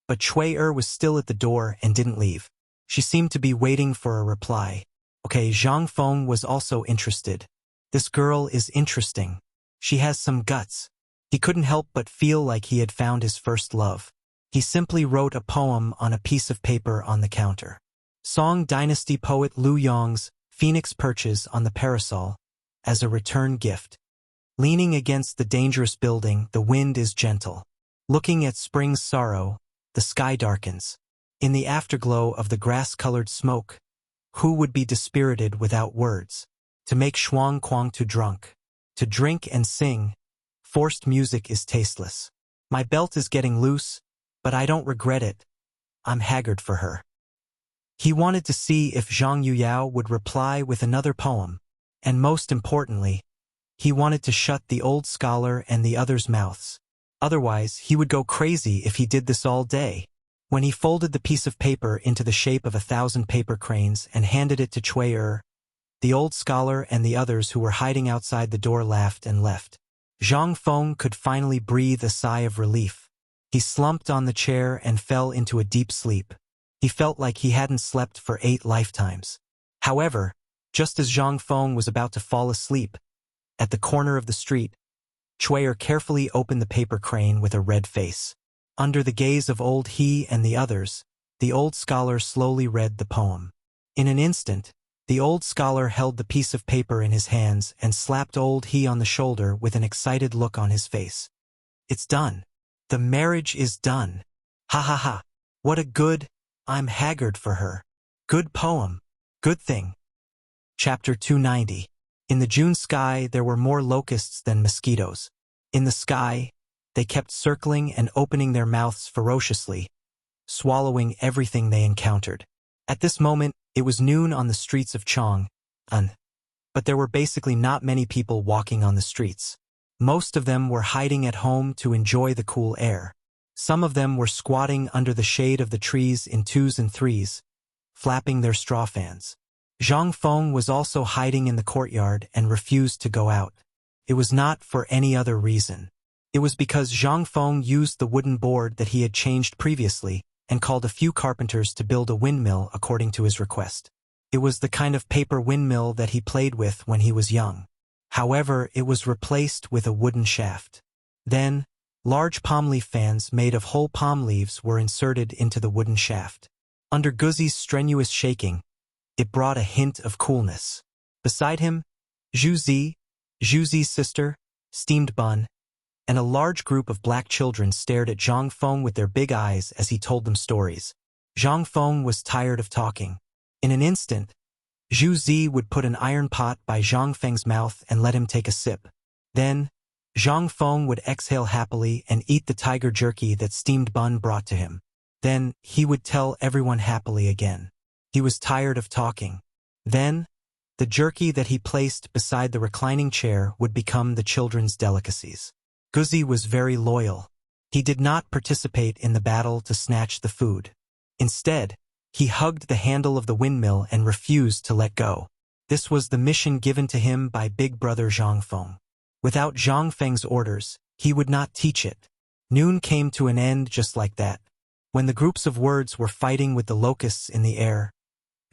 but Cui was still at the door and didn't leave. She seemed to be waiting for a reply. Okay, Zhang Feng was also interested. This girl is interesting. She has some guts. He couldn't help but feel like he had found his first love. He simply wrote a poem on a piece of paper on the counter. Song Dynasty poet Lu Yong's Phoenix perches on the parasol as a return gift. Leaning against the dangerous building, the wind is gentle. Looking at spring's sorrow, the sky darkens. In the afterglow of the grass-colored smoke, who would be dispirited without words? To make shuang quang to drunk. To drink and sing, forced music is tasteless. My belt is getting loose, but I don't regret it. I'm haggard for her. He wanted to see if Zhang Yuyao would reply with another poem, and most importantly, he wanted to shut the old scholar and the others' mouths. Otherwise, he would go crazy if he did this all day. When he folded the piece of paper into the shape of 1,000 paper cranes and handed it to Cui, the old scholar and the others who were hiding outside the door laughed and left. Zhang Feng could finally breathe a sigh of relief. He slumped on the chair and fell into a deep sleep. He felt like he hadn't slept for 8 lifetimes. However, just as Zhang Feng was about to fall asleep, at the corner of the street, Cui carefully opened the paper crane with a red face. Under the gaze of old he and the others, the old scholar slowly read the poem. In an instant, the old scholar held the piece of paper in his hands and slapped old he on the shoulder with an excited look on his face. It's done. The marriage is done. Ha ha ha. What a good, I'm haggard for her. Good poem. Good thing. Chapter 290. In the June sky there were more locusts than mosquitoes. In the sky, they kept circling and opening their mouths ferociously, swallowing everything they encountered. At this moment, it was noon on the streets of Chang'an, but there were basically not many people walking on the streets. Most of them were hiding at home to enjoy the cool air. Some of them were squatting under the shade of the trees in 2s and 3s, flapping their straw fans. Zhang Feng was also hiding in the courtyard and refused to go out. It was not for any other reason. It was because Zhang Feng used the wooden board that he had changed previously and called a few carpenters to build a windmill according to his request. It was the kind of paper windmill that he played with when he was young. However, it was replaced with a wooden shaft. Then, large palm leaf fans made of whole palm leaves were inserted into the wooden shaft. Under Guzi's strenuous shaking, it brought a hint of coolness. Beside him, Zhuzi's sister, steamed bun, and a large group of black children stared at Zhang Feng with their big eyes as he told them stories. Zhang Feng was tired of talking. In an instant, Zhu Zi would put an iron pot by Zhang Feng's mouth and let him take a sip. Then, Zhang Feng would exhale happily and eat the tiger jerky that steamed bun brought to him. Then, he would tell everyone happily again. He was tired of talking. Then, the jerky that he placed beside the reclining chair would become the children's delicacies. Guzi was very loyal. He did not participate in the battle to snatch the food. Instead, he hugged the handle of the windmill and refused to let go. This was the mission given to him by big brother Zhang Feng. Without Zhang Feng's orders, he would not teach it. Noon came to an end just like that. When the groups of words were fighting with the locusts in the air,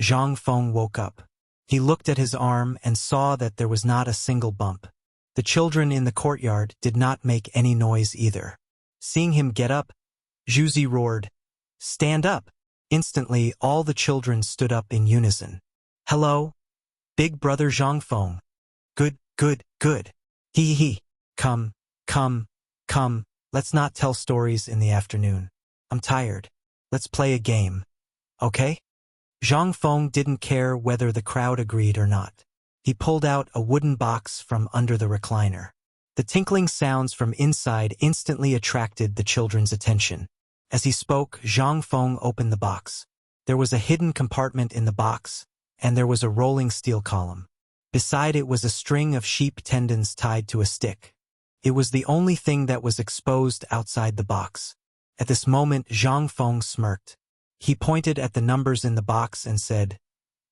Zhang Feng woke up. He looked at his arm and saw that there was not a single bump. The children in the courtyard did not make any noise either. Seeing him get up, Zhu Zi roared, "Stand up!" Instantly, all the children stood up in unison. "Hello, big brother Zhang Feng. Good, good, good. He. Come, let's not tell stories in the afternoon. I'm tired. Let's play a game. Okay?" Zhang Feng didn't care whether the crowd agreed or not. He pulled out a wooden box from under the recliner. The tinkling sounds from inside instantly attracted the children's attention. As he spoke, Zhang Feng opened the box. There was a hidden compartment in the box, and there was a rolling steel column. Beside it was a string of sheep tendons tied to a stick. It was the only thing that was exposed outside the box. At this moment, Zhang Feng smirked. He pointed at the numbers in the box and said,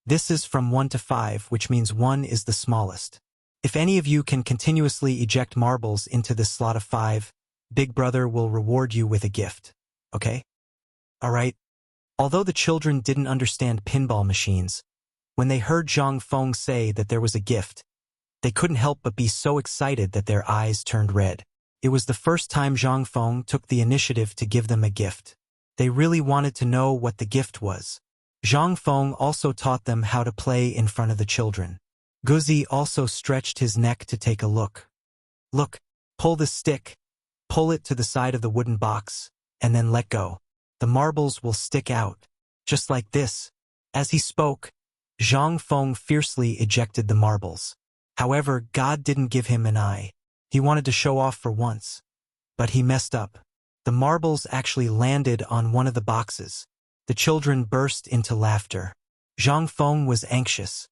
"This is from 1 to 5, which means 1 is the smallest. If any of you can continuously eject marbles into this slot of 5, Big Brother will reward you with a gift. Okay? Alright." Although the children didn't understand pinball machines, when they heard Zhang Feng say that there was a gift, they couldn't help but be so excited that their eyes turned red. It was the first time Zhang Feng took the initiative to give them a gift. They really wanted to know what the gift was. Zhang Feng also taught them how to play in front of the children. Guzi also stretched his neck to take a look. "Look, pull this stick, pull it to the side of the wooden box, and then let go. The marbles will stick out, just like this." As he spoke, Zhang Feng fiercely ejected the marbles. However, God didn't give him an eye. He wanted to show off for once. But he messed up. The marbles actually landed on one of the boxes. The children burst into laughter. Zhang Feng was anxious.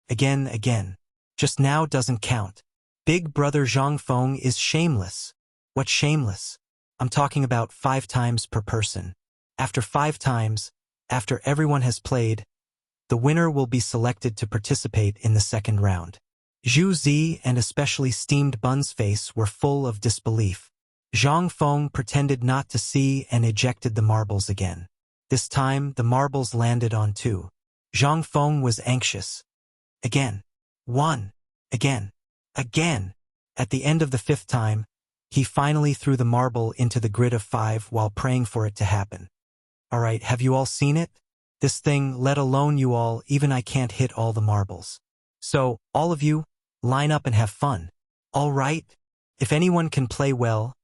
Again. Just now doesn't count. Big brother Zhang Feng is shameless. What shameless? I'm talking about 5 times per person. After 5 times, after everyone has played, the winner will be selected to participate in the second round. Zhu Zi and especially Steamed Bun's face were full of disbelief. Zhang Feng pretended not to see and ejected the marbles again. This time, the marbles landed on 2. Zhang Feng was anxious. Again. 1. Again. At the end of the 5th time, he finally threw the marble into the grid of 5 while praying for it to happen. Alright, have you all seen it? This thing, let alone you all, even I can't hit all the marbles. So, all of you, line up and have fun. Alright? If anyone can play well,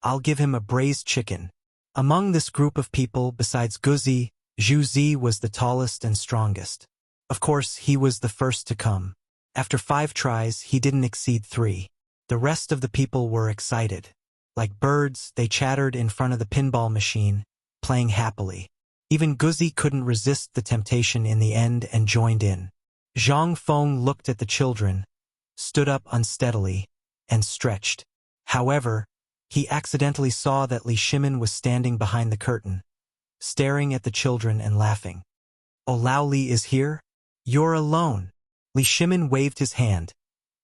I'll give him a braised chicken. Among this group of people, besides Guzi, Zhu Zi was the tallest and strongest. Of course, he was the first to come. After 5 tries, he didn't exceed 3. The rest of the people were excited. Like birds, they chattered in front of the pinball machine, playing happily. Even Guzi couldn't resist the temptation in the end and joined in. Zhang Feng looked at the children, stood up unsteadily, and stretched. However, he accidentally saw that Li Shimin was standing behind the curtain, staring at the children and laughing. "Oh, Lao Li is here? You're alone." Li Shimin waved his hand,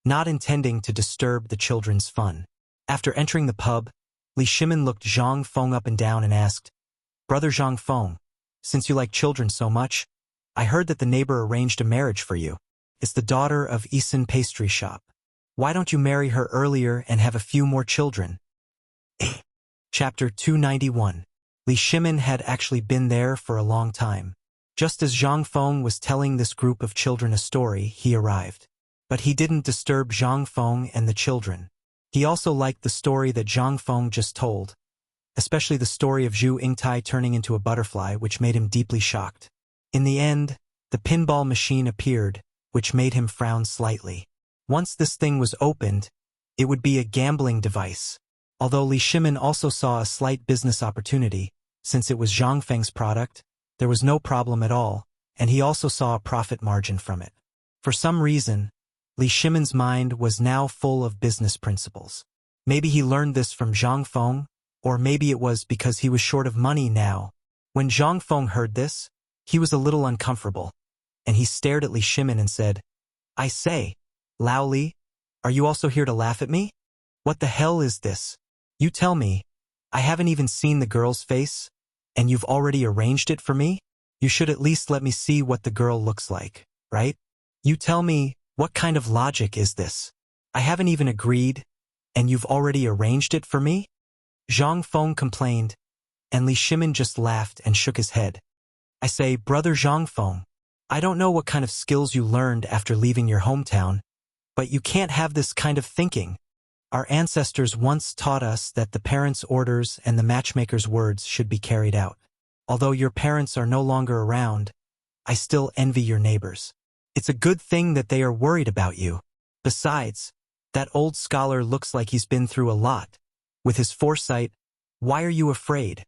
not intending to disturb the children's fun. After entering the pub, Li Shimin looked Zhang Feng up and down and asked, "Brother Zhang Feng, since you like children so much, I heard that the neighbor arranged a marriage for you. It's the daughter of Isin Pastry Shop. Why don't you marry her earlier and have a few more children?" Chapter 291. Li Shimin had actually been there for a long time. Just as Zhang Feng was telling this group of children a story, he arrived. But he didn't disturb Zhang Feng and the children. He also liked the story that Zhang Feng just told, especially the story of Zhu Yingtai turning into a butterfly, which made him deeply shocked. In the end, the pinball machine appeared, which made him frown slightly. Once this thing was opened, it would be a gambling device. Although Li Shimin also saw a slight business opportunity, since it was Zhang Feng's product, there was no problem at all, and he also saw a profit margin from it. For some reason, Li Shimin's mind was now full of business principles. Maybe he learned this from Zhang Feng, or maybe it was because he was short of money now. When Zhang Feng heard this, he was a little uncomfortable, and he stared at Li Shimin and said, "I say, Lao Li, are you also here to laugh at me? What the hell is this? You tell me, I haven't even seen the girl's face, and you've already arranged it for me? You should at least let me see what the girl looks like, right? You tell me, what kind of logic is this? I haven't even agreed, and you've already arranged it for me?" Zhang Feng complained, and Li Shimin just laughed and shook his head. "I say, brother Zhang Feng, I don't know what kind of skills you learned after leaving your hometown, but you can't have this kind of thinking. Our ancestors once taught us that the parents' orders and the matchmaker's words should be carried out. Although your parents are no longer around, I still envy your neighbors. It's a good thing that they are worried about you. Besides, that old scholar looks like he's been through a lot. With his foresight, why are you afraid?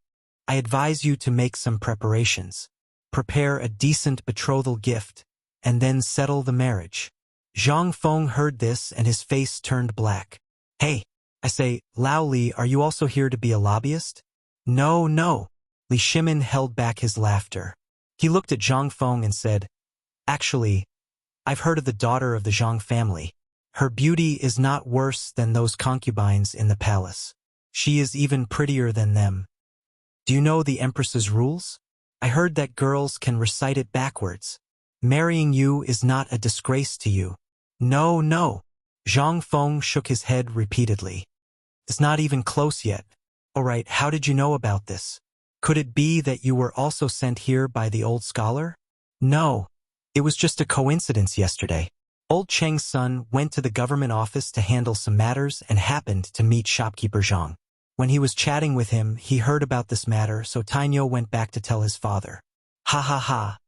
I advise you to make some preparations. Prepare a decent betrothal gift, and then settle the marriage." Zhang Feng heard this and his face turned black. "Hey, I say, Lao Li, are you also here to be a lobbyist?" "No, no." Li Shimin held back his laughter. He looked at Zhang Feng and said, "Actually, I've heard of the daughter of the Zhang family. Her beauty is not worse than those concubines in the palace. She is even prettier than them. Do you know the Empress's rules? I heard that girls can recite it backwards. Marrying you is not a disgrace to you." "No, no." Zhang Feng shook his head repeatedly. "It's not even close yet. All right, how did you know about this? Could it be that you were also sent here by the old scholar?" "No, it was just a coincidence yesterday. Old Cheng's son went to the government office to handle some matters and happened to meet shopkeeper Zhang. When he was chatting with him, he heard about this matter, so Tainyo went back to tell his father. Ha ha ha.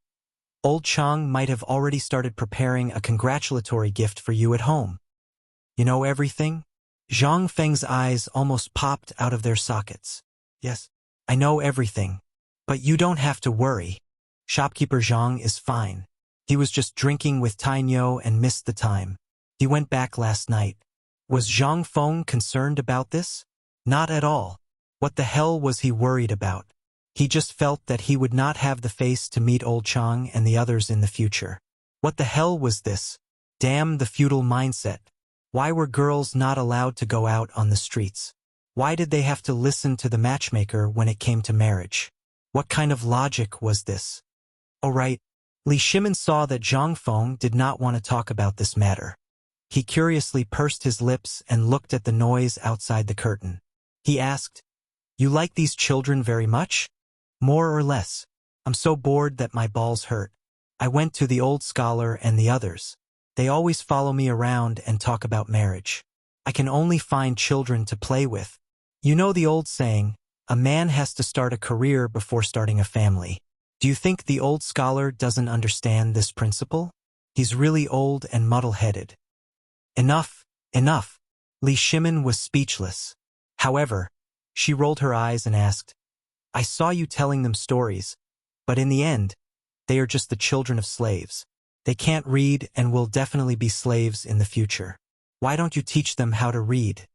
Old Chang might have already started preparing a congratulatory gift for you at home. You know everything?" Zhang Feng's eyes almost popped out of their sockets. "Yes, I know everything. But you don't have to worry. Shopkeeper Zhang is fine. He was just drinking with Tainyo and missed the time. He went back last night." Was Zhang Feng concerned about this? Not at all. What the hell was he worried about? He just felt that he would not have the face to meet old Chang and the others in the future. What the hell was this? Damn the feudal mindset. Why were girls not allowed to go out on the streets? Why did they have to listen to the matchmaker when it came to marriage? What kind of logic was this? All right, Li Shimin saw that Zhang Feng did not want to talk about this matter. He curiously pursed his lips and looked at the noise outside the curtain. He asked, "You like these children very much?" "More or less. I'm so bored that my balls hurt. I went to the old scholar and the others. They always follow me around and talk about marriage. I can only find children to play with. You know the old saying, a man has to start a career before starting a family. Do you think the old scholar doesn't understand this principle? He's really old and muddle-headed." Enough, enough. Li Shimin was speechless. However, she rolled her eyes and asked, "I saw you telling them stories, but in the end, they are just the children of slaves. They can't read and will definitely be slaves in the future. Why don't you teach them how to read?"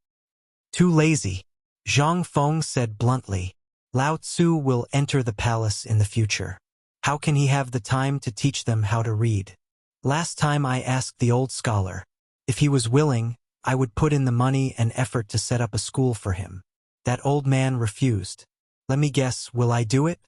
"Too lazy," Zhang Feng said bluntly. "Lao Tzu will enter the palace in the future. How can he have the time to teach them how to read? Last time I asked the old scholar. If he was willing, I would put in the money and effort to set up a school for him. That old man refused. Let me guess, will I do it?"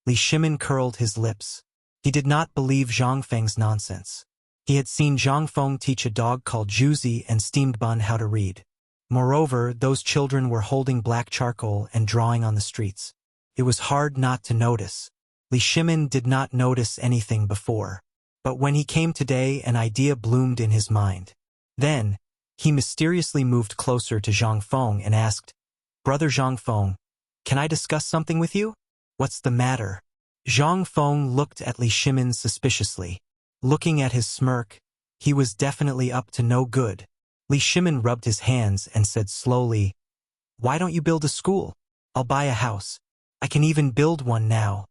Li Shimin curled his lips. He did not believe Zhang Feng's nonsense. He had seen Zhang Feng teach a dog called Juzi and steamed bun how to read. Moreover, those children were holding black charcoal and drawing on the streets. It was hard not to notice. Li Shimin did not notice anything before. But when he came today, an idea bloomed in his mind. Then, he mysteriously moved closer to Zhang Feng and asked, "Brother Zhang Feng, Can I discuss something with you? What's the matter? Zhang Feng looked at Li Shimin suspiciously. Looking at his smirk, he was definitely up to no good. Li Shimin rubbed his hands and said slowly, "Why don't you build a school? I'll buy a house. I can even build one now."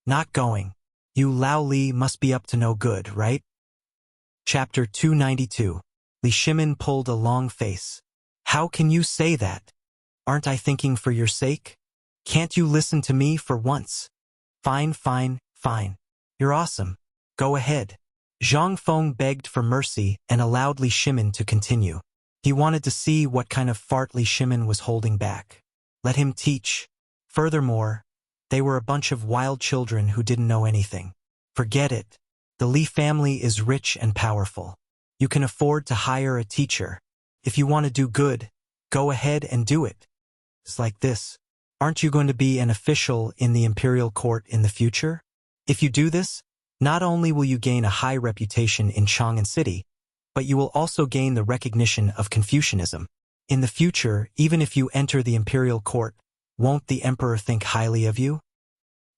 "Not going. You Lao Li must be up to no good, right?" Chapter 292. Li Shimin pulled a long face. "How can you say that? Aren't I thinking for your sake? Can't you listen to me for once?" Fine, fine, fine. You're awesome. Go ahead." Zhang Feng begged for mercy and allowed Li Shimin to continue. He wanted to see what kind of fart Li Shimin was holding back. Let him teach. Furthermore, they were a bunch of wild children who didn't know anything. Forget it. The Li family is rich and powerful. You can afford to hire a teacher. If you want to do good, go ahead and do it. It's like this. Aren't you going to be an official in the imperial court in the future? If you do this, not only will you gain a high reputation in Chang'an City, but you will also gain the recognition of Confucianism. In the future, even if you enter the imperial court, won't the emperor think highly of you?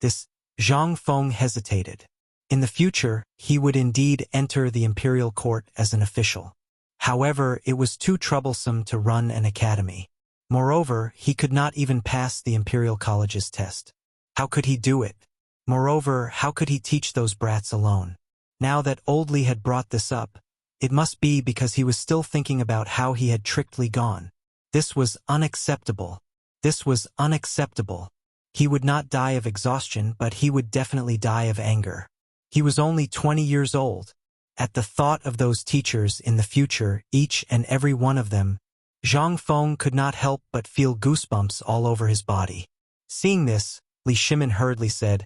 This Zhang Feng hesitated. In the future, he would indeed enter the imperial court as an official. However, it was too troublesome to run an academy. Moreover, he could not even pass the Imperial College's test. How could he do it? Moreover, how could he teach those brats alone? Now that Old Li had brought this up, it must be because he was still thinking about how he had tricked Li gone. This was unacceptable. This was unacceptable. He would not die of exhaustion, but he would definitely die of anger. He was only 20 years old. At the thought of those teachers in the future, each and every one of them, Zhang Feng could not help but feel goosebumps all over his body. Seeing this, Li Shimin hurriedly said,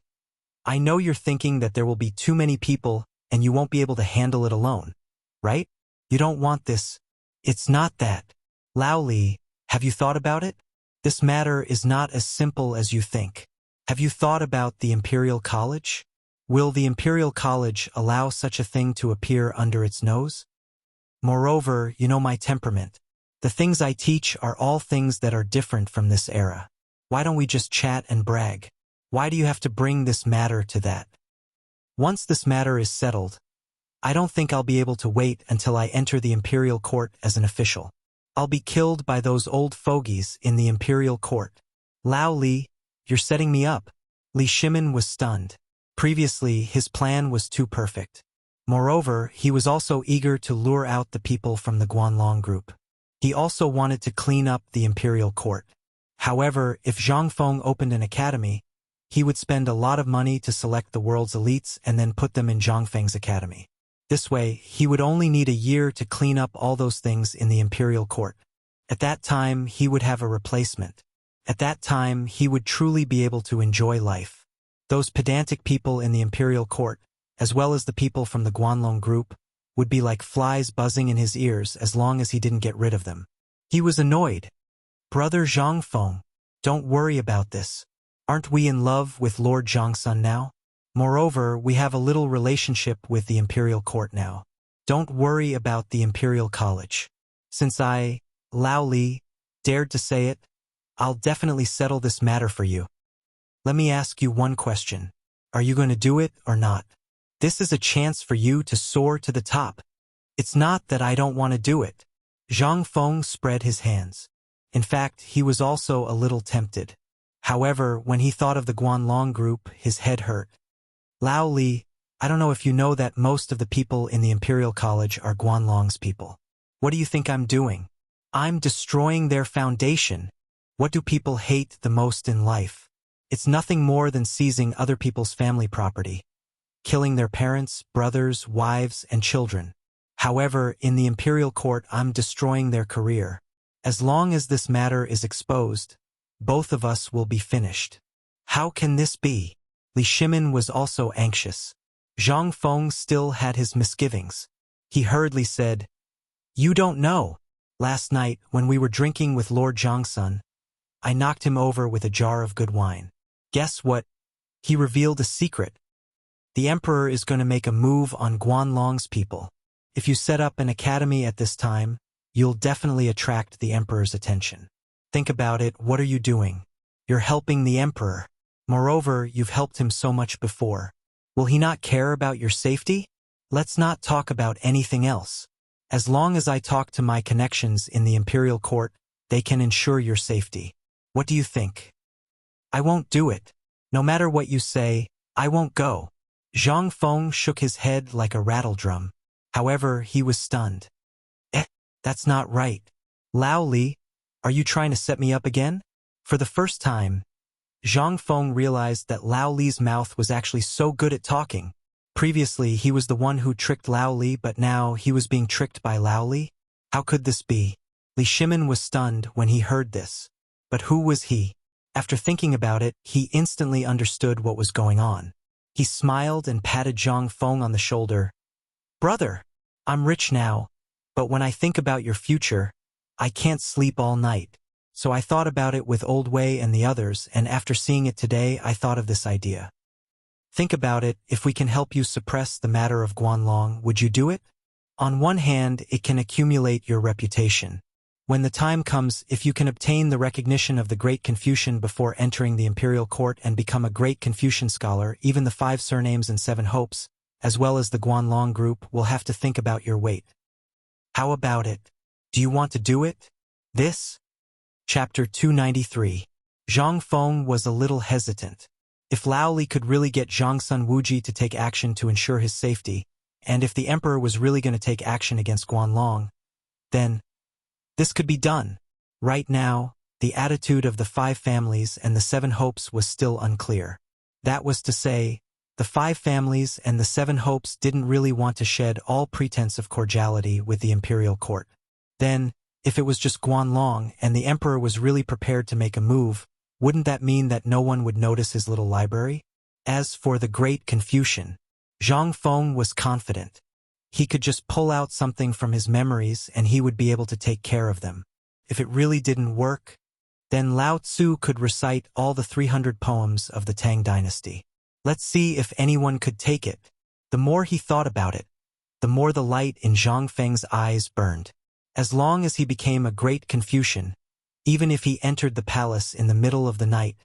"I know you're thinking that there will be too many people and you won't be able to handle it alone, right? You don't want this. It's not that. Lao Li, have you thought about it? This matter is not as simple as you think. Have you thought about the Imperial College? Will the Imperial College allow such a thing to appear under its nose? Moreover, you know my temperament. The things I teach are all things that are different from this era. Why don't we just chat and brag? Why do you have to bring this matter to that? Once this matter is settled, I don't think I'll be able to wait until I enter the imperial court as an official. I'll be killed by those old fogies in the imperial court. Lao Li, you're setting me up." Li Shimin was stunned. Previously, his plan was too perfect. Moreover, he was also eager to lure out the people from the Guanlong group. He also wanted to clean up the imperial court. However, if Zhang Feng opened an academy, he would spend a lot of money to select the world's elites and then put them in Zhang Feng's academy. This way, he would only need a year to clean up all those things in the imperial court. At that time, he would have a replacement. At that time, he would truly be able to enjoy life. Those pedantic people in the imperial court, as well as the people from the Guanlong group, would be like flies buzzing in his ears as long as he didn't get rid of them. He was annoyed. "Brother Zhang Feng, don't worry about this. Aren't we in love with Lord Zhangsun now? Moreover, we have a little relationship with the imperial court now. Don't worry about the imperial college. Since I, Lao Li, dared to say it, I'll definitely settle this matter for you. Let me ask you one question. Are you going to do it or not? This is a chance for you to soar to the top. It's not that I don't want to do it." Zhang Feng spread his hands. In fact, he was also a little tempted. However, when he thought of the Guanlong group, his head hurt. "Lao Li, I don't know if you know that most of the people in the Imperial College are Guanlong's people. What do you think I'm doing? I'm destroying their foundation. What do people hate the most in life? It's nothing more than seizing other people's family property, killing their parents, brothers, wives, and children. However, in the imperial court, I'm destroying their career. As long as this matter is exposed, both of us will be finished. How can this be?" Li Shimin was also anxious. Zhang Feng still had his misgivings. He hurriedly said, "You don't know. Last night, when we were drinking with Lord Zhangsun, I knocked him over with a jar of good wine. Guess what? He revealed a secret. The emperor is going to make a move on Guanlong's people. If you set up an academy at this time, you'll definitely attract the emperor's attention. Think about it, what are you doing? You're helping the emperor. Moreover, you've helped him so much before. Will he not care about your safety? Let's not talk about anything else. As long as I talk to my connections in the imperial court, they can ensure your safety. What do you think? I won't do it. No matter what you say, I won't go. Zhang Feng shook his head like a rattledrum. However, he was stunned. That's not right. Lao Li, are you trying to set me up again? For the first time, Zhang Feng realized that Lao Li's mouth was actually so good at talking. Previously, he was the one who tricked Lao Li, but now he was being tricked by Lao Li? How could this be? Li Shimin was stunned when he heard this. But who was he? After thinking about it, he instantly understood what was going on. He smiled and patted Zhang Feng on the shoulder. Brother, I'm rich now, but when I think about your future, I can't sleep all night. So I thought about it with Old Wei and the others, and after seeing it today, I thought of this idea. Think about it, if we can help you suppress the matter of Guanlong, would you do it? On one hand, it can accumulate your reputation. When the time comes, if you can obtain the recognition of the Great Confucian before entering the imperial court and become a Great Confucian scholar, even the 5 surnames and 7 hopes, as well as the Guanlong group, will have to think about your weight. How about it? Do you want to do it? This? Chapter 293. Zhang Feng was a little hesitant. If Lao Li could really get Zhang Sun Wuji to take action to ensure his safety, and if the emperor was really going to take action against Guanlong, then this could be done. Right now, the attitude of the 5 families and the 7 hopes was still unclear. That was to say, the 5 families and the 7 hopes didn't really want to shed all pretense of cordiality with the imperial court. Then, if it was just Guanlong and the emperor was really prepared to make a move, wouldn't that mean that no one would notice his little library? As for the Great Confucian, Zhang Feng was confident. He could just pull out something from his memories and he would be able to take care of them. If it really didn't work, then Lao Tzu could recite all the 300 poems of the Tang dynasty. Let's see if anyone could take it. The more he thought about it, the more the light in Zhang Feng's eyes burned. As long as he became a Great Confucian, even if he entered the palace in the middle of the night,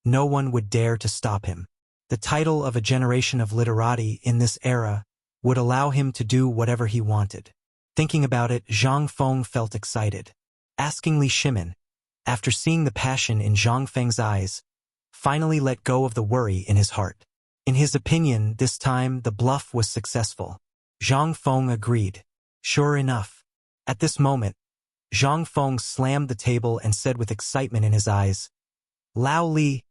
no one would dare to stop him. The title of a generation of literati in this era would allow him to do whatever he wanted. Thinking about it, Zhang Feng felt excited. Asking Li Shimin, after seeing the passion in Zhang Feng's eyes, finally let go of the worry in his heart. In his opinion, this time the bluff was successful. Zhang Feng agreed. Sure enough. At this moment, Zhang Feng slammed the table and said with excitement in his eyes, Lao Li,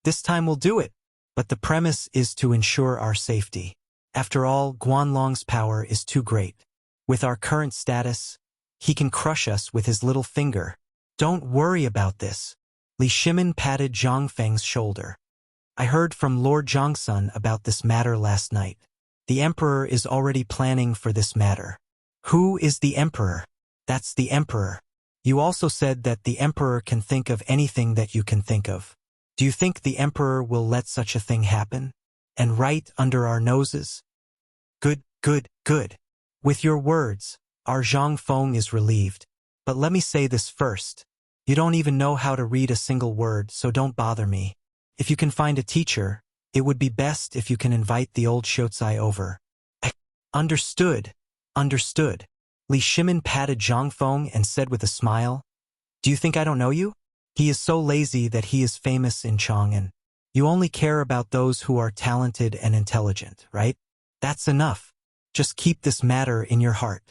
this time we'll do it. But the premise is to ensure our safety. After all, Guanlong's power is too great. With our current status, he can crush us with his little finger. Don't worry about this. Li Shimin patted Zhang Feng's shoulder. I heard from Lord Zhangsun about this matter last night. The emperor is already planning for this matter. Who is the emperor? That's the emperor. You also said that the emperor can think of anything that you can think of. Do you think the emperor will let such a thing happen? And right under our noses? Good, good, good. With your words, our Zhang Feng is relieved. But let me say this first. You don't even know how to read a single word, so don't bother me. If you can find a teacher, it would be best if you can invite the old Shotsai over. Understood. Understood. Li Shimin patted Zhang Feng and said with a smile, Do you think I don't know you? He is so lazy that he is famous in Chang'an. You only care about those who are talented and intelligent, right? That's enough. Just keep this matter in your heart.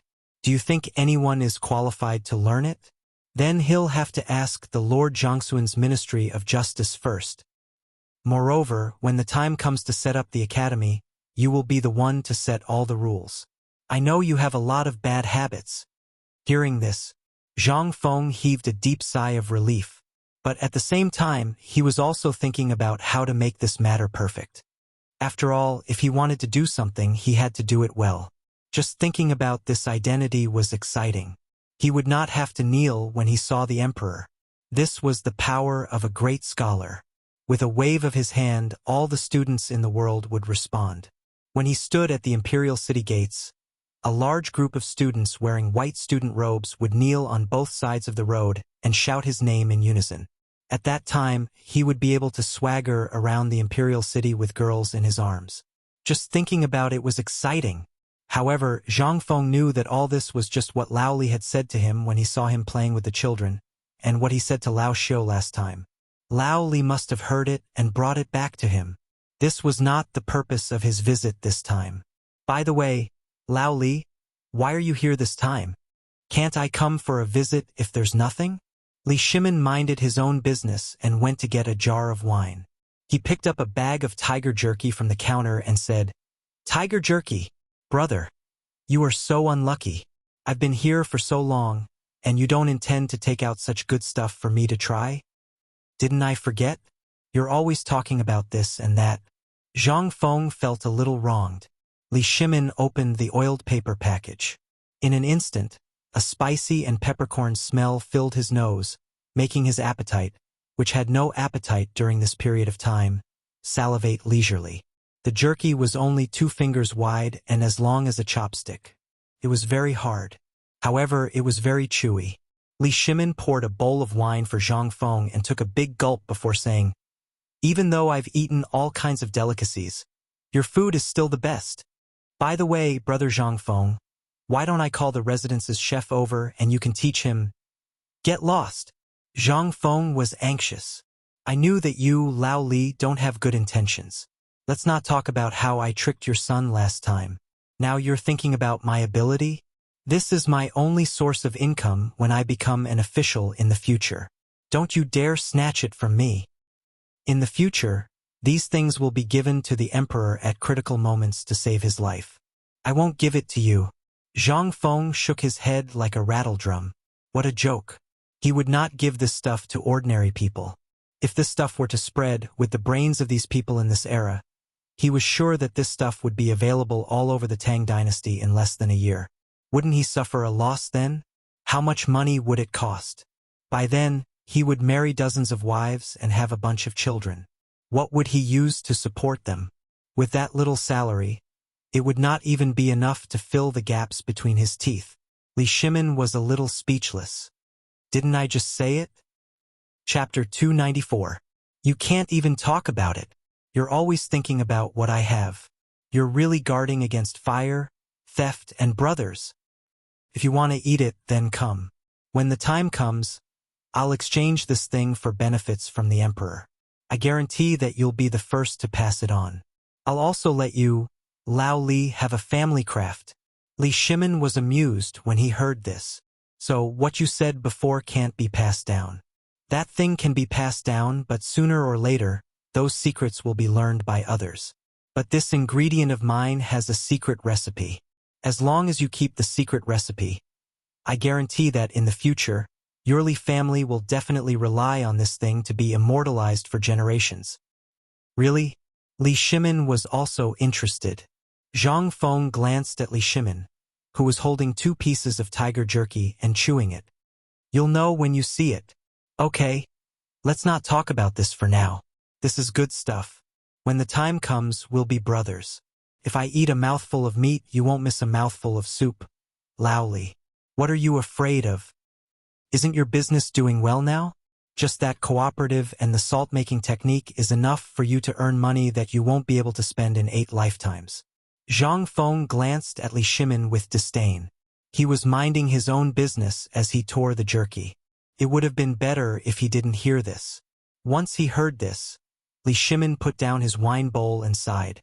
Do you think anyone is qualified to learn it? Then he'll have to ask the Lord Zhangsun's Ministry of Justice first. Moreover, when the time comes to set up the academy, you will be the one to set all the rules. I know you have a lot of bad habits. Hearing this, Zhang Feng heaved a deep sigh of relief. But at the same time, he was also thinking about how to make this matter perfect. After all, if he wanted to do something, he had to do it well. Just thinking about this identity was exciting. He would not have to kneel when he saw the emperor. This was the power of a great scholar. With a wave of his hand, all the students in the world would respond. When he stood at the imperial city gates, a large group of students wearing white student robes would kneel on both sides of the road and shout his name in unison. At that time, he would be able to swagger around the imperial city with girls in his arms. Just thinking about it was exciting. However, Zhang Feng knew that all this was just what Lao Li had said to him when he saw him playing with the children, and what he said to Lao Xiu last time. Lao Li must have heard it and brought it back to him. This was not the purpose of his visit this time. By the way, Lao Li, why are you here this time? Can't I come for a visit if there's nothing? Li Shimin minded his own business and went to get a jar of wine. He picked up a bag of tiger jerky from the counter and said, "Tiger jerky, brother, you are so unlucky. I've been here for so long, and you don't intend to take out such good stuff for me to try? Didn't I forget? You're always talking about this and that." Zhang Feng felt a little wronged. Li Shimin opened the oiled paper package. In an instant, a spicy and peppercorn smell filled his nose, making his appetite, which had no appetite during this period of time, salivate leisurely. The jerky was only 2 fingers wide and as long as a chopstick. It was very hard. However, it was very chewy. Li Shimin poured a bowl of wine for Zhang Feng and took a big gulp before saying, "Even though I've eaten all kinds of delicacies, your food is still the best. By the way, brother Zhang Feng, why don't I call the residence's chef over and you can teach him?" "Get lost." Zhang Feng was anxious. "I knew that you, Lao Li, don't have good intentions. Let's not talk about how I tricked your son last time. Now you're thinking about my ability? This is my only source of income when I become an official in the future. Don't you dare snatch it from me. In the future, these things will be given to the emperor at critical moments to save his life. I won't give it to you." Zhang Feng shook his head like a rattledrum. What a joke. He would not give this stuff to ordinary people. If this stuff were to spread with the brains of these people in this era, he was sure that this stuff would be available all over the Tang dynasty in less than a year. Wouldn't he suffer a loss then? How much money would it cost? By then, he would marry dozens of wives and have a bunch of children. What would he use to support them? With that little salary, it would not even be enough to fill the gaps between his teeth. Li Shimin was a little speechless. Didn't I just say it? Chapter 294. You can't even talk about it. You're always thinking about what I have. You're really guarding against fire, theft, and brothers. If you want to eat it, then come. When the time comes, I'll exchange this thing for benefits from the emperor. I guarantee that you'll be the first to pass it on. I'll also let you, Lao Li, have a family craft. Li Shimin was amused when he heard this. So what you said before can't be passed down. That thing can be passed down, but sooner or later, those secrets will be learned by others. But this ingredient of mine has a secret recipe. As long as you keep the secret recipe, I guarantee that in the future, your Li family will definitely rely on this thing to be immortalized for generations. Really? Li Shimin was also interested. Zhang Feng glanced at Li Shimin, who was holding 2 pieces of tiger jerky and chewing it. You'll know when you see it. Okay, let's not talk about this for now. This is good stuff. When the time comes, we'll be brothers. If I eat a mouthful of meat, you won't miss a mouthful of soup. Lao Li, what are you afraid of? Isn't your business doing well now? Just that cooperative and the salt-making technique is enough for you to earn money that you won't be able to spend in 8 lifetimes. Zhang Feng glanced at Li Shimin with disdain. He was minding his own business as he tore the jerky. It would have been better if he didn't hear this. Once he heard this, Li Shimin put down his wine bowl and sighed.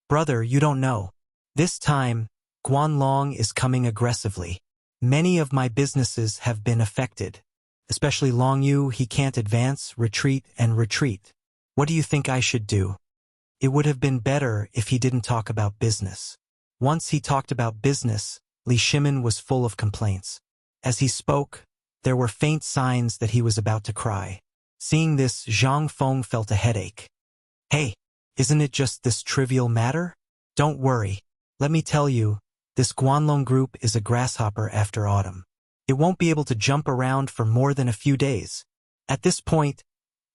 Brother, you don't know. This time, Guanlong is coming aggressively. Many of my businesses have been affected. Especially Longyu, he can't advance, retreat, and retreat. What do you think I should do? It would have been better if he didn't talk about business. Once he talked about business, Li Shimin was full of complaints. As he spoke, there were faint signs that he was about to cry. Seeing this, Zhang Feng felt a headache. Hey, isn't it just this trivial matter? Don't worry. Let me tell you, this Guanlong group is a grasshopper after autumn. It won't be able to jump around for more than a few days. At this point,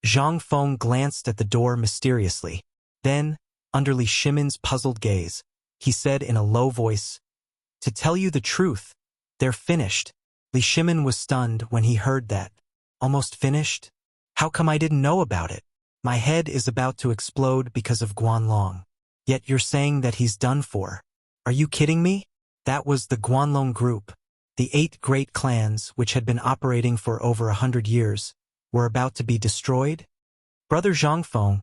Zhang Feng glanced at the door mysteriously. Then, under Li Shimin's puzzled gaze, he said in a low voice, To tell you the truth, they're finished. Li Shimin was stunned when he heard that. Almost finished? How come I didn't know about it? My head is about to explode because of Guanlong. Yet you're saying that he's done for. Are you kidding me? That was the Guanlong group. The 8 great clans, which had been operating for over 100 years, were about to be destroyed? Brother Zhangfeng,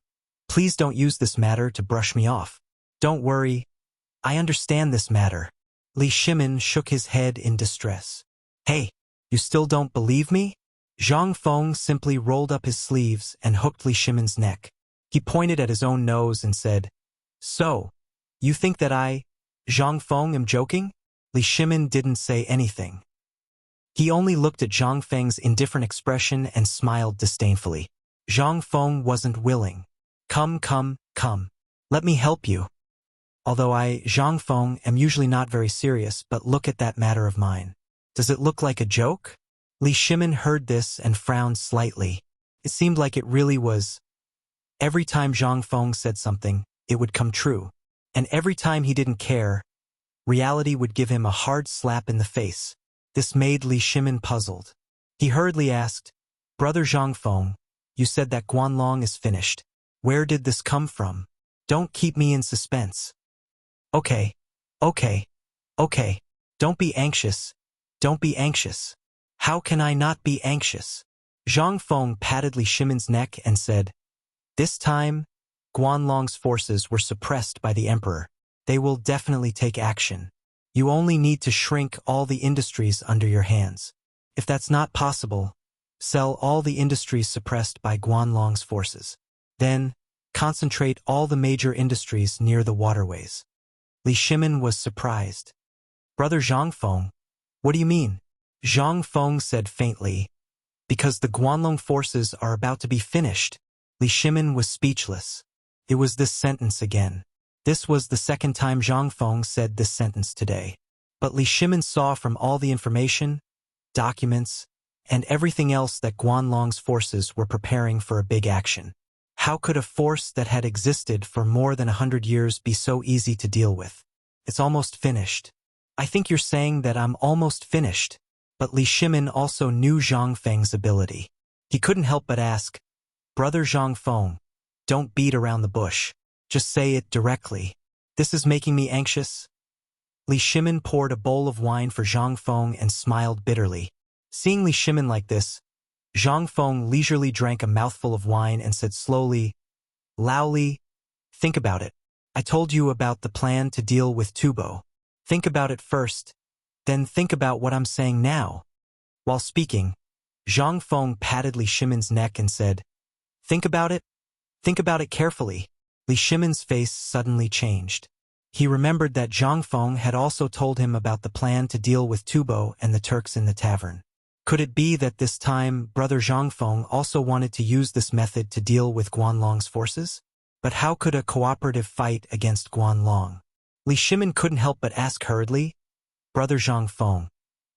please don't use this matter to brush me off. Don't worry. I understand this matter. Li Shimin shook his head in distress. Hey, you still don't believe me? Zhang Feng simply rolled up his sleeves and hooked Li Shimin's neck. He pointed at his own nose and said, So, you think that I, Zhang Feng, am joking? Li Shimin didn't say anything. He only looked at Zhang Feng's indifferent expression and smiled disdainfully. Zhang Feng wasn't willing. Come. Let me help you. Although I, Zhang Feng, am usually not very serious, but look at that matter of mine. Does it look like a joke? Li Shimin heard this and frowned slightly. It seemed like it really was. Every time Zhang Feng said something, it would come true. And every time he didn't care, reality would give him a hard slap in the face. This made Li Shimin puzzled. He hurriedly asked, Brother Zhang Feng, you said that Guanlong is finished. Where did this come from? Don't keep me in suspense. Okay. Don't be anxious. How can I not be anxious? Zhang Feng patted Li Shimin's neck and said, This time, Guanlong's forces were suppressed by the emperor. They will definitely take action. You only need to shrink all the industries under your hands. If that's not possible, sell all the industries suppressed by Guanlong's forces. Then, concentrate all the major industries near the waterways. Li Shimin was surprised. Brother Zhang Feng, what do you mean? Zhang Feng said faintly, Because the Guanlong forces are about to be finished. Li Shimin was speechless. It was this sentence again. This was the second time Zhang Feng said this sentence today. But Li Shimin saw from all the information, documents, and everything else that Guanlong's forces were preparing for a big action. How could a force that had existed for more than 100 years be so easy to deal with? It's almost finished. I think you're saying that I'm almost finished. But Li Shimin also knew Zhang Feng's ability. He couldn't help but ask, Brother Zhang Feng, don't beat around the bush. Just say it directly. This is making me anxious. Li Shimin poured a bowl of wine for Zhang Feng and smiled bitterly. Seeing Li Shimin like this, Zhang Feng leisurely drank a mouthful of wine and said slowly, Laoli, think about it. I told you about the plan to deal with Tubo. Think about it first. Then think about what I'm saying now. While speaking, Zhang Feng patted Li Shimin's neck and said, Think about it? Think about it carefully. Li Shimin's face suddenly changed. He remembered that Zhang Feng had also told him about the plan to deal with Tubo and the Turks in the tavern. Could it be that this time Brother Zhang Feng also wanted to use this method to deal with Guanlong's forces? But how could a cooperative fight against Guanlong? Li Shimin couldn't help but ask hurriedly, Brother Zhang Feng,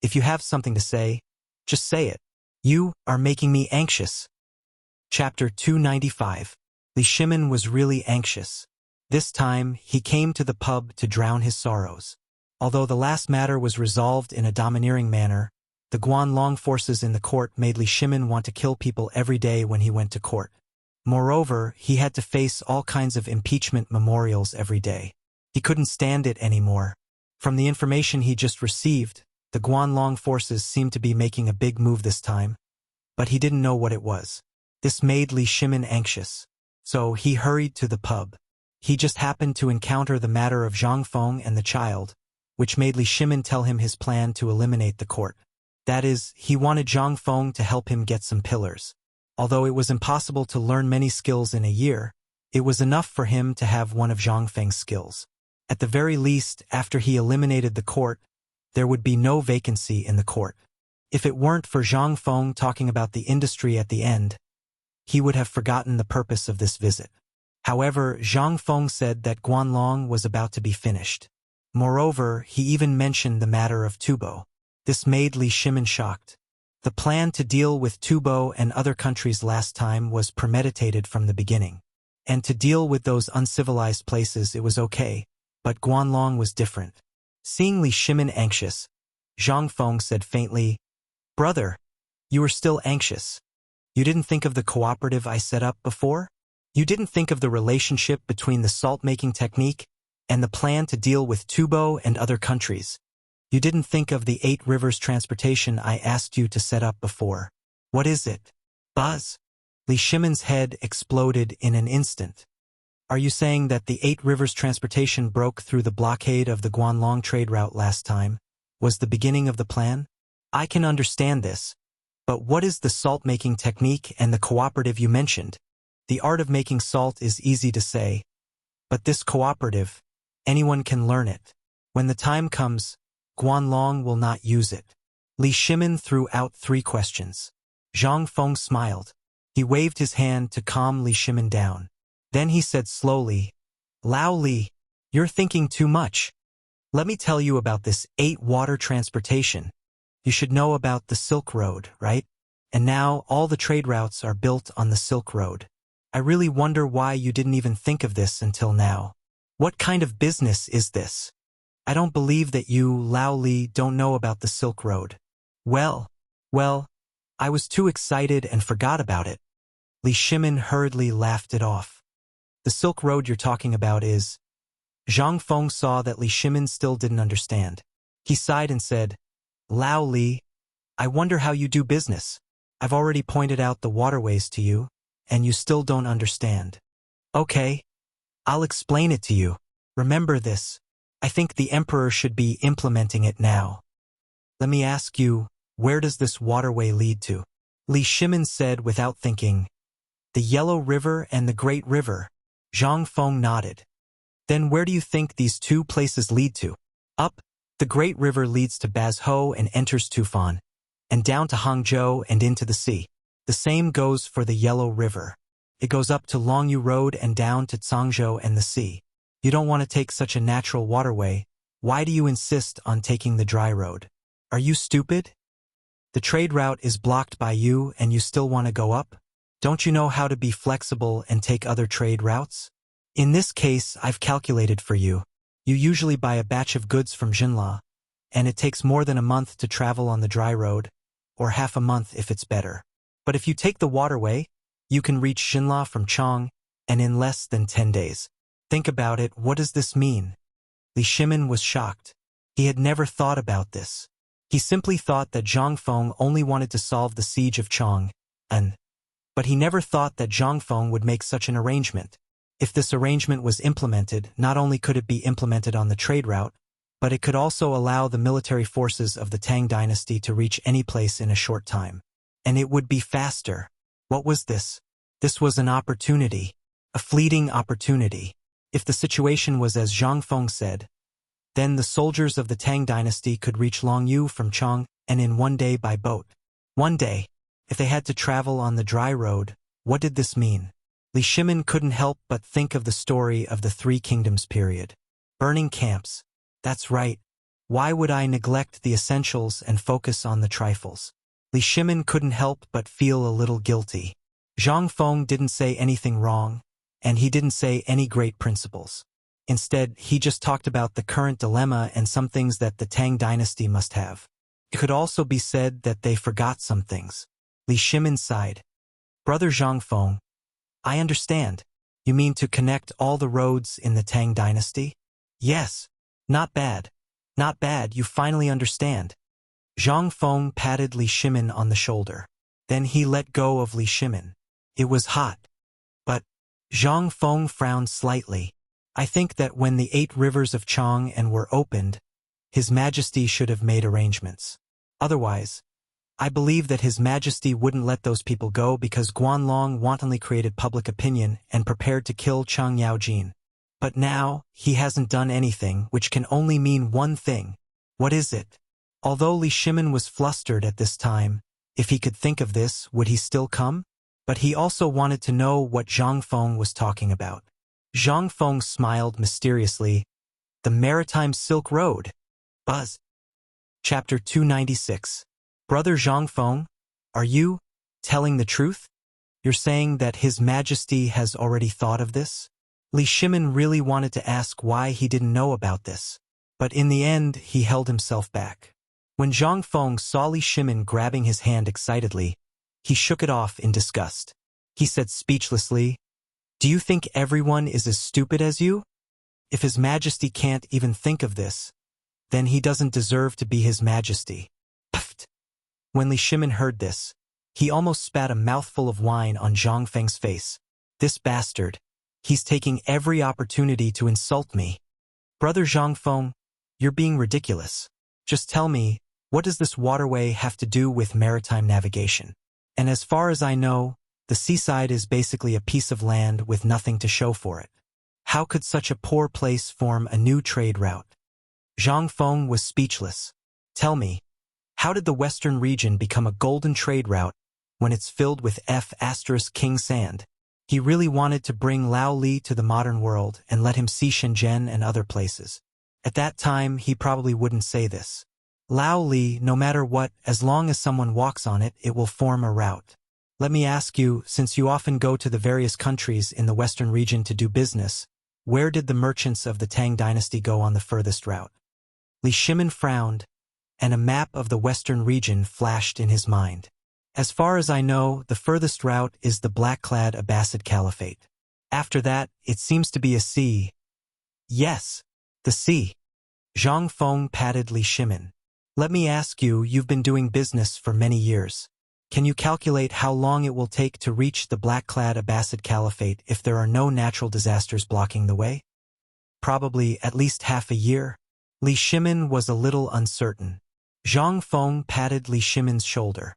if you have something to say, just say it. You are making me anxious. Chapter 295. Li Shimin was really anxious. This time, he came to the pub to drown his sorrows. Although the last matter was resolved in a domineering manner, the Guanlong forces in the court made Li Shimin want to kill people every day when he went to court. Moreover, he had to face all kinds of impeachment memorials every day. He couldn't stand it anymore. From the information he just received, the Guanlong forces seemed to be making a big move this time, but he didn't know what it was. This made Li Shimin anxious. So he hurried to the pub. He just happened to encounter the matter of Zhang Feng and the child, which made Li Shimin tell him his plan to eliminate the court. That is, he wanted Zhang Feng to help him get some pillars. Although it was impossible to learn many skills in a year, it was enough for him to have one of Zhang Feng's skills. At the very least, after he eliminated the court, there would be no vacancy in the court. If it weren't for Zhang Feng talking about the industry at the end, he would have forgotten the purpose of this visit. However, Zhang Feng said that Guanlong was about to be finished. Moreover, he even mentioned the matter of Tubo. This made Li Shimin shocked. The plan to deal with Tubo and other countries last time was premeditated from the beginning. And to deal with those uncivilized places it was okay, but Guanlong was different. Seeing Li Shimin anxious, Zhang Feng said faintly, Brother, you are still anxious. You didn't think of the cooperative I set up before? You didn't think of the relationship between the salt-making technique and the plan to deal with Tubo and other countries. You didn't think of the 8 rivers transportation I asked you to set up before. What is it? Buzz. Li Shimin's head exploded in an instant. Are you saying that the 8 rivers transportation broke through the blockade of the Guanlong trade route last time? Was the beginning of the plan? I can understand this. But what is the salt-making technique and the cooperative you mentioned? The art of making salt is easy to say. But this cooperative, anyone can learn it. When the time comes, Guanlong will not use it. Li Shimin threw out 3 questions. Zhang Feng smiled. He waved his hand to calm Li Shimin down. Then he said slowly, Lao Li, you're thinking too much. Let me tell you about this 8 water transportation. You should know about the Silk Road, right? And now all the trade routes are built on the Silk Road. I really wonder why you didn't even think of this until now. What kind of business is this? I don't believe that you, Lao Li, don't know about the Silk Road. Well, I was too excited and forgot about it. Li Shimin hurriedly laughed it off. The Silk Road you're talking about is... Zhang Feng saw that Li Shimin still didn't understand. He sighed and said, Lao Li, I wonder how you do business. I've already pointed out the waterways to you, and you still don't understand. Okay, I'll explain it to you. Remember this. I think the Emperor should be implementing it now. Let me ask you, where does this waterway lead to? Li Shimin said without thinking, The Yellow River and the Great River. Zhang Feng nodded. Then where do you think these 2 places lead to? Up, the Great River leads to Bazhou and enters Tufan, and down to Hangzhou and into the sea. The same goes for the Yellow River. It goes up to Longyu Road and down to Cangzhou and the sea. You don't want to take such a natural waterway. Why do you insist on taking the dry road? Are you stupid? The trade route is blocked by you and you still want to go up? Don't you know how to be flexible and take other trade routes? In this case, I've calculated for you. You usually buy a batch of goods from Jinla, and it takes more than a month to travel on the dry road, or half a month if it's better. But if you take the waterway, you can reach Jinla from Chang, and in less than 10 days. Think about it, what does this mean? Li Shimin was shocked. He had never thought about this. He simply thought that Zhang Feng only wanted to solve the siege of Chang, but he never thought that Zhang Feng would make such an arrangement. If this arrangement was implemented, not only could it be implemented on the trade route, but it could also allow the military forces of the Tang dynasty to reach any place in a short time. And it would be faster. What was this? This was an opportunity. A fleeting opportunity. If the situation was as Zhang Feng said, then the soldiers of the Tang dynasty could reach Longyu from Chang and in 1 day by boat. 1 day. If they had to travel on the dry road, what did this mean? Li Shimin couldn't help but think of the story of the 3 Kingdoms period. Burning camps. That's right. Why would I neglect the essentials and focus on the trifles? Li Shimin couldn't help but feel a little guilty. Zhang Feng didn't say anything wrong, and he didn't say any great principles. Instead, he just talked about the current dilemma and some things that the Tang dynasty must have. It could also be said that they forgot some things. Li Shimin sighed. Brother Zhang Feng, I understand. You mean to connect all the roads in the Tang dynasty? Yes. Not bad. Not bad, you finally understand. Zhang Feng patted Li Shimin on the shoulder. Then he let go of Li Shimin. It was hot. But Zhang Feng frowned slightly. I think that when the 8 rivers of Chang were opened, His Majesty should have made arrangements. Otherwise, I believe that His Majesty wouldn't let those people go because Guanlong wantonly created public opinion and prepared to kill Chang Yaojin. But now, he hasn't done anything, which can only mean one thing. What is it? Although Li Shimin was flustered at this time, if he could think of this, would he still come? But he also wanted to know what Zhang Feng was talking about. Zhang Feng smiled mysteriously. The Maritime Silk Road. Buzz. Chapter 296. Brother Zhang Feng, are you telling the truth? You're saying that His Majesty has already thought of this? Li Shimin really wanted to ask why he didn't know about this, but in the end he held himself back. When Zhang Feng saw Li Shimin grabbing his hand excitedly, He shook it off in disgust. He said speechlessly, "Do you think everyone is as stupid as you? If His Majesty can't even think of this, then he doesn't deserve to be His Majesty." Puffed. When Li Shimin heard this, he almost spat a mouthful of wine on Zhang Feng's face. "This bastard. He's taking every opportunity to insult me. Brother Zhang Feng, you're being ridiculous. Just tell me, what does this waterway have to do with maritime navigation? And as far as I know, the seaside is basically a piece of land with nothing to show for it. How could such a poor place form a new trade route?" Zhang Feng was speechless. "Tell me, how did the western region become a golden trade route when it's filled with King sand?" He really wanted to bring Lao Li to the modern world and let him see Shenzhen and other places. At that time, he probably wouldn't say this. Lao Li, no matter what, as long as someone walks on it, it will form a route. Let me ask you, since you often go to the various countries in the western region to do business, where did the merchants of the Tang dynasty go on the furthest route? Li Shimin frowned, and a map of the western region flashed in his mind. As far as I know, the furthest route is the black-clad Abbasid Caliphate. After that, it seems to be a sea. Yes, the sea. Zhang Feng patted Li Shimin. Let me ask you, you've been doing business for many years. Can you calculate how long it will take to reach the black-clad Abbasid Caliphate if there are no natural disasters blocking the way? Probably at least half a year. Li Shimin was a little uncertain. Zhang Feng patted Li Shimin's shoulder.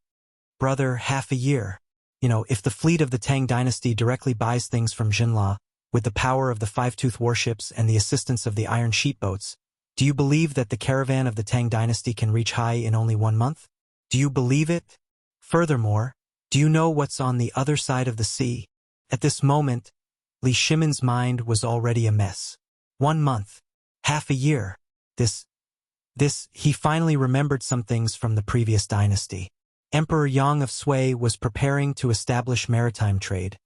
Brother, half a year. If the fleet of the Tang dynasty directly buys things from Jinla, with the power of the five-tooth warships and the assistance of the iron sheet boats, do you believe that the caravan of the Tang dynasty can reach Hai in only 1 month? Do you believe it? Furthermore, do you know what's on the other side of the sea? At this moment, Li Shimin's mind was already a mess. 1 month. Half a year. He finally remembered some things from the previous dynasty. Emperor Yang of Sui was preparing to establish maritime trade,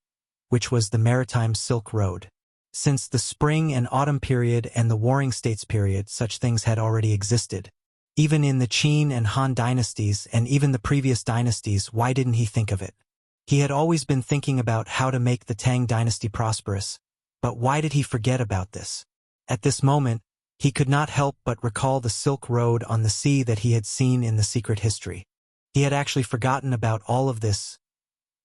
which was the Maritime Silk Road. Since the spring and autumn period and the Warring States period, such things had already existed. Even in the Qin and Han dynasties and even the previous dynasties, why didn't he think of it? He had always been thinking about how to make the Tang dynasty prosperous, but why did he forget about this? At this moment, he could not help but recall the Silk Road on the sea that he had seen in the secret history. He had actually forgotten about all of this.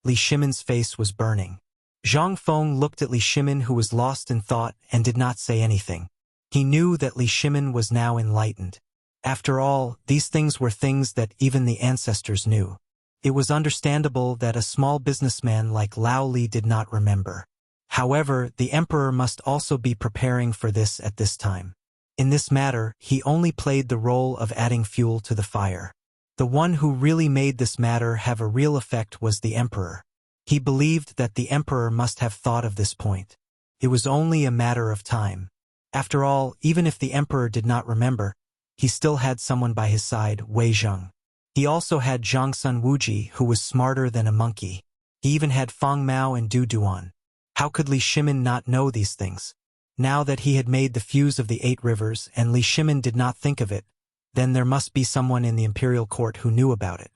Li Shimin's face was burning. Zhang Feng looked at Li Shimin, who was lost in thought, and did not say anything. He knew that Li Shimin was now enlightened. After all, these things were things that even the ancestors knew. It was understandable that a small businessman like Lao Li did not remember. However, the emperor must also be preparing for this at this time. In this matter, he only played the role of adding fuel to the fire. The one who really made this matter have a real effect was the emperor. He believed that the emperor must have thought of this point. It was only a matter of time. After all, even if the emperor did not remember, he still had someone by his side, Wei Zheng. He also had Zhangsun Wuji, who was smarter than a monkey. He even had Fang Mao and Du Duan. How could Li Shimin not know these things? Now that he had made the fuse of the 8 rivers and Li Shimin did not think of it, then there must be someone in the imperial court who knew about it.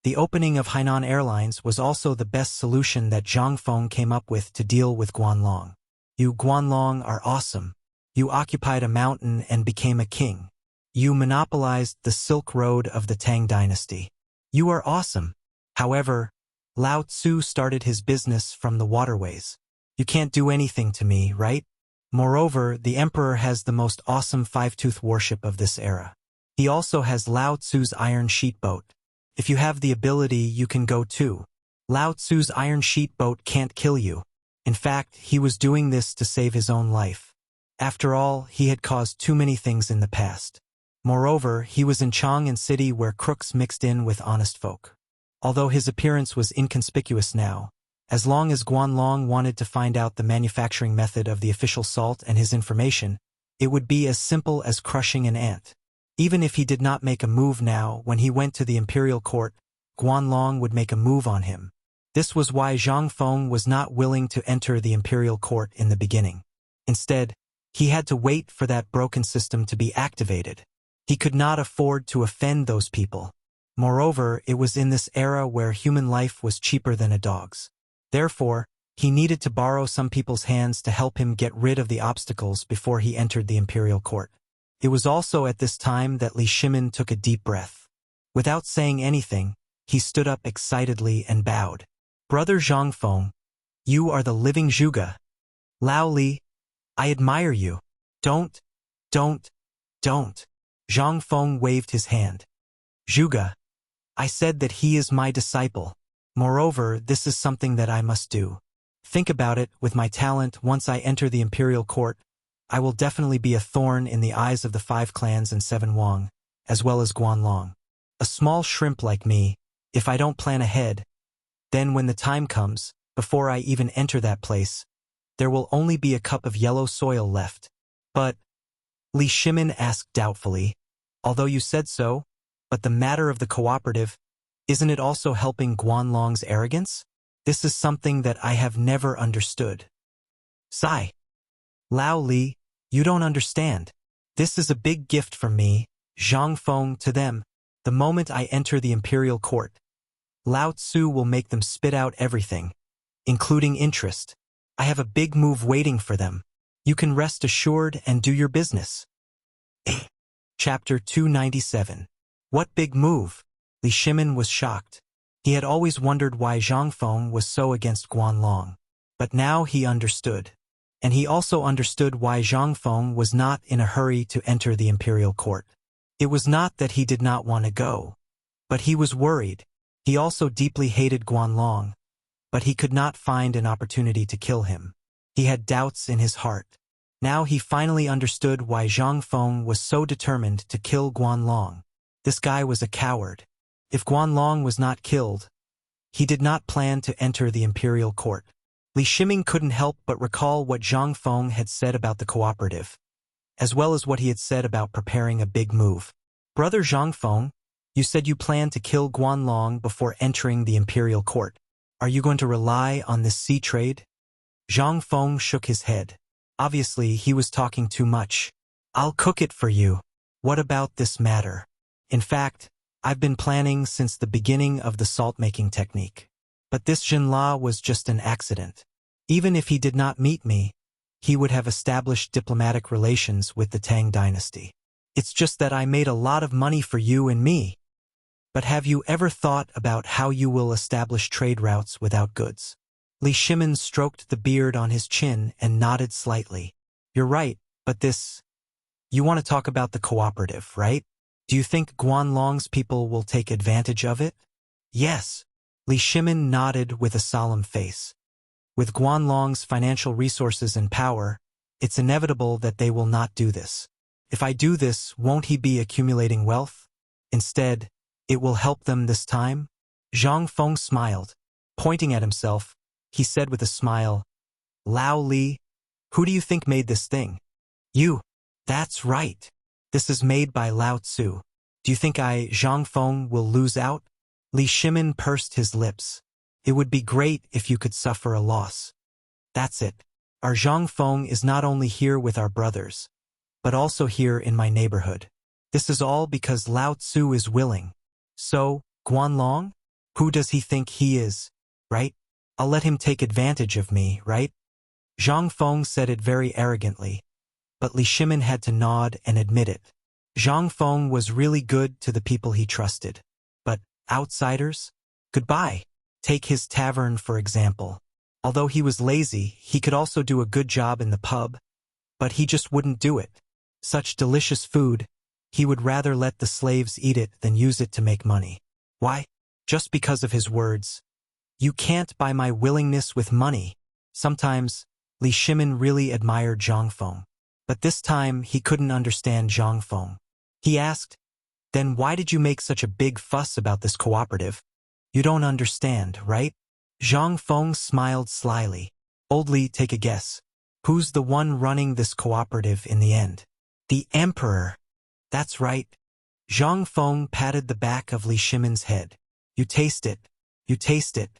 The opening of Hainan Airlines was also the best solution that Zhang Feng came up with to deal with Guanlong. You Guanlong are awesome. You occupied a mountain and became a king. You monopolized the Silk Road of the Tang dynasty. You are awesome. However, Lao Tzu started his business from the waterways. You can't do anything to me, right? Moreover, the emperor has the most awesome five-tooth warship of this era. He also has Lao Tzu's iron sheet boat. If you have the ability, you can go too. Lao Tzu's iron sheet boat can't kill you. In fact, he was doing this to save his own life. After all, he had caused too many things in the past. Moreover, he was in Chang'an City where crooks mixed in with honest folk. Although his appearance was inconspicuous now, as long as Guanlong wanted to find out the manufacturing method of the official salt and his information, it would be as simple as crushing an ant. Even if he did not make a move now, when he went to the imperial court, Guanlong would make a move on him. This was why Zhang Feng was not willing to enter the imperial court in the beginning. Instead, he had to wait for that broken system to be activated. He could not afford to offend those people. Moreover, it was in this era where human life was cheaper than a dog's. Therefore, he needed to borrow some people's hands to help him get rid of the obstacles before he entered the imperial court. It was also at this time that Li Shimin took a deep breath. Without saying anything, he stood up excitedly and bowed. Brother Zhangfeng, you are the living Zhuge. Lao Li, I admire you. Don't. Zhang Feng waved his hand. Zhuge, I said that he is my disciple. Moreover, this is something that I must do. Think about it, with my talent, once I enter the imperial court, I will definitely be a thorn in the eyes of the 5 clans and 7 Wang, as well as Guanlong. A small shrimp like me, if I don't plan ahead, then when the time comes, before I even enter that place, there will only be a cup of yellow soil left. But, Li Shimin asked doubtfully, although you said so, but the matter of the cooperative, isn't it also helping Guanlong's arrogance? This is something that I have never understood. Sigh. Lao Li, you don't understand. This is a big gift from me, Zhang Feng, to them. The moment I enter the imperial court, Lao Tzu will make them spit out everything, including interest. I have a big move waiting for them. You can rest assured and do your business. Chapter 297. What big move? Li Shimin was shocked. He had always wondered why Zhang Feng was so against Guanlong. But now he understood. And he also understood why Zhang Feng was not in a hurry to enter the imperial court. It was not that he did not want to go, but he was worried. He also deeply hated Guanlong, but he could not find an opportunity to kill him. He had doubts in his heart. Now he finally understood why Zhang Feng was so determined to kill Guanlong. This guy was a coward. If Guanlong was not killed, he did not plan to enter the imperial court. Li Shimin couldn't help but recall what Zhang Feng had said about the cooperative, as well as what he had said about preparing a big move. Brother Zhang Feng, you said you planned to kill Guanlong before entering the imperial court. Are you going to rely on this sea trade? Zhang Feng shook his head. Obviously, he was talking too much. I'll cook it for you. What about this matter? In fact, I've been planning since the beginning of the salt-making technique. But this Jinla was just an accident. Even if he did not meet me, he would have established diplomatic relations with the Tang dynasty. It's just that I made a lot of money for you and me. But have you ever thought about how you will establish trade routes without goods? Li Shimin stroked the beard on his chin and nodded slightly. You're right, but this... You want to talk about the cooperative, right? Do you think Guanlong's people will take advantage of it? Yes. Li Shimin nodded with a solemn face. With Guanlong's financial resources and power, it's inevitable that they will not do this. If I do this, won't he be accumulating wealth? Instead, it will help them this time? Zhang Feng smiled. Pointing at himself, he said with a smile, Lao Li, who do you think made this thing? You. That's right. This is made by Lao Tzu. Do you think I, Zhang Feng, will lose out? Li Shimin pursed his lips. It would be great if you could suffer a loss. That's it. Our Zhang Feng is not only here with our brothers, but also here in my neighborhood. This is all because Lao Tzu is willing. So, Guanlong? Who does he think he is, right? I'll let him take advantage of me, right? Zhang Feng said it very arrogantly, but Li Shimin had to nod and admit it. Zhang Feng was really good to the people he trusted. But outsiders? Goodbye. Take his tavern, for example. Although he was lazy, he could also do a good job in the pub, but he just wouldn't do it. Such delicious food, he would rather let the slaves eat it than use it to make money. Why? Just because of his words. You can't buy my willingness with money. Sometimes, Li Shimin really admired Zhang Feng. But this time, he couldn't understand Zhang Feng. He asked, then why did you make such a big fuss about this cooperative? You don't understand, right? Zhang Feng smiled slyly. Oldly, take a guess. Who's the one running this cooperative in the end? The emperor. That's right. Zhang Feng patted the back of Li Shimin's head. You taste it. You taste it.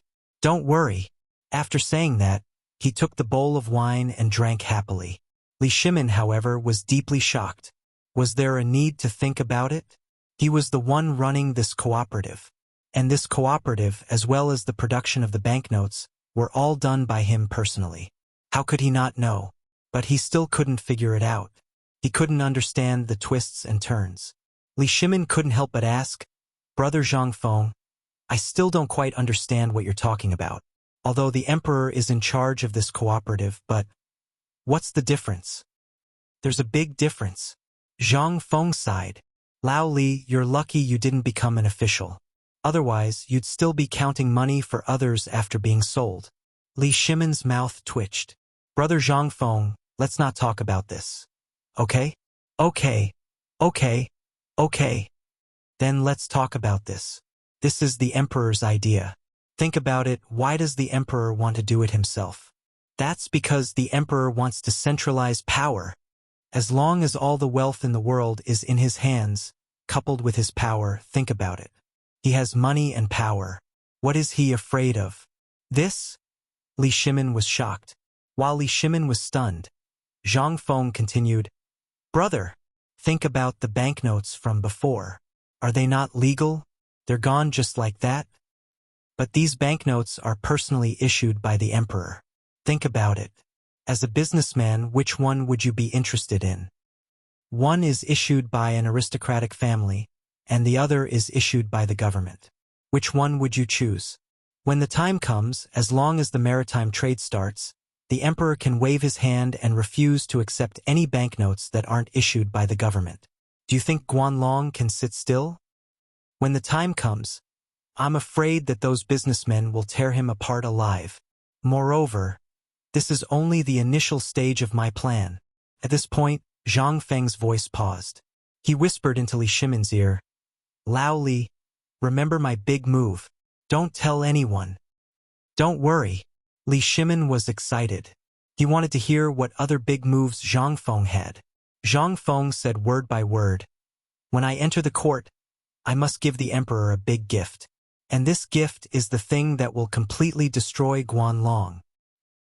Don't worry. After saying that, he took the bowl of wine and drank happily. Li Shimin, however, was deeply shocked. Was there a need to think about it? He was the one running this cooperative. And this cooperative, as well as the production of the banknotes, were all done by him personally. How could he not know? But he still couldn't figure it out. He couldn't understand the twists and turns. Li Shimin couldn't help but ask, "Brother Zhang Feng, I still don't quite understand what you're talking about. Although the emperor is in charge of this cooperative, but what's the difference?" "There's a big difference." Zhang Feng sighed. "Lao Li, you're lucky you didn't become an official. Otherwise, you'd still be counting money for others after being sold." Li Shimin's mouth twitched. "Brother Zhang Feng, let's not talk about this. Okay? Okay. Okay. Okay. Then let's talk about this. This is the emperor's idea. Think about it, why does the emperor want to do it himself? That's because the emperor wants to centralize power. As long as all the wealth in the world is in his hands, coupled with his power, think about it. He has money and power. What is he afraid of? This?" Li Shimin was shocked. While Li Shimin was stunned, Zhang Feng continued, "Brother, think about the banknotes from before. Are they not legal? They're gone just like that? But these banknotes are personally issued by the emperor. Think about it. As a businessman, which one would you be interested in? One is issued by an aristocratic family, and the other is issued by the government. Which one would you choose? When the time comes, as long as the maritime trade starts, the emperor can wave his hand and refuse to accept any banknotes that aren't issued by the government. Do you think Guanlong can sit still? When the time comes, I'm afraid that those businessmen will tear him apart alive. Moreover, this is only the initial stage of my plan." At this point, Zhang Feng's voice paused. He whispered into Li Shimin's ear, "Lao Li, remember my big move. Don't tell anyone." "Don't worry." Li Shimin was excited. He wanted to hear what other big moves Zhang Feng had. Zhang Feng said word by word, "When I enter the court, I must give the emperor a big gift. And this gift is the thing that will completely destroy Guanlong."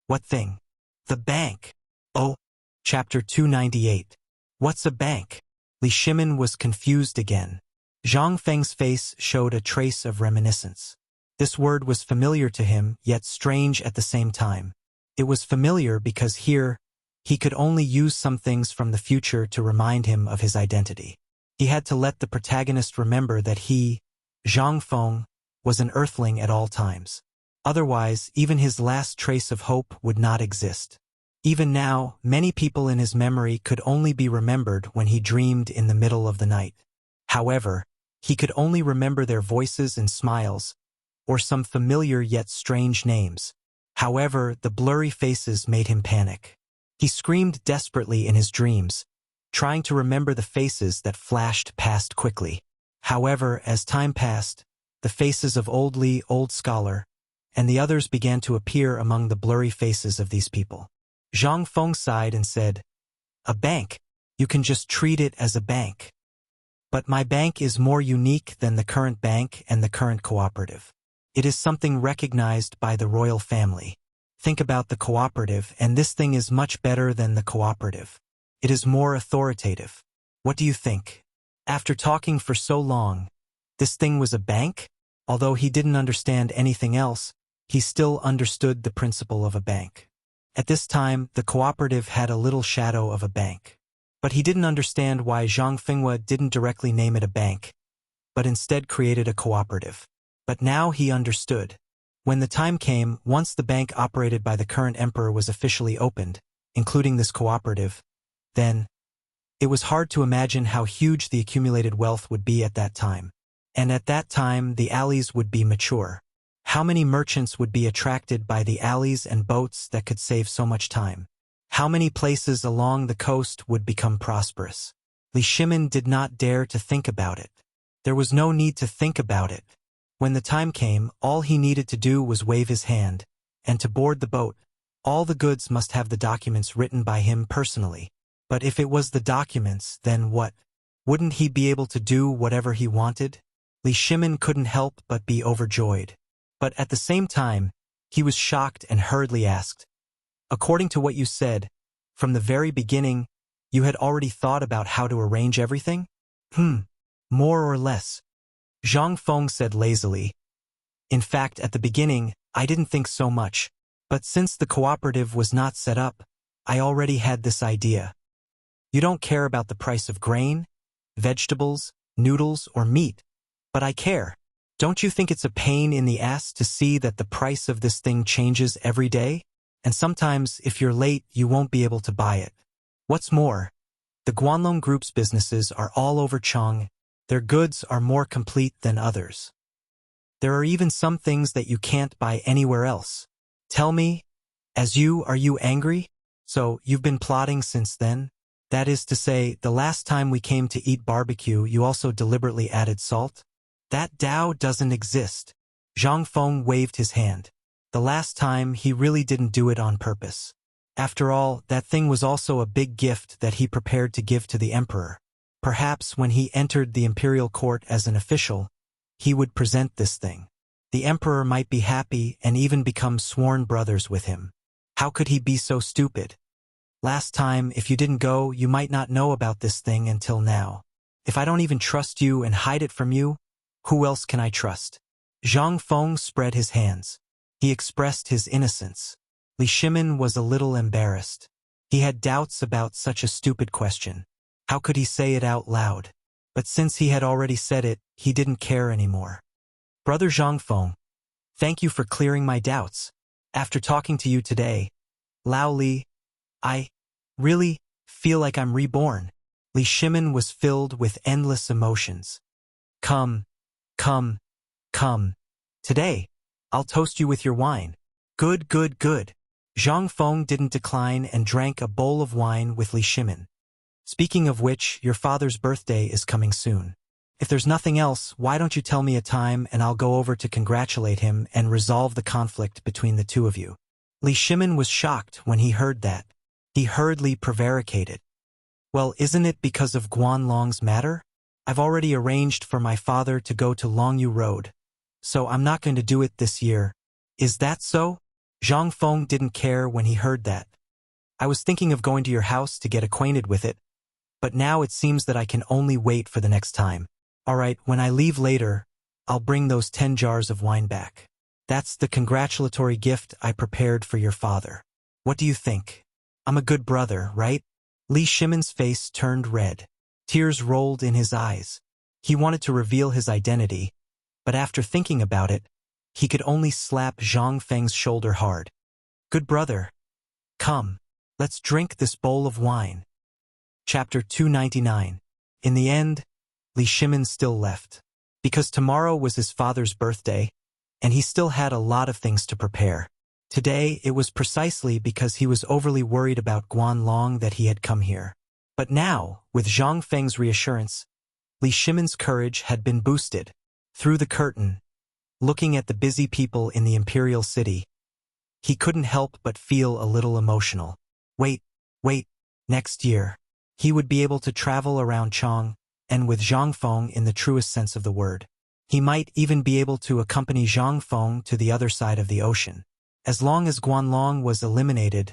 "What thing?" "The bank." "Oh." Chapter 298. What's a bank? Li Shimin was confused again. Zhang Feng's face showed a trace of reminiscence. This word was familiar to him, yet strange at the same time. It was familiar because here, he could only use some things from the future to remind him of his identity. He had to let the protagonist remember that he, Zhang Feng, was an earthling at all times. Otherwise, even his last trace of hope would not exist. Even now, many people in his memory could only be remembered when he dreamed in the middle of the night. However, he could only remember their voices and smiles, or some familiar yet strange names. However, the blurry faces made him panic. He screamed desperately in his dreams, trying to remember the faces that flashed past quickly. However, as time passed, the faces of Old Li, Old Scholar, and the others began to appear among the blurry faces of these people. Zhang Feng sighed and said, "A bank. You can just treat it as a bank. But my bank is more unique than the current bank and the current cooperative. It is something recognized by the royal family. Think about the cooperative, and this thing is much better than the cooperative. It is more authoritative. What do you think?" After talking for so long, this thing was a bank? Although he didn't understand anything else, he still understood the principle of a bank. At this time, the cooperative had a little shadow of a bank. But he didn't understand why Zhang Fenghua didn't directly name it a bank, but instead created a cooperative. But now he understood. When the time came, once the bank operated by the current emperor was officially opened, including this cooperative, then it was hard to imagine how huge the accumulated wealth would be at that time. And at that time, the alleys would be mature. How many merchants would be attracted by the alleys and boats that could save so much time? How many places along the coast would become prosperous? Li Shimin did not dare to think about it. There was no need to think about it. When the time came, all he needed to do was wave his hand, and to board the boat, all the goods must have the documents written by him personally. But if it was the documents, then what? Wouldn't he be able to do whatever he wanted? Li Shimin couldn't help but be overjoyed. But at the same time, he was shocked and hurriedly asked, "According to what you said, from the very beginning, you had already thought about how to arrange everything?" More or less, Zhang Feng said lazily. In fact, at the beginning, I didn't think so much. But since the cooperative was not set up, I already had this idea. You don't care about the price of grain, vegetables, noodles, or meat. But I care. Don't you think it's a pain in the ass to see that the price of this thing changes every day? And sometimes, if you're late, you won't be able to buy it. What's more, the Guanlong Group's businesses are all over Chang. Their goods are more complete than others. There are even some things that you can't buy anywhere else. Tell me, are you angry? So, you've been plotting since then? That is to say, the last time we came to eat barbecue, you also deliberately added salt? That Dao doesn't exist. Zhang Feng waved his hand. The last time, he really didn't do it on purpose. After all, that thing was also a big gift that he prepared to give to the emperor. Perhaps when he entered the imperial court as an official, he would present this thing. The emperor might be happy and even become sworn brothers with him. How could he be so stupid? Last time, if you didn't go, you might not know about this thing until now. If I don't even trust you and hide it from you, who else can I trust? Zhang Feng spread his hands. He expressed his innocence. Li Shimin was a little embarrassed. He had doubts about such a stupid question. How could he say it out loud? But since he had already said it, he didn't care anymore. Brother Zhang Feng, thank you for clearing my doubts. After talking to you today, Lao Li, I really feel like I'm reborn. Li Shimin was filled with endless emotions. Come. Today, I'll toast you with your wine. Good. Zhang Feng didn't decline and drank a bowl of wine with Li Shimin. Speaking of which, your father's birthday is coming soon. If there's nothing else, why don't you tell me a time and I'll go over to congratulate him and resolve the conflict between the two of you. Li Shimin was shocked when he heard that. He hurriedly prevaricated. Well, isn't it because of Guanlong's matter? I've already arranged for my father to go to Longyu Road, so I'm not going to do it this year. Is that so? Zhang Feng didn't care when he heard that. I was thinking of going to your house to get acquainted with it, but now it seems that I can only wait for the next time. All right, when I leave later, I'll bring those 10 jars of wine back. That's the congratulatory gift I prepared for your father. What do you think? I'm a good brother, right? Li Shimin's face turned red. Tears rolled in his eyes. He wanted to reveal his identity, but after thinking about it, he could only slap Zhang Feng's shoulder hard. Good brother. Come, let's drink this bowl of wine. Chapter 299. In the end, Li Shimin still left. Because tomorrow was his father's birthday, and he still had a lot of things to prepare. Today, it was precisely because he was overly worried about Guanlong that he had come here. But now, with Zhang Feng's reassurance, Li Shimin's courage had been boosted. Through the curtain, looking at the busy people in the imperial city, he couldn't help but feel a little emotional. Wait, next year, he would be able to travel around Chang, and with Zhang Feng in the truest sense of the word. He might even be able to accompany Zhang Feng to the other side of the ocean. As long as Guanlong was eliminated,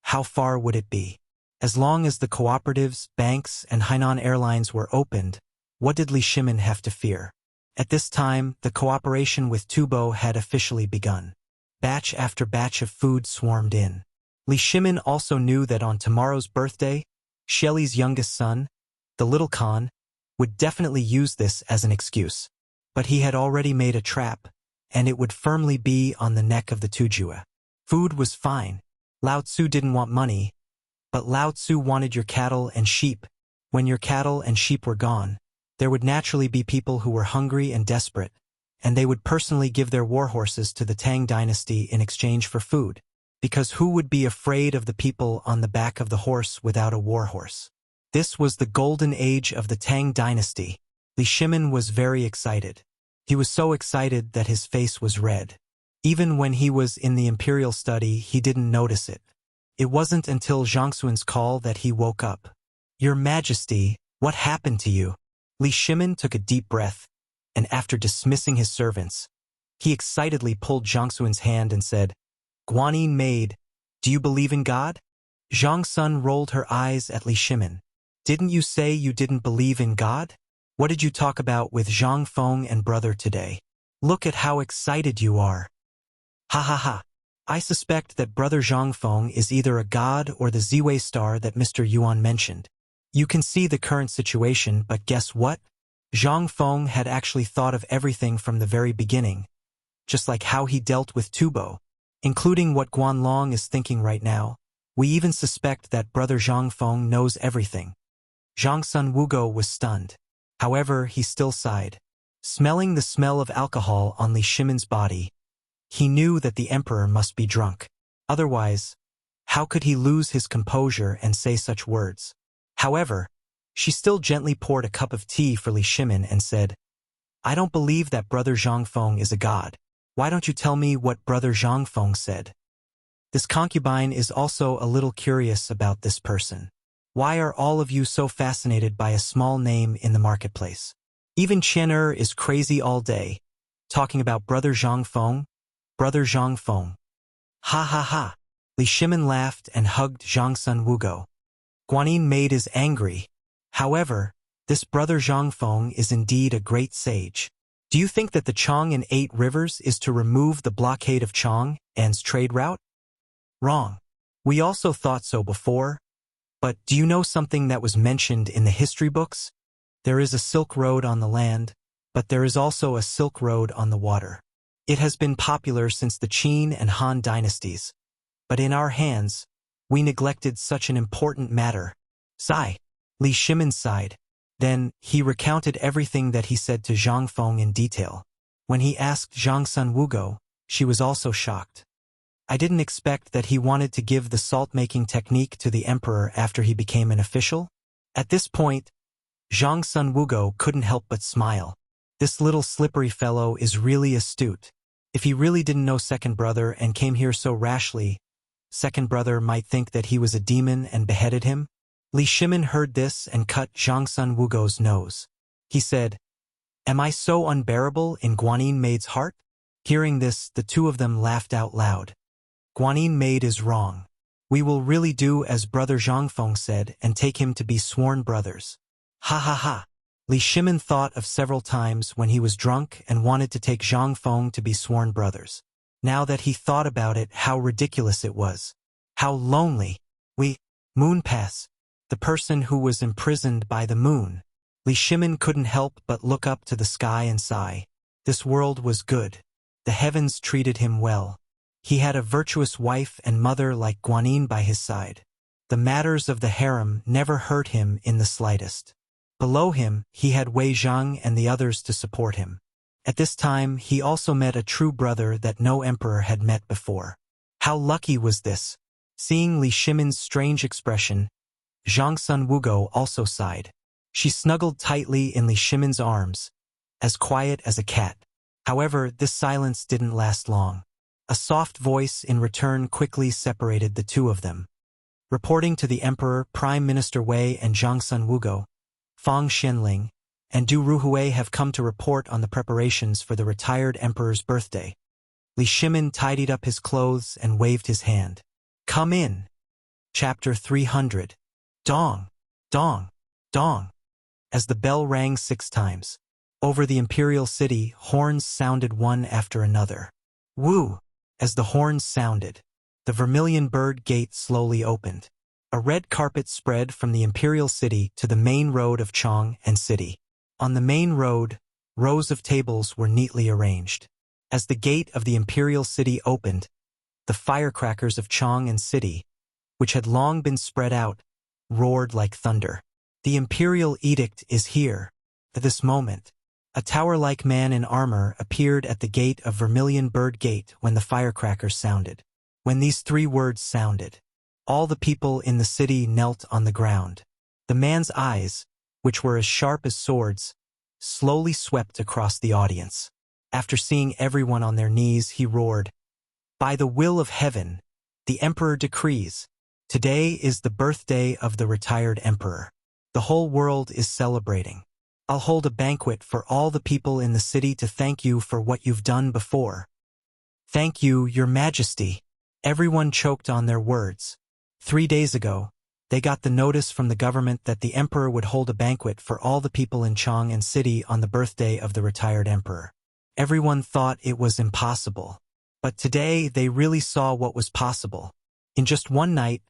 how far would it be? As long as the cooperatives, banks, and Hainan Airlines were opened, what did Li Shimin have to fear? At this time, the cooperation with Tubo had officially begun. Batch after batch of food swarmed in. Li Shimin also knew that on tomorrow's birthday, Shelley's youngest son, the little Khan, would definitely use this as an excuse. But he had already made a trap, and it would firmly be on the neck of the Tujue. Food was fine. Lao Tzu didn't want money, but Lao Tzu wanted your cattle and sheep. When your cattle and sheep were gone, there would naturally be people who were hungry and desperate, and they would personally give their war horses to the Tang dynasty in exchange for food. Because who would be afraid of the people on the back of the horse without a war horse? This was the golden age of the Tang dynasty. Li Shimin was very excited. He was so excited that his face was red. Even when he was in the imperial study, he didn't notice it. It wasn't until Zhang Xuan's call that he woke up. Your Majesty, what happened to you? Li Shimin took a deep breath, and after dismissing his servants, he excitedly pulled Zhang Xuan's hand and said, Guanyin maid, do you believe in God? Zhang Sun rolled her eyes at Li Shimin. Didn't you say you didn't believe in God? What did you talk about with Zhang Feng and brother today? Look at how excited you are. Ha ha ha. I suspect that brother Zhang Feng is either a god or the Ziwei star that Mr. Yuan mentioned. You can see the current situation, but guess what? Zhang Feng had actually thought of everything from the very beginning, just like how he dealt with Tubo, including what Guanlong is thinking right now. We even suspect that brother Zhang Feng knows everything. Zhang Sun Wugo was stunned. However, he still sighed. Smelling the smell of alcohol on Li Shimin's body, he knew that the emperor must be drunk. Otherwise, how could he lose his composure and say such words? However, she still gently poured a cup of tea for Li Shimin and said, I don't believe that brother Zhang Feng is a god. Why don't you tell me what brother Zhang Feng said? This concubine is also a little curious about this person. Why are all of you so fascinated by a small name in the marketplace? Even Qian is crazy all day, talking about brother Zhang Feng. Brother Zhang Feng. Ha ha ha. Li Shimin laughed and hugged Zhang Sun Wugo. Guanyin maid is angry. However, this brother Zhang Feng is indeed a great sage. Do you think that the Chong and 8 Rivers is to remove the blockade of Chong and's trade route? Wrong. We also thought so before. But do you know something that was mentioned in the history books? There is a Silk Road on the land, but there is also a Silk Road on the water. It has been popular since the Qin and Han dynasties. But in our hands, we neglected such an important matter. Sigh. Li Shimin sighed. Then, he recounted everything that he said to Zhang Feng in detail. When he asked Zhang Sun Wugo, she was also shocked. I didn't expect that he wanted to give the salt-making technique to the emperor after he became an official. At this point, Zhang Sun Wugo couldn't help but smile. This little slippery fellow is really astute. If he really didn't know second brother and came here so rashly, second brother might think that he was a demon and beheaded him. Li Shimin heard this and cut Zhang Sun Wugo's nose. He said, Am I so unbearable in Guanyin maid's heart? Hearing this, the two of them laughed out loud. Guanyin maid is wrong. We will really do as brother Zhang Feng said and take him to be sworn brothers. Ha ha ha. Li Shimin thought of several times when he was drunk and wanted to take Zhang Feng to be sworn brothers. Now that he thought about it, how ridiculous it was. How lonely. Moon Pass. The person who was imprisoned by the moon. Li Shimin couldn't help but look up to the sky and sigh. This world was good. The heavens treated him well. He had a virtuous wife and mother like Guanyin by his side. The matters of the harem never hurt him in the slightest. Below him, he had Wei Zhang and the others to support him. At this time, he also met a true brother that no emperor had met before. How lucky was this? Seeing Li Shimin's strange expression, Zhang Sun Wugo also sighed. She snuggled tightly in Li Shimin's arms, as quiet as a cat. However, this silence didn't last long. A soft voice in return quickly separated the two of them. Reporting to the emperor, Prime Minister Wei and Zhang Sun Wugo, Fang Xianling, and Du Ruhui have come to report on the preparations for the retired emperor's birthday. Li Shimin tidied up his clothes and waved his hand. Come in. Chapter 300. Dong, dong, dong. As the bell rang 6 times, over the imperial city, horns sounded one after another. Woo! As the horns sounded, the Vermilion Bird Gate slowly opened. A red carpet spread from the imperial city to the main road of Chong and City. On the main road, rows of tables were neatly arranged. As the gate of the imperial city opened, the firecrackers of Chong and City, which had long been spread out, roared like thunder. The imperial edict is here. At this moment, a tower-like man in armor appeared at the gate of Vermilion Bird Gate when the firecrackers sounded. When these 3 words sounded, all the people in the city knelt on the ground. The man's eyes, which were as sharp as swords, slowly swept across the audience. After seeing everyone on their knees, he roared, By the will of heaven, the emperor decrees. Today is the birthday of the retired emperor. The whole world is celebrating. I'll hold a banquet for all the people in the city to thank you for what you've done before. Thank you, Your Majesty. Everyone choked on their words. 3 days ago, they got the notice from the government that the emperor would hold a banquet for all the people in Chang and city on the birthday of the retired emperor. Everyone thought it was impossible. But today they really saw what was possible. In just one night,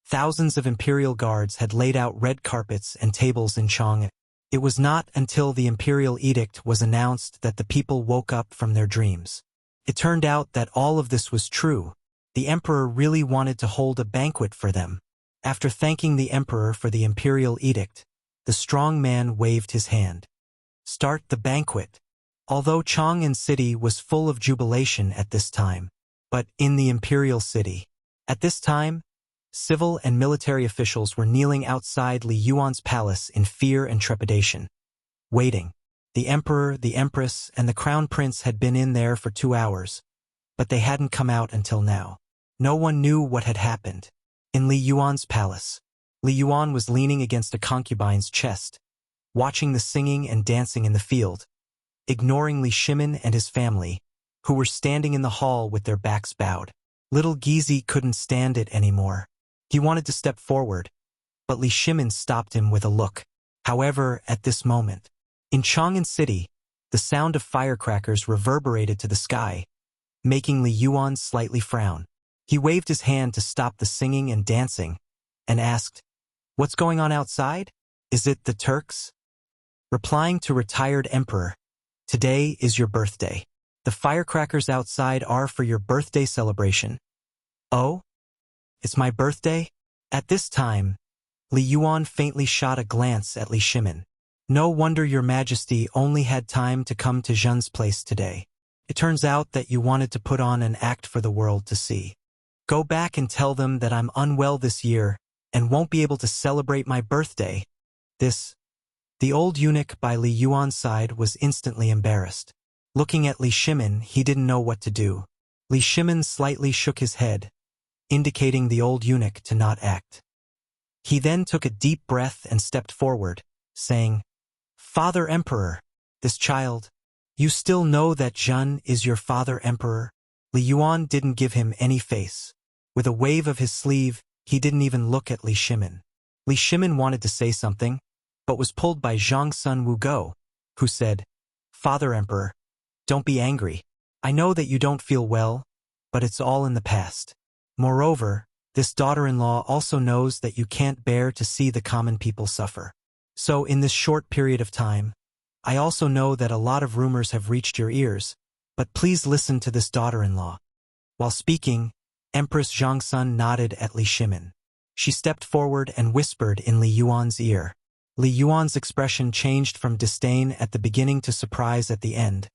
thousands of imperial guards had laid out red carpets and tables in Chang. It was not until the imperial edict was announced that the people woke up from their dreams. It turned out that all of this was true. The emperor really wanted to hold a banquet for them. After thanking the emperor for the imperial edict, the strong man waved his hand. Start the banquet. Although Chang'an city was full of jubilation at this time, but in the imperial city, at this time, civil and military officials were kneeling outside Li Yuan's palace in fear and trepidation, waiting. The emperor, the empress, and the crown prince had been in there for 2 hours, but they hadn't come out until now. No one knew what had happened. In Li Yuan's palace, Li Yuan was leaning against a concubine's chest, watching the singing and dancing in the field, ignoring Li Shimin and his family, who were standing in the hall with their backs bowed. Little Gizi couldn't stand it anymore. He wanted to step forward, but Li Shimin stopped him with a look. However, at this moment, in Chang'an city, the sound of firecrackers reverberated to the sky, making Li Yuan slightly frown. He waved his hand to stop the singing and dancing, and asked, "What's going on outside? Is it the Turks?" Replying to retired emperor, "Today is your birthday. The firecrackers outside are for your birthday celebration." "Oh? It's my birthday?" At this time, Li Yuan faintly shot a glance at Li Shimin. "No wonder your majesty only had time to come to Zhen's place today. It turns out that you wanted to put on an act for the world to see. Go back and tell them that I'm unwell this year and won't be able to celebrate my birthday." The old eunuch by Li Yuan's side was instantly embarrassed. Looking at Li Shimin, he didn't know what to do. Li Shimin slightly shook his head, indicating the old eunuch to not act. He then took a deep breath and stepped forward, saying, "Father Emperor, this child, you still know that Zhen is your father emperor?" Li Yuan didn't give him any face. With a wave of his sleeve, he didn't even look at Li Shimin. Li Shimin wanted to say something, but was pulled by Zhang's son Wu Go, who said, "Father Emperor, don't be angry. I know that you don't feel well, but it's all in the past. Moreover, this daughter-in-law also knows that you can't bear to see the common people suffer. So in this short period of time, I also know that a lot of rumors have reached your ears, but please listen to this daughter-in-law." While speaking, Empress Zhangsun nodded at Li Shimin. She stepped forward and whispered in Li Yuan's ear. Li Yuan's expression changed from disdain at the beginning to surprise at the end,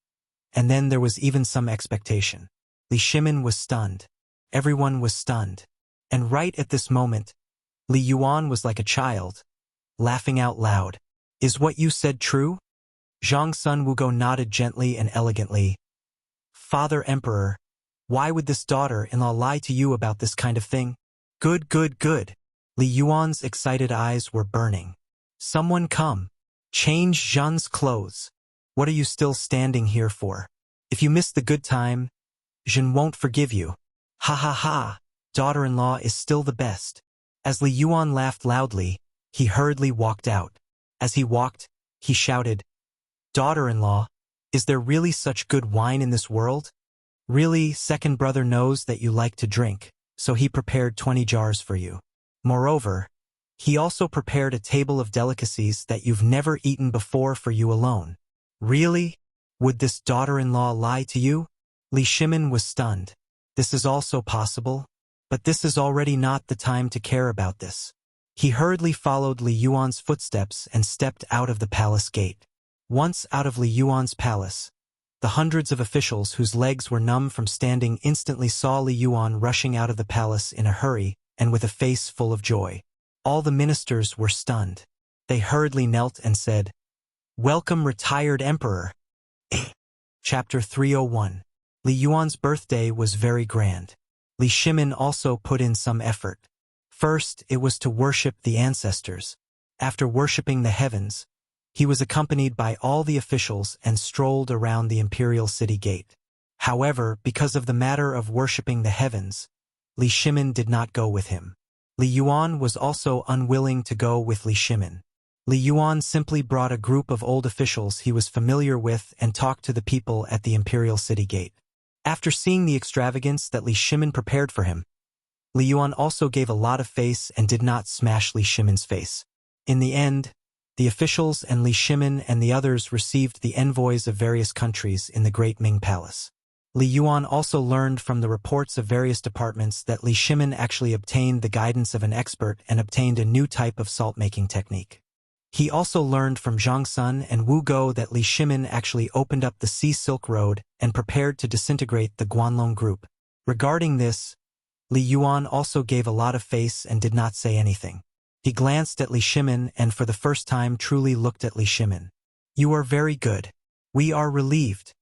and then there was even some expectation. Li Shimin was stunned. Everyone was stunned. And right at this moment, Li Yuan was like a child, laughing out loud. "Is what you said true?" Zhang Sun Wugo nodded gently and elegantly. "Father Emperor, why would this daughter-in-law lie to you about this kind of thing?" "Good, good, good." Li Yuan's excited eyes were burning. "Someone come. Change Zhen's clothes. What are you still standing here for? If you miss the good time, Zhen won't forgive you." "Ha ha ha, daughter-in-law is still the best." As Li Yuan laughed loudly, he hurriedly walked out. As he walked, he shouted, "Daughter-in-law, is there really such good wine in this world? Really, second brother knows that you like to drink, so he prepared 20 jars for you. Moreover, he also prepared a table of delicacies that you've never eaten before for you alone." "Really? Would this daughter-in-law lie to you?" Li Shimin was stunned. This is also possible, but this is already not the time to care about this. He hurriedly followed Li Yuan's footsteps and stepped out of the palace gate. Once out of Li Yuan's palace, the hundreds of officials whose legs were numb from standing instantly saw Li Yuan rushing out of the palace in a hurry and with a face full of joy. All the ministers were stunned. They hurriedly knelt and said, "Welcome, retired emperor." Chapter 301. Li Yuan's birthday was very grand. Li Shimin also put in some effort. First, it was to worship the ancestors. After worshiping the heavens, he was accompanied by all the officials and strolled around the imperial city gate. However, because of the matter of worshiping the heavens, Li Shimin did not go with him. Li Yuan was also unwilling to go with Li Shimin. Li Yuan simply brought a group of old officials he was familiar with and talked to the people at the imperial city gate. After seeing the extravagance that Li Shimin prepared for him, Li Yuan also gave a lot of face and did not smash Li Shimin's face. In the end, the officials and Li Shimin and the others received the envoys of various countries in the Great Ming Palace. Li Yuan also learned from the reports of various departments that Li Shimin actually obtained the guidance of an expert and obtained a new type of salt-making technique. He also learned from Zhang Sun and Wu Go that Li Shimin actually opened up the Sea Silk Road and prepared to disintegrate the Guanlong group. Regarding this, Li Yuan also gave a lot of face and did not say anything. He glanced at Li Shimin and for the first time truly looked at Li Shimin. "You are very good. We are relieved."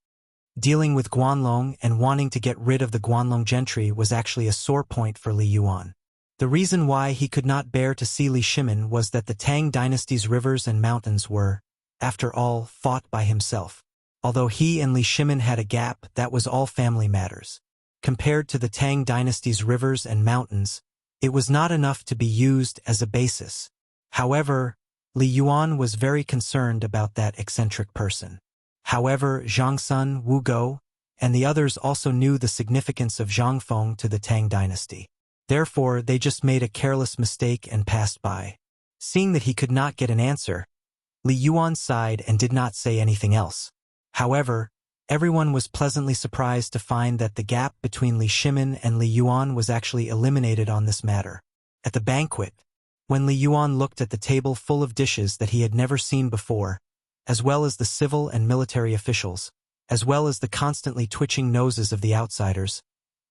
Dealing with Guanlong and wanting to get rid of the Guanlong gentry was actually a sore point for Li Yuan. The reason why he could not bear to see Li Shimin was that the Tang dynasty's rivers and mountains were, after all, fought by himself. Although he and Li Shimin had a gap, that was all family matters. Compared to the Tang dynasty's rivers and mountains, it was not enough to be used as a basis. However, Li Yuan was very concerned about that eccentric person. However, Zhang Sun, Wu Go, and the others also knew the significance of Zhang Feng to the Tang dynasty. Therefore, they just made a careless mistake and passed by. Seeing that he could not get an answer, Li Yuan sighed and did not say anything else. However, everyone was pleasantly surprised to find that the gap between Li Shimin and Li Yuan was actually eliminated on this matter. At the banquet, when Li Yuan looked at the table full of dishes that he had never seen before, as well as the civil and military officials, as well as the constantly twitching noses of the outsiders,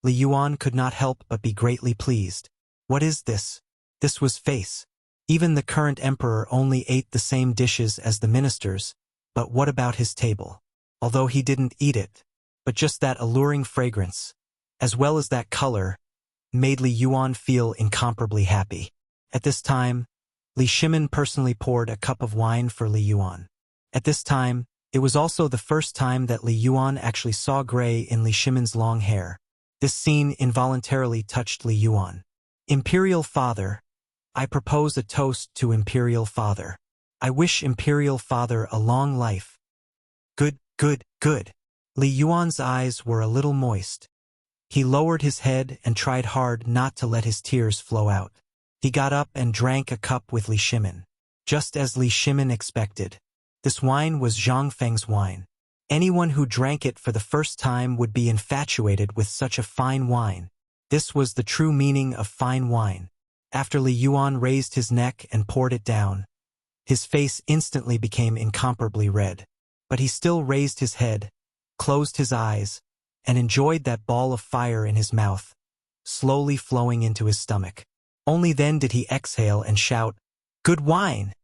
Li Yuan could not help but be greatly pleased. What is this? This was face. Even the current emperor only ate the same dishes as the ministers, but what about his table? Although he didn't eat it, but just that alluring fragrance, as well as that color, made Li Yuan feel incomparably happy. At this time, Li Shimin personally poured a cup of wine for Li Yuan. At this time, it was also the first time that Li Yuan actually saw gray in Li Shimin's long hair. This scene involuntarily touched Li Yuan. Imperial Father, I propose a toast to Imperial Father. I wish Imperial Father a long life. Good, good, good. Li Yuan's eyes were a little moist. He lowered his head and tried hard not to let his tears flow out. He got up and drank a cup with Li Shimin. Just as Li Shimin expected, this wine was Zhang Feng's wine. Anyone who drank it for the first time would be infatuated with such a fine wine. This was the true meaning of fine wine. After Li Yuan raised his neck and poured it down, his face instantly became incomparably red. But he still raised his head, closed his eyes, and enjoyed that ball of fire in his mouth, slowly flowing into his stomach. Only then did he exhale and shout, "Good wine!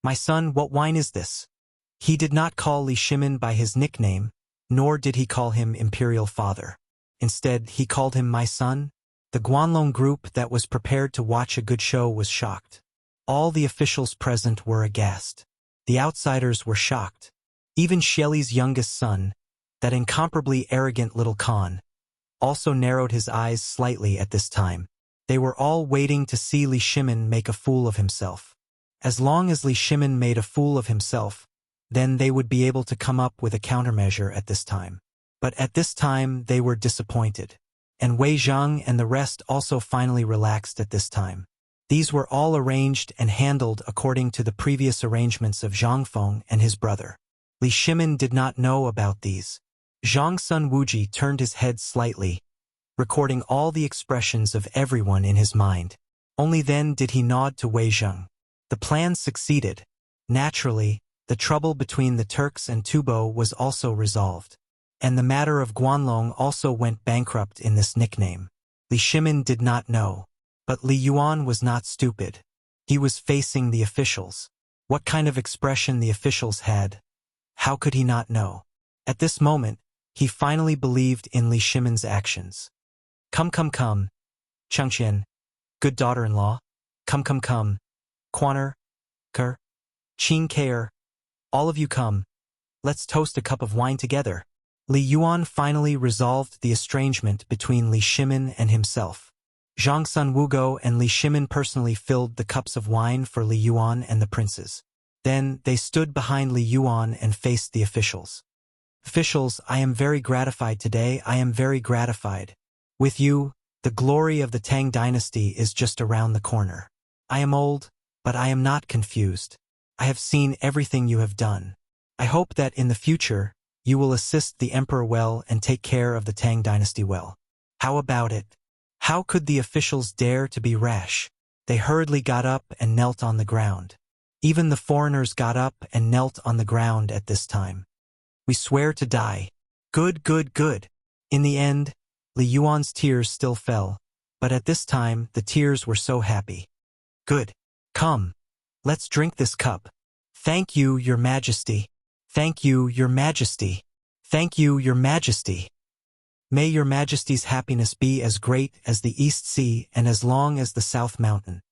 My son, what wine is this?" He did not call Li Shimin by his nickname, nor did he call him Imperial Father. Instead, he called him my son. The Guanlong group that was prepared to watch a good show was shocked. All the officials present were aghast. The outsiders were shocked. Even Xieli's youngest son, that incomparably arrogant little Khan, also narrowed his eyes slightly at this time. They were all waiting to see Li Shimin make a fool of himself. As long as Li Shimin made a fool of himself, then they would be able to come up with a countermeasure at this time. But at this time they were disappointed. And Wei Zhang and the rest also finally relaxed at this time. These were all arranged and handled according to the previous arrangements of Zhang Feng and his brother. Li Shimin did not know about these. Zhang Sun Wuji turned his head slightly, recording all the expressions of everyone in his mind. Only then did he nod to Wei Zhang. The plan succeeded. Naturally, the trouble between the Turks and Tubo was also resolved. And the matter of Guanlong also went bankrupt in this nickname. Li Shimin did not know. But Li Yuan was not stupid. He was facing the officials. What kind of expression the officials had, how could he not know? At this moment, he finally believed in Li Shimin's actions. Come, Chengqian, good daughter-in-law. Come, Quaner, Ker, Qin Kair. All of you come. Let's toast a cup of wine together. Li Yuan finally resolved the estrangement between Li Shimin and himself. Zhang Sun Wugo and Li Shimin personally filled the cups of wine for Li Yuan and the princes. Then, they stood behind Li Yuan and faced the officials. Officials, I am very gratified today, I am very gratified. With you, the glory of the Tang dynasty is just around the corner. I am old, but I am not confused. I have seen everything you have done. I hope that in the future, you will assist the emperor well and take care of the Tang dynasty well. How about it? How could the officials dare to be rash? They hurriedly got up and knelt on the ground. Even the foreigners got up and knelt on the ground at this time. We swear to die. Good, good, good. In the end, Li Yuan's tears still fell, but at this time the tears were so happy. Good. Come. Let's drink this cup. Thank you, Your Majesty. Thank you, Your Majesty. Thank you, Your Majesty. May Your Majesty's happiness be as great as the East Sea and as long as the South Mountain.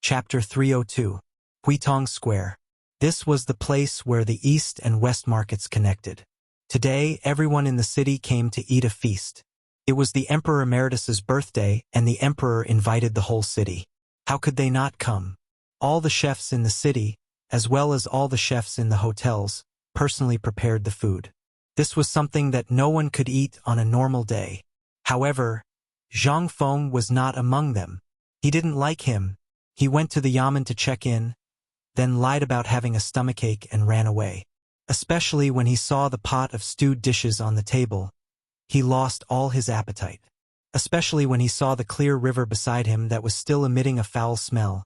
Chapter 302. Huitong Square. This was the place where the East and West markets connected. Today, everyone in the city came to eat a feast. It was the Emperor Emeritus's birthday, and the Emperor invited the whole city. How could they not come? All the chefs in the city, as well as all the chefs in the hotels, personally prepared the food. This was something that no one could eat on a normal day. However, Zhang Feng was not among them. He didn't like him. He went to the yamen to check in, then lied about having a stomachache and ran away. Especially when he saw the pot of stewed dishes on the table, he lost all his appetite. Especially when he saw the clear river beside him that was still emitting a foul smell,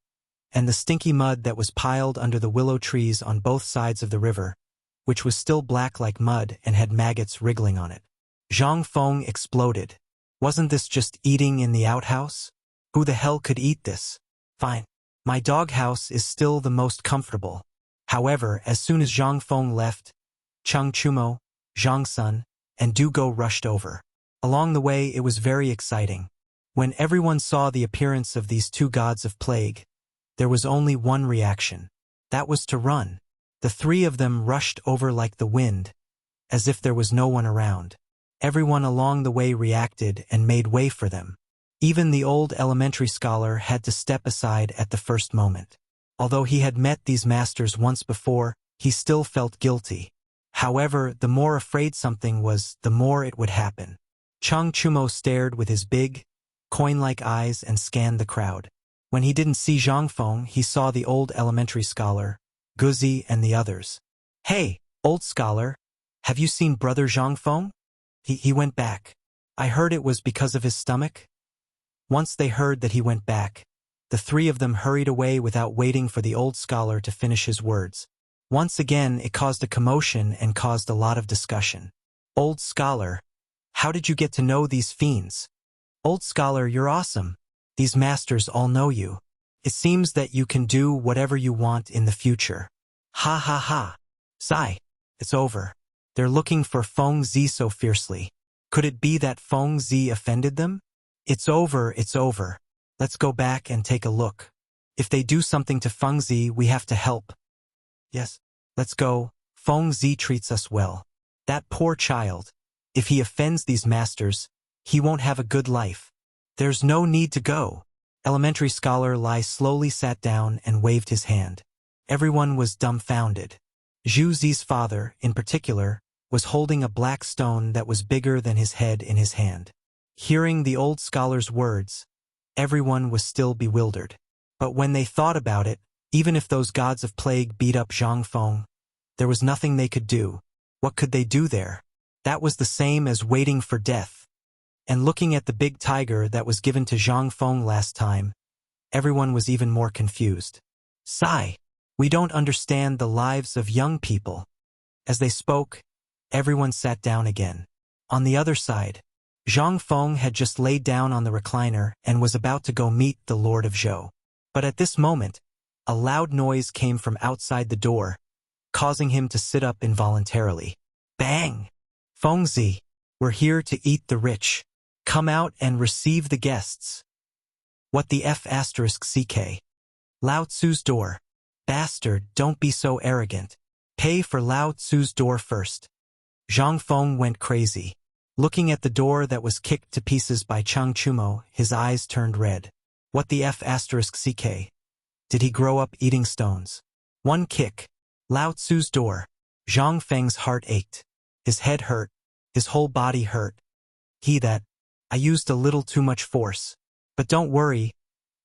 and the stinky mud that was piled under the willow trees on both sides of the river, which was still black like mud and had maggots wriggling on it. Zhang Feng exploded. Wasn't this just eating in the outhouse? Who the hell could eat this? Fine. My doghouse is still the most comfortable. However, as soon as Zhang Feng left, Cheng Chumo, Zhang Sun, and Du Go rushed over. Along the way it was very exciting. When everyone saw the appearance of these two gods of plague, there was only one reaction. That was to run. The three of them rushed over like the wind, as if there was no one around. Everyone along the way reacted and made way for them. Even the old elementary scholar had to step aside at the first moment. Although he had met these masters once before, he still felt guilty. However, the more afraid something was, the more it would happen. Cheng Chumo stared with his big, coin-like eyes and scanned the crowd. When he didn't see Zhang Feng, he saw the old elementary scholar, Guzi, and the others. Hey, old scholar, have you seen brother Zhang Feng? He went back. I heard it was because of his stomach. Once they heard that he went back, the three of them hurried away without waiting for the old scholar to finish his words. Once again, it caused a commotion and caused a lot of discussion. Old scholar, how did you get to know these fiends? Old scholar, you're awesome. These masters all know you. It seems that you can do whatever you want in the future. Ha ha ha. Sigh. It's over. They're looking for Feng Zi so fiercely. Could it be that Feng Zi offended them? It's over, it's over. Let's go back and take a look. If they do something to Feng Zi, we have to help. Yes, let's go. Feng Zi treats us well. That poor child. If he offends these masters, he won't have a good life. There's no need to go. Elementary scholar Lai slowly sat down and waved his hand. Everyone was dumbfounded. Zhu Zi's father, in particular, was holding a black stone that was bigger than his head in his hand. Hearing the old scholar's words, everyone was still bewildered. But when they thought about it, even if those gods of plague beat up Zhang Feng, there was nothing they could do. What could they do there? That was the same as waiting for death. And looking at the big tiger that was given to Zhang Feng last time, everyone was even more confused. Sigh. We don't understand the lives of young people. As they spoke, everyone sat down again. On the other side, Zhang Feng had just laid down on the recliner and was about to go meet the Lord of Zhou. But at this moment, a loud noise came from outside the door, causing him to sit up involuntarily. Bang! Feng Zi, we're here to eat the rich. Come out and receive the guests. What the F***CK? Lao Tzu's door. Bastard, don't be so arrogant. Pay for Lao Tzu's door first. Zhang Feng went crazy. Looking at the door that was kicked to pieces by Chang Chumo, his eyes turned red. What the F***ck? Did he grow up eating stones? One kick. Lao Tzu's door. Zhang Feng's heart ached. His head hurt. His whole body hurt. I used a little too much force. But don't worry,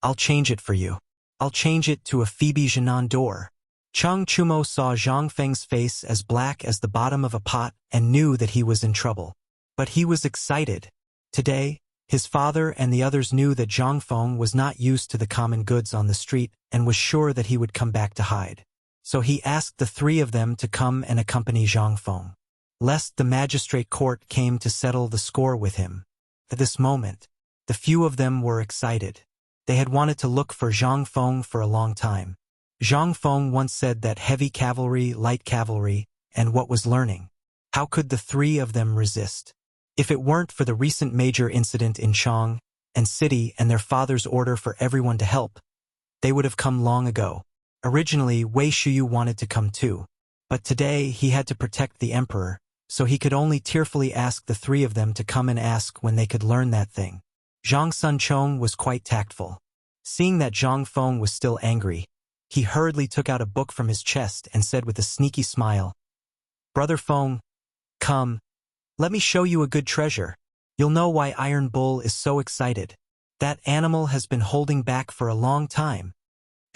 I'll change it for you. I'll change it to a Phoebe Jinan door. Chang Chumo saw Zhang Feng's face as black as the bottom of a pot and knew that he was in trouble. But he was excited. Today, his father and the others knew that Zhang Feng was not used to the common goods on the street and was sure that he would come back to hide. So he asked the three of them to come and accompany Zhang Feng, lest the magistrate court came to settle the score with him. At this moment, the few of them were excited. They had wanted to look for Zhang Feng for a long time. Zhang Feng once said that heavy cavalry, light cavalry, and what was learning. How could the three of them resist? If it weren't for the recent major incident in Chang and City and their father's order for everyone to help, they would have come long ago. Originally, Wei Shuyu wanted to come too. But today he had to protect the emperor, so he could only tearfully ask the three of them to come and ask when they could learn that thing. Zhang Sunchong was quite tactful. Seeing that Zhang Feng was still angry, he hurriedly took out a book from his chest and said with a sneaky smile, "Brother Feng, come. Let me show you a good treasure. You'll know why Iron Bull is so excited. That animal has been holding back for a long time."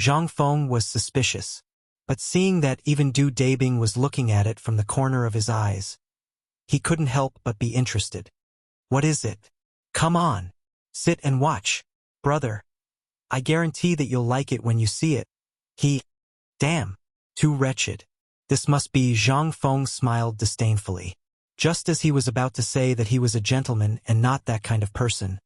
Zhang Feng was suspicious, but seeing that even Du Dabing was looking at it from the corner of his eyes, he couldn't help but be interested. "What is it? Come on. Sit and watch, brother. I guarantee that you'll like it when you see it." Damn, too wretched. This must be. Zhang Feng smiled disdainfully. Just as he was about to say that he was a gentleman and not that kind of person,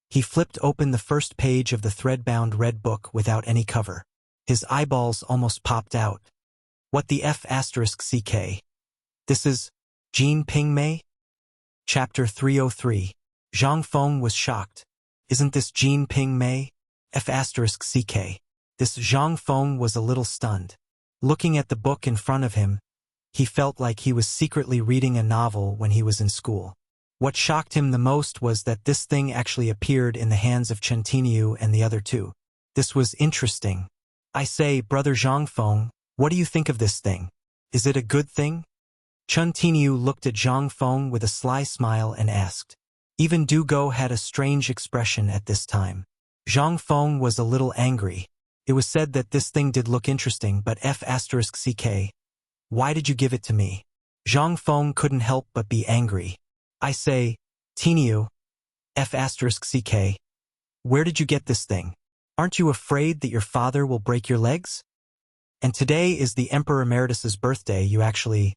he flipped open the first page of the thread-bound red book without any cover. His eyeballs almost popped out. What the F***ck? This is Jin Ping Mei? Chapter 303. Zhang Feng was shocked. Isn't this Jin Ping Mei? F***ck. This Zhang Feng was a little stunned. Looking at the book in front of him, he felt like he was secretly reading a novel when he was in school. What shocked him the most was that this thing actually appeared in the hands of Chen Tinyu and the other two. This was interesting. "I say, brother Zhang Feng, what do you think of this thing? Is it a good thing?" Chen Tinyu looked at Zhang Feng with a sly smile and asked. Even Du Go had a strange expression at this time. Zhang Feng was a little angry. It was said that this thing did look interesting, but F***ck. Why did you give it to me? Zhang Feng couldn't help but be angry. "I say, Tinyu, F***ck. Where did you get this thing? Aren't you afraid that your father will break your legs? And today is the Emperor Emeritus's birthday. You actually...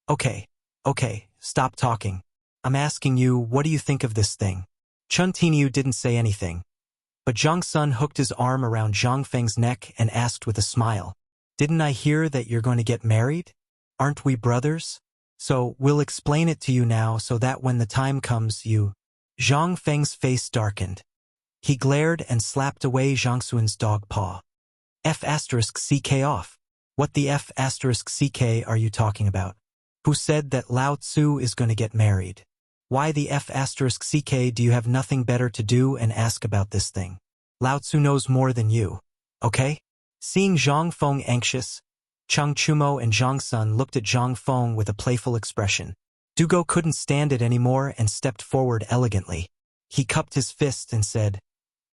Okay, stop talking. I'm asking you, what do you think of this thing?" Chen Tinyu didn't say anything, but Zhang Sun hooked his arm around Zhang Feng's neck and asked with a smile, "Didn't I hear that you're going to get married? Aren't we brothers? So we'll explain it to you now so that when the time comes you..." Zhang Feng's face darkened. He glared and slapped away Zhang Sun's dog paw. F***ck off. What the F***ck are you talking about? Who said that Lao Tzu is going to get married? Why the F***ck do you have nothing better to do and ask about this thing? Lao Tzu knows more than you, okay? Seeing Zhang Feng anxious, Chang Chumo and Zhang Sun looked at Zhang Feng with a playful expression. Du Go couldn't stand it anymore and stepped forward elegantly. He cupped his fist and said,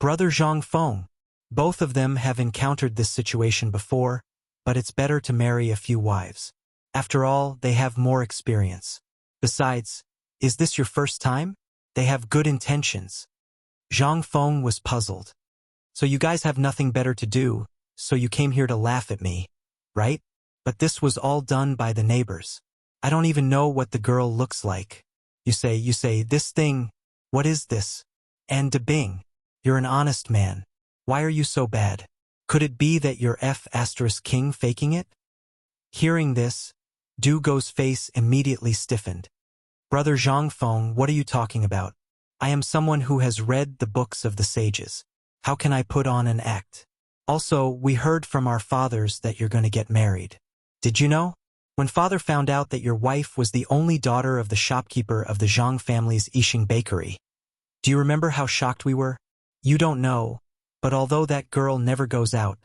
"Brother Zhang Feng, both of them have encountered this situation before, but it's better to marry a few wives. After all, they have more experience. Besides, is this your first time? They have good intentions." Zhang Feng was puzzled. "So you guys have nothing better to do, so you came here to laugh at me, right? But this was all done by the neighbors. I don't even know what the girl looks like. You say, this thing, what is this? And De Bing, you're an honest man. Why are you so bad? Could it be that you're F***king faking it?" Hearing this, Du Go's face immediately stiffened. "Brother Zhang Feng, what are you talking about? I am someone who has read the books of the sages. How can I put on an act? Also, we heard from our fathers that you're going to get married. Did you know?" When father found out that your wife was the only daughter of the shopkeeper of the Zhang family's Yixing bakery. Do you remember how shocked we were? You don't know, but although that girl never goes out,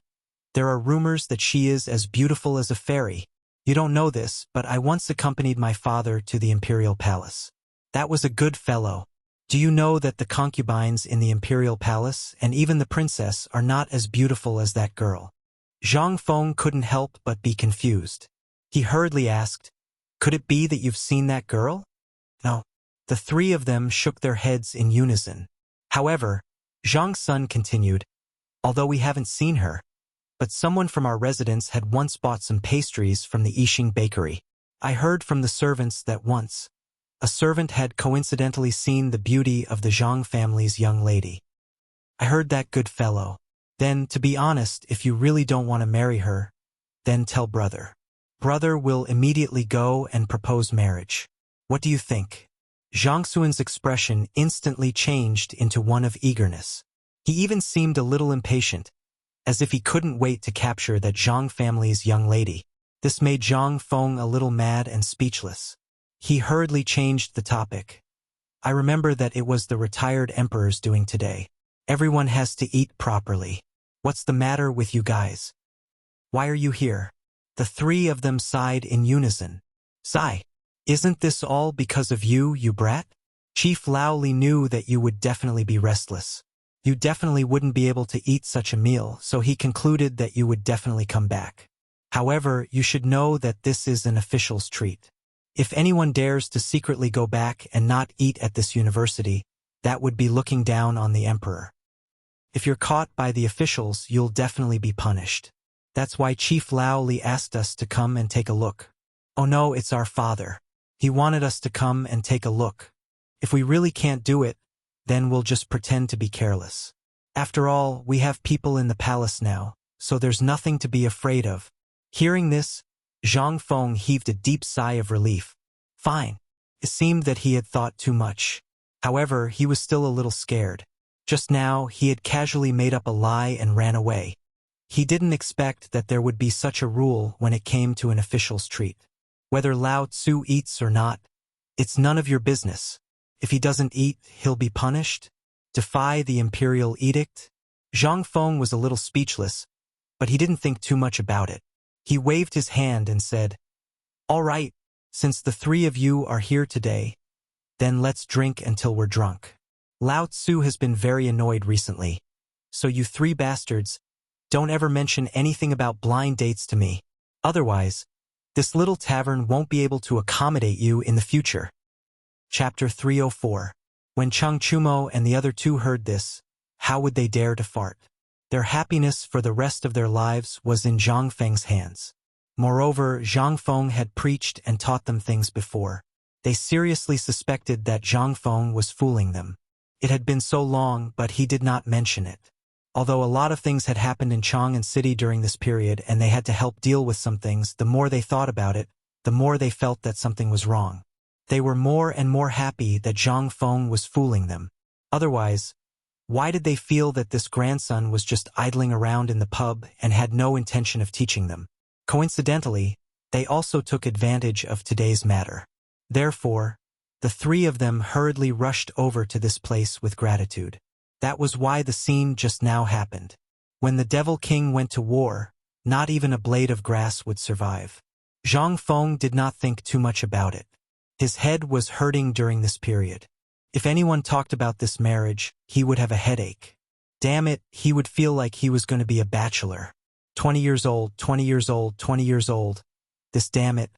there are rumors that she is as beautiful as a fairy. You don't know this, but I once accompanied my father to the imperial palace. That was a good fellow. Do you know that the concubines in the imperial palace and even the princess are not as beautiful as that girl? Zhang Feng couldn't help but be confused. He hurriedly asked, "Could it be that you've seen that girl?" No. The three of them shook their heads in unison. However, Zhang's son continued, "Although we haven't seen her, but someone from our residence had once bought some pastries from the Yixing bakery. I heard from the servants that once, a servant had coincidentally seen the beauty of the Zhang family's young lady. I heard that, good fellow. Then, to be honest, if you really don't want to marry her, then tell brother. Brother will immediately go and propose marriage. What do you think?" Zhang Xuan's expression instantly changed into one of eagerness. He even seemed a little impatient, as if he couldn't wait to capture that Zhang family's young lady. This made Zhang Feng a little mad and speechless. He hurriedly changed the topic. "I remember that it was the retired emperor's doing today. Everyone has to eat properly. What's the matter with you guys? Why are you here?" The three of them sighed in unison. "Sigh. Isn't this all because of you, you brat? Chief Lao Li knew that you would definitely be restless. You definitely wouldn't be able to eat such a meal, so he concluded that you would definitely come back. However, you should know that this is an official's treat. If anyone dares to secretly go back and not eat at this university, that would be looking down on the emperor. If you're caught by the officials, you'll definitely be punished. That's why Chief Lao Li asked us to come and take a look." "Oh no, it's our father. He wanted us to come and take a look. If we really can't do it, then we'll just pretend to be careless. After all, we have people in the palace now, so there's nothing to be afraid of." Hearing this, Zhang Feng heaved a deep sigh of relief. Fine. It seemed that he had thought too much. However, he was still a little scared. Just now, he had casually made up a lie and ran away. He didn't expect that there would be such a rule when it came to an official's treat. Whether Lao Tzu eats or not, it's none of your business. If he doesn't eat, he'll be punished? Defy the imperial edict? Zhang Feng was a little speechless, but he didn't think too much about it. He waved his hand and said, "All right, since the three of you are here today, then let's drink until we're drunk. Lao Tzu has been very annoyed recently, so you three bastards, don't ever mention anything about blind dates to me. Otherwise, this little tavern won't be able to accommodate you in the future." Chapter 304. When Cheng Chumo and the other two heard this, how would they dare to fart? Their happiness for the rest of their lives was in Zhang Feng's hands. Moreover, Zhang Feng had preached and taught them things before. They seriously suspected that Zhang Feng was fooling them. It had been so long, but he did not mention it. Although a lot of things had happened in Chang'an City during this period and they had to help deal with some things, the more they thought about it, the more they felt that something was wrong. They were more and more happy that Zhang Feng was fooling them. Otherwise, why did they feel that this grandson was just idling around in the pub and had no intention of teaching them? Coincidentally, they also took advantage of today's matter. Therefore, the three of them hurriedly rushed over to this place with gratitude. That was why the scene just now happened. When the Devil King went to war, not even a blade of grass would survive. Zhang Feng did not think too much about it. His head was hurting during this period. If anyone talked about this marriage, he would have a headache. Damn it, he would feel like he was going to be a bachelor. 20 years old, 20 years old, 20 years old. This damn it.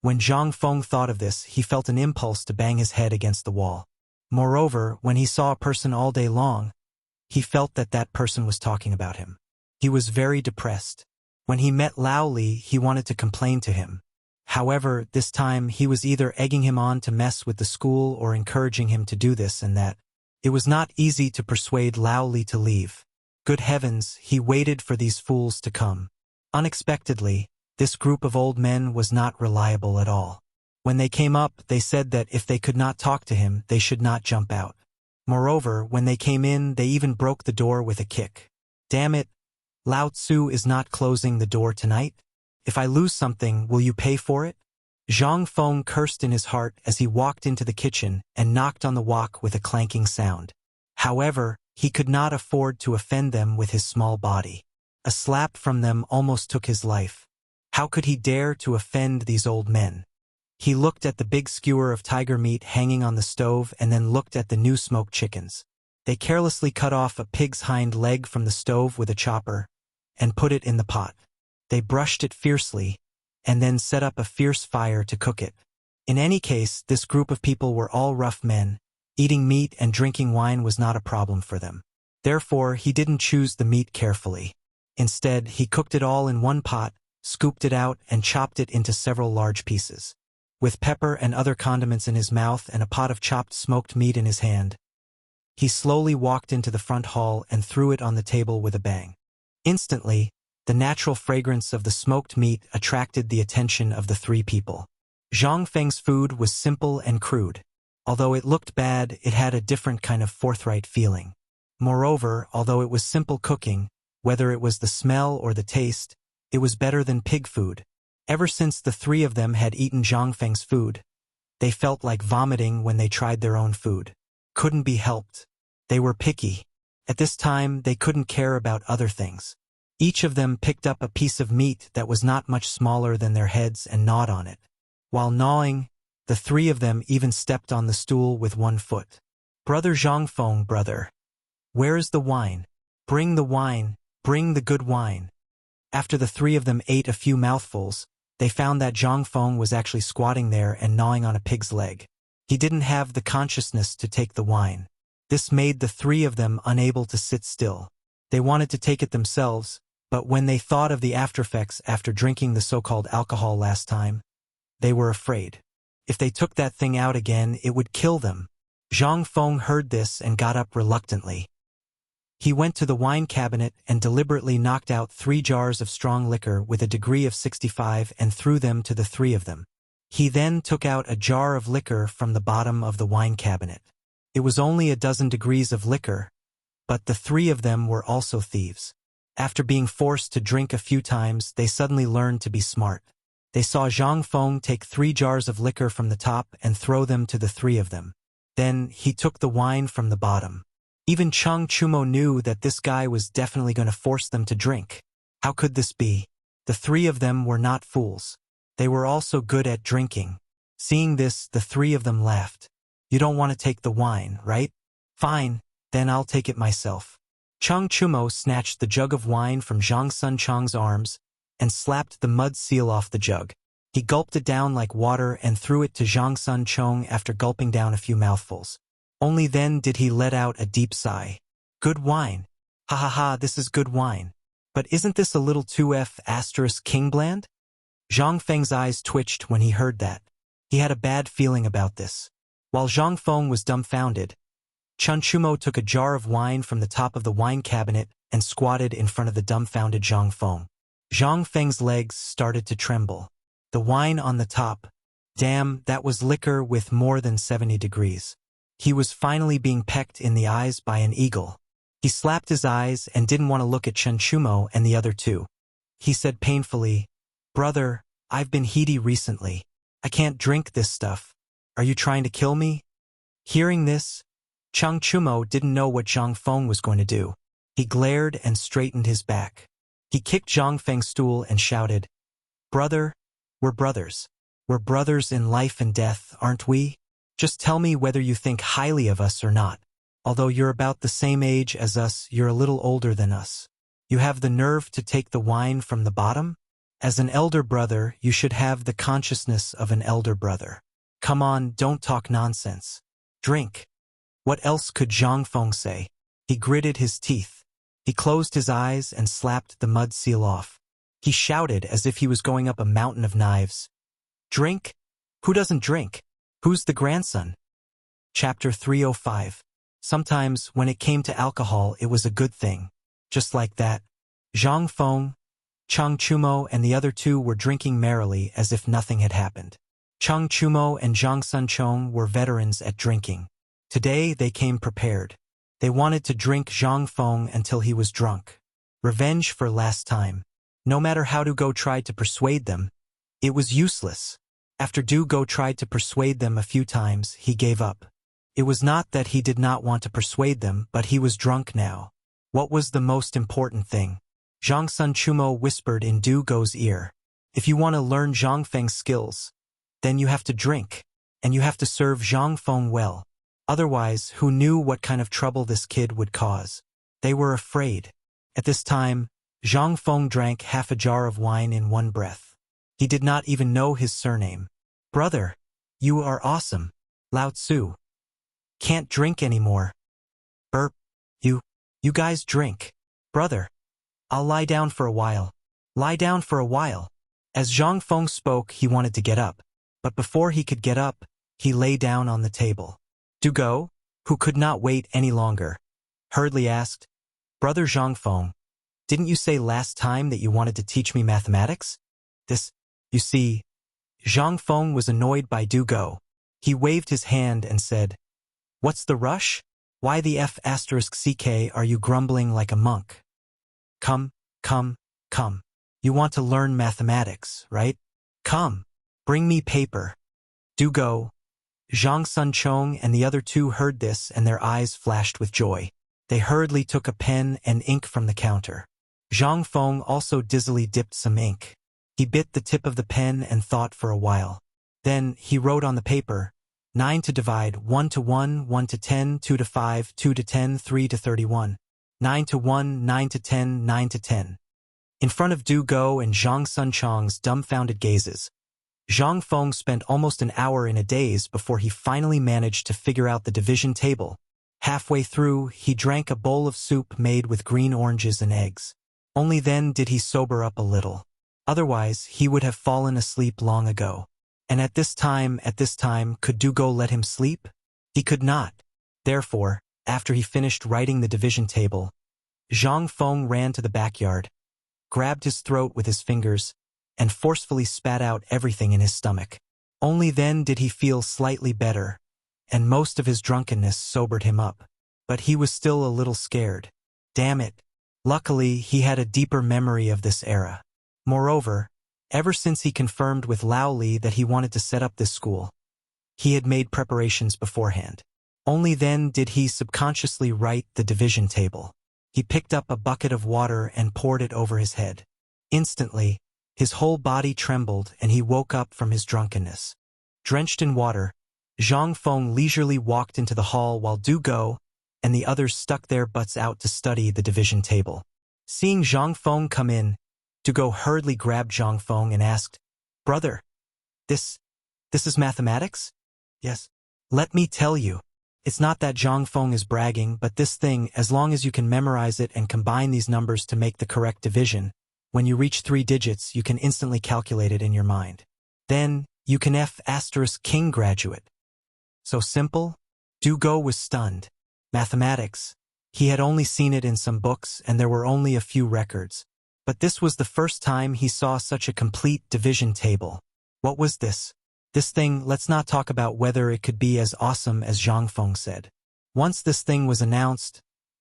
When Zhang Feng thought of this, he felt an impulse to bang his head against the wall. Moreover, when he saw a person all day long, he felt that that person was talking about him. He was very depressed. When he met Lao Li, he wanted to complain to him. However, this time he was either egging him on to mess with the school or encouraging him to do this and that. It was not easy to persuade Lao Li to leave. Good heavens, he waited for these fools to come. Unexpectedly, this group of old men was not reliable at all. When they came up, they said that if they could not talk to him, they should not jump out. Moreover, when they came in, they even broke the door with a kick. Damn it, Lao Tzu is not closing the door tonight? If I lose something, will you pay for it? Zhang Feng cursed in his heart as he walked into the kitchen and knocked on the wok with a clanking sound. However, he could not afford to offend them with his small body. A slap from them almost took his life. How could he dare to offend these old men? He looked at the big skewer of tiger meat hanging on the stove and then looked at the new smoked chickens. They carelessly cut off a pig's hind leg from the stove with a chopper and put it in the pot. They brushed it fiercely and then set up a fierce fire to cook it. In any case, this group of people were all rough men. Eating meat and drinking wine was not a problem for them. Therefore, he didn't choose the meat carefully. Instead, he cooked it all in one pot, scooped it out, and chopped it into several large pieces. With pepper and other condiments in his mouth and a pot of chopped smoked meat in his hand, he slowly walked into the front hall and threw it on the table with a bang. Instantly, the natural fragrance of the smoked meat attracted the attention of the three people. Zhang Feng's food was simple and crude. Although it looked bad, it had a different kind of forthright feeling. Moreover, although it was simple cooking, whether it was the smell or the taste, it was better than pig food. Ever since the three of them had eaten Zhang Feng's food, they felt like vomiting when they tried their own food. Couldn't be helped. They were picky. At this time, they couldn't care about other things. Each of them picked up a piece of meat that was not much smaller than their heads and gnawed on it. While gnawing, the three of them even stepped on the stool with one foot. Brother Zhang Feng, brother. Where is the wine? Bring the wine, bring the good wine. After the three of them ate a few mouthfuls, they found that Zhang Feng was actually squatting there and gnawing on a pig's leg. He didn't have the consciousness to take the wine. This made the three of them unable to sit still. They wanted to take it themselves, but when they thought of the aftereffects after drinking the so-called alcohol last time, they were afraid. If they took that thing out again, it would kill them. Zhang Feng heard this and got up reluctantly. He went to the wine cabinet and deliberately knocked out 3 jars of strong liquor with a degree of 65 and threw them to the three of them. He then took out a jar of liquor from the bottom of the wine cabinet. It was only a dozen degrees of liquor, but the three of them were also thieves. After being forced to drink a few times, they suddenly learned to be smart. They saw Zhang Feng take 3 jars of liquor from the top and throw them to the three of them. Then he took the wine from the bottom. Even Cheng Chumo knew that this guy was definitely going to force them to drink. How could this be? The three of them were not fools. They were also good at drinking. Seeing this, the three of them laughed. You don't want to take the wine, right? Fine, then I'll take it myself. Cheng Chumo snatched the jug of wine from Zhang Sun Chong's arms and slapped the mud seal off the jug. He gulped it down like water and threw it to Zhang Sun Chong after gulping down a few mouthfuls. Only then did he let out a deep sigh. Good wine. Ha ha ha, this is good wine. But isn't this a little too *king bland? Zhang Feng's eyes twitched when he heard that. He had a bad feeling about this. While Zhang Feng was dumbfounded, Cheng Chumo took a jar of wine from the top of the wine cabinet and squatted in front of the dumbfounded Zhang Feng. Zhang Feng's legs started to tremble. The wine on the top. Damn, that was liquor with more than 70 degrees. He was finally being pecked in the eyes by an eagle. He slapped his eyes and didn't want to look at Cheng Chumo and the other two. He said painfully, Brother, I've been heady recently. I can't drink this stuff. Are you trying to kill me? Hearing this, Cheng Chumo didn't know what Zhang Feng was going to do. He glared and straightened his back. He kicked Zhang Feng's stool and shouted, Brother, we're brothers. We're brothers in life and death, aren't we? Just tell me whether you think highly of us or not. Although you're about the same age as us, you're a little older than us. You have the nerve to take the wine from the bottom? As an elder brother, you should have the consciousness of an elder brother. Come on, don't talk nonsense. Drink. What else could Zhang Feng say? He gritted his teeth. He closed his eyes and slapped the mud seal off. He shouted as if he was going up a mountain of knives. Drink? Who doesn't drink? Who's the grandson? Chapter 305. Sometimes, when it came to alcohol, it was a good thing. Just like that, Zhang Feng, Cheng Chumo and the other two were drinking merrily as if nothing had happened. Cheng Chumo and Zhang Sun Chong were veterans at drinking. Today they came prepared. They wanted to drink Zhang Feng until he was drunk. Revenge for last time. No matter how Du Go tried to persuade them, it was useless. After Du Go tried to persuade them a few times, he gave up. It was not that he did not want to persuade them, but he was drunk now. What was the most important thing? Zhang Sun Chumo whispered in Du Go's ear. If you want to learn Zhang Feng's skills, then you have to drink, and you have to serve Zhang Feng well. Otherwise, who knew what kind of trouble this kid would cause? They were afraid. At this time, Zhang Feng drank half a jar of wine in one breath. He did not even know his surname. Brother, you are awesome. Lao Tzu. Can't drink anymore. Burp. You guys drink. Brother. I'll lie down for a while. Lie down for a while. As Zhang Feng spoke, he wanted to get up. But before he could get up, he lay down on the table. Du Go, who could not wait any longer, hurriedly asked, Brother Zhang Feng, didn't you say last time that you wanted to teach me mathematics? You see, Zhang Feng was annoyed by Du Go. He waved his hand and said, What's the rush? Why the F***ck are you grumbling like a monk? Come. You want to learn mathematics, right? Come, bring me paper. Du Go, Zhang Sun Chong and the other two heard this and their eyes flashed with joy. They hurriedly took a pen and ink from the counter. Zhang Feng also dizzily dipped some ink. He bit the tip of the pen and thought for a while. Then he wrote on the paper, 9 to divide, 1 to 1, 1 to 10, 2 to 5, 2 to 10, 3 to 31. 9 to 1, 9 to 10, 9 to 10. In front of Du Go and Zhang Sun Chong's dumbfounded gazes, Zhang Feng spent almost an hour in a daze before he finally managed to figure out the division table. Halfway through, he drank a bowl of soup made with green oranges and eggs. Only then did he sober up a little. Otherwise, he would have fallen asleep long ago. And at this time, could Du Go let him sleep? He could not. Therefore, after he finished writing the division table, Zhang Feng ran to the backyard, grabbed his throat with his fingers, and forcefully spat out everything in his stomach. Only then did he feel slightly better, and most of his drunkenness sobered him up. But he was still a little scared. Damn it. Luckily, he had a deeper memory of this era. Moreover, ever since he confirmed with Lao Li that he wanted to set up this school, he had made preparations beforehand. Only then did he subconsciously write the division table. He picked up a bucket of water and poured it over his head. Instantly, his whole body trembled and he woke up from his drunkenness. Drenched in water, Zhang Feng leisurely walked into the hall while Du Go and the others stuck their butts out to study the division table. Seeing Zhang Feng come in, Du Go hurriedly grabbed Zhang Feng and asked, Brother, this is mathematics? Yes. Let me tell you. It's not that Zhang Feng is bragging, but this thing, as long as you can memorize it and combine these numbers to make the correct division, when you reach 3 digits, you can instantly calculate it in your mind. Then, you can F***king graduate. So simple? Du Go was stunned. Mathematics. He had only seen it in some books and there were only a few records. But this was the first time he saw such a complete division table. What was this? This thing, let's not talk about whether it could be as awesome as Zhang Feng said. Once this thing was announced,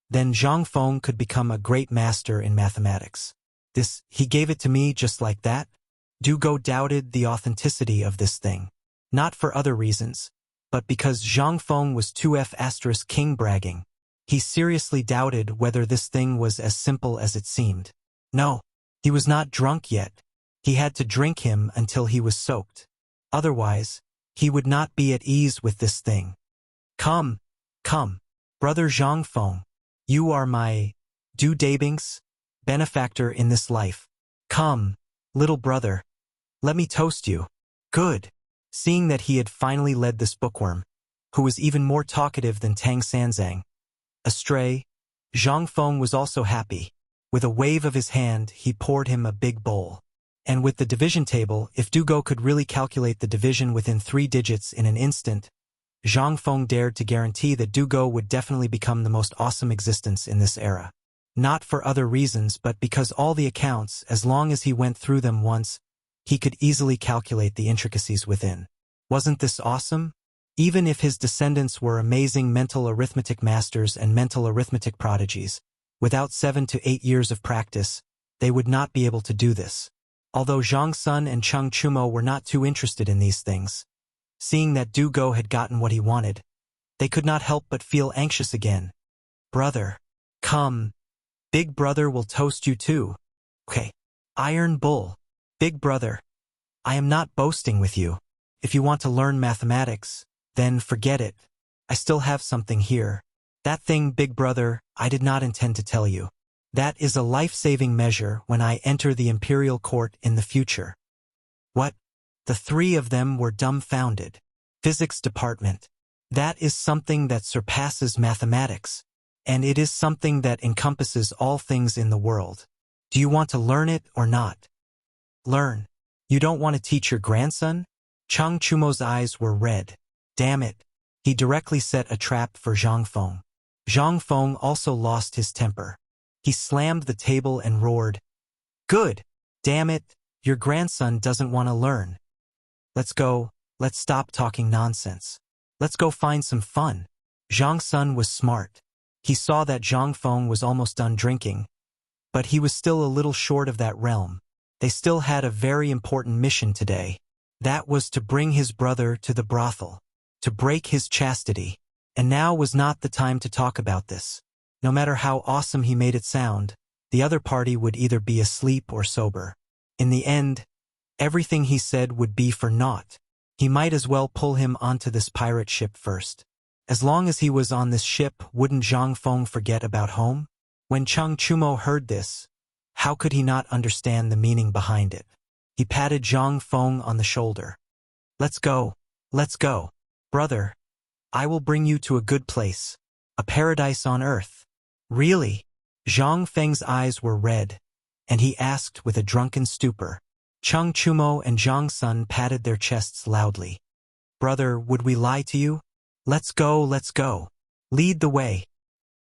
then Zhang Feng could become a great master in mathematics. He gave it to me just like that? Du Go doubted the authenticity of this thing. Not for other reasons, but because Zhang Feng was too F***king bragging. He seriously doubted whether this thing was as simple as it seemed. No, he was not drunk yet. He had to drink him until he was soaked. Otherwise, he would not be at ease with this thing. Come, brother Zhang Feng. You are my Du Dabinks, benefactor in this life. Come, little brother. Let me toast you. Good. Seeing that he had finally led this bookworm, who was even more talkative than Tang Sanzang, astray, Zhang Feng was also happy. With a wave of his hand, he poured him a big bowl. And with the division table, if Du Go could really calculate the division within 3 digits in an instant, Zhang Feng dared to guarantee that Du Go would definitely become the most awesome existence in this era. Not for other reasons, but because all the accounts, as long as he went through them once, he could easily calculate the intricacies within. Wasn't this awesome? Even if his descendants were amazing mental arithmetic masters and mental arithmetic prodigies, without 7 to 8 years of practice, they would not be able to do this. Although Zhang Sun and Cheng Chumo were not too interested in these things, seeing that Du Go had gotten what he wanted, they could not help but feel anxious again. Brother, come. Big brother will toast you too. Okay. Iron Bull. Big brother, I am not boasting with you. If you want to learn mathematics, then forget it. I still have something here. That thing, big brother, I did not intend to tell you. That is a life-saving measure when I enter the imperial court in the future. What? The three of them were dumbfounded. Physics department. That is something that surpasses mathematics. And it is something that encompasses all things in the world. Do you want to learn it or not? Learn. You don't want to teach your grandson? Cheng Chumo's eyes were red. Damn it. He directly set a trap for Zhang Feng. Zhang Feng also lost his temper. He slammed the table and roared, "Good! Damn it, your grandson doesn't want to learn. Let's go, let's stop talking nonsense. Let's go find some fun." Zhang Sun was smart. He saw that Zhang Feng was almost done drinking, but he was still a little short of that realm. They still had a very important mission today. That was to bring his brother to the brothel, to break his chastity. And now was not the time to talk about this. No matter how awesome he made it sound, the other party would either be asleep or sober. In the end, everything he said would be for naught. He might as well pull him onto this pirate ship first. As long as he was on this ship, wouldn't Zhang Feng forget about home? When Cheng Chumo heard this, how could he not understand the meaning behind it? He patted Zhang Feng on the shoulder. Let's go, brother. I will bring you to a good place, a paradise on earth." Really? Zhang Feng's eyes were red, and he asked with a drunken stupor. Cheng Chumo and Zhang Sun patted their chests loudly. "Brother, would we lie to you? Let's go. Lead the way."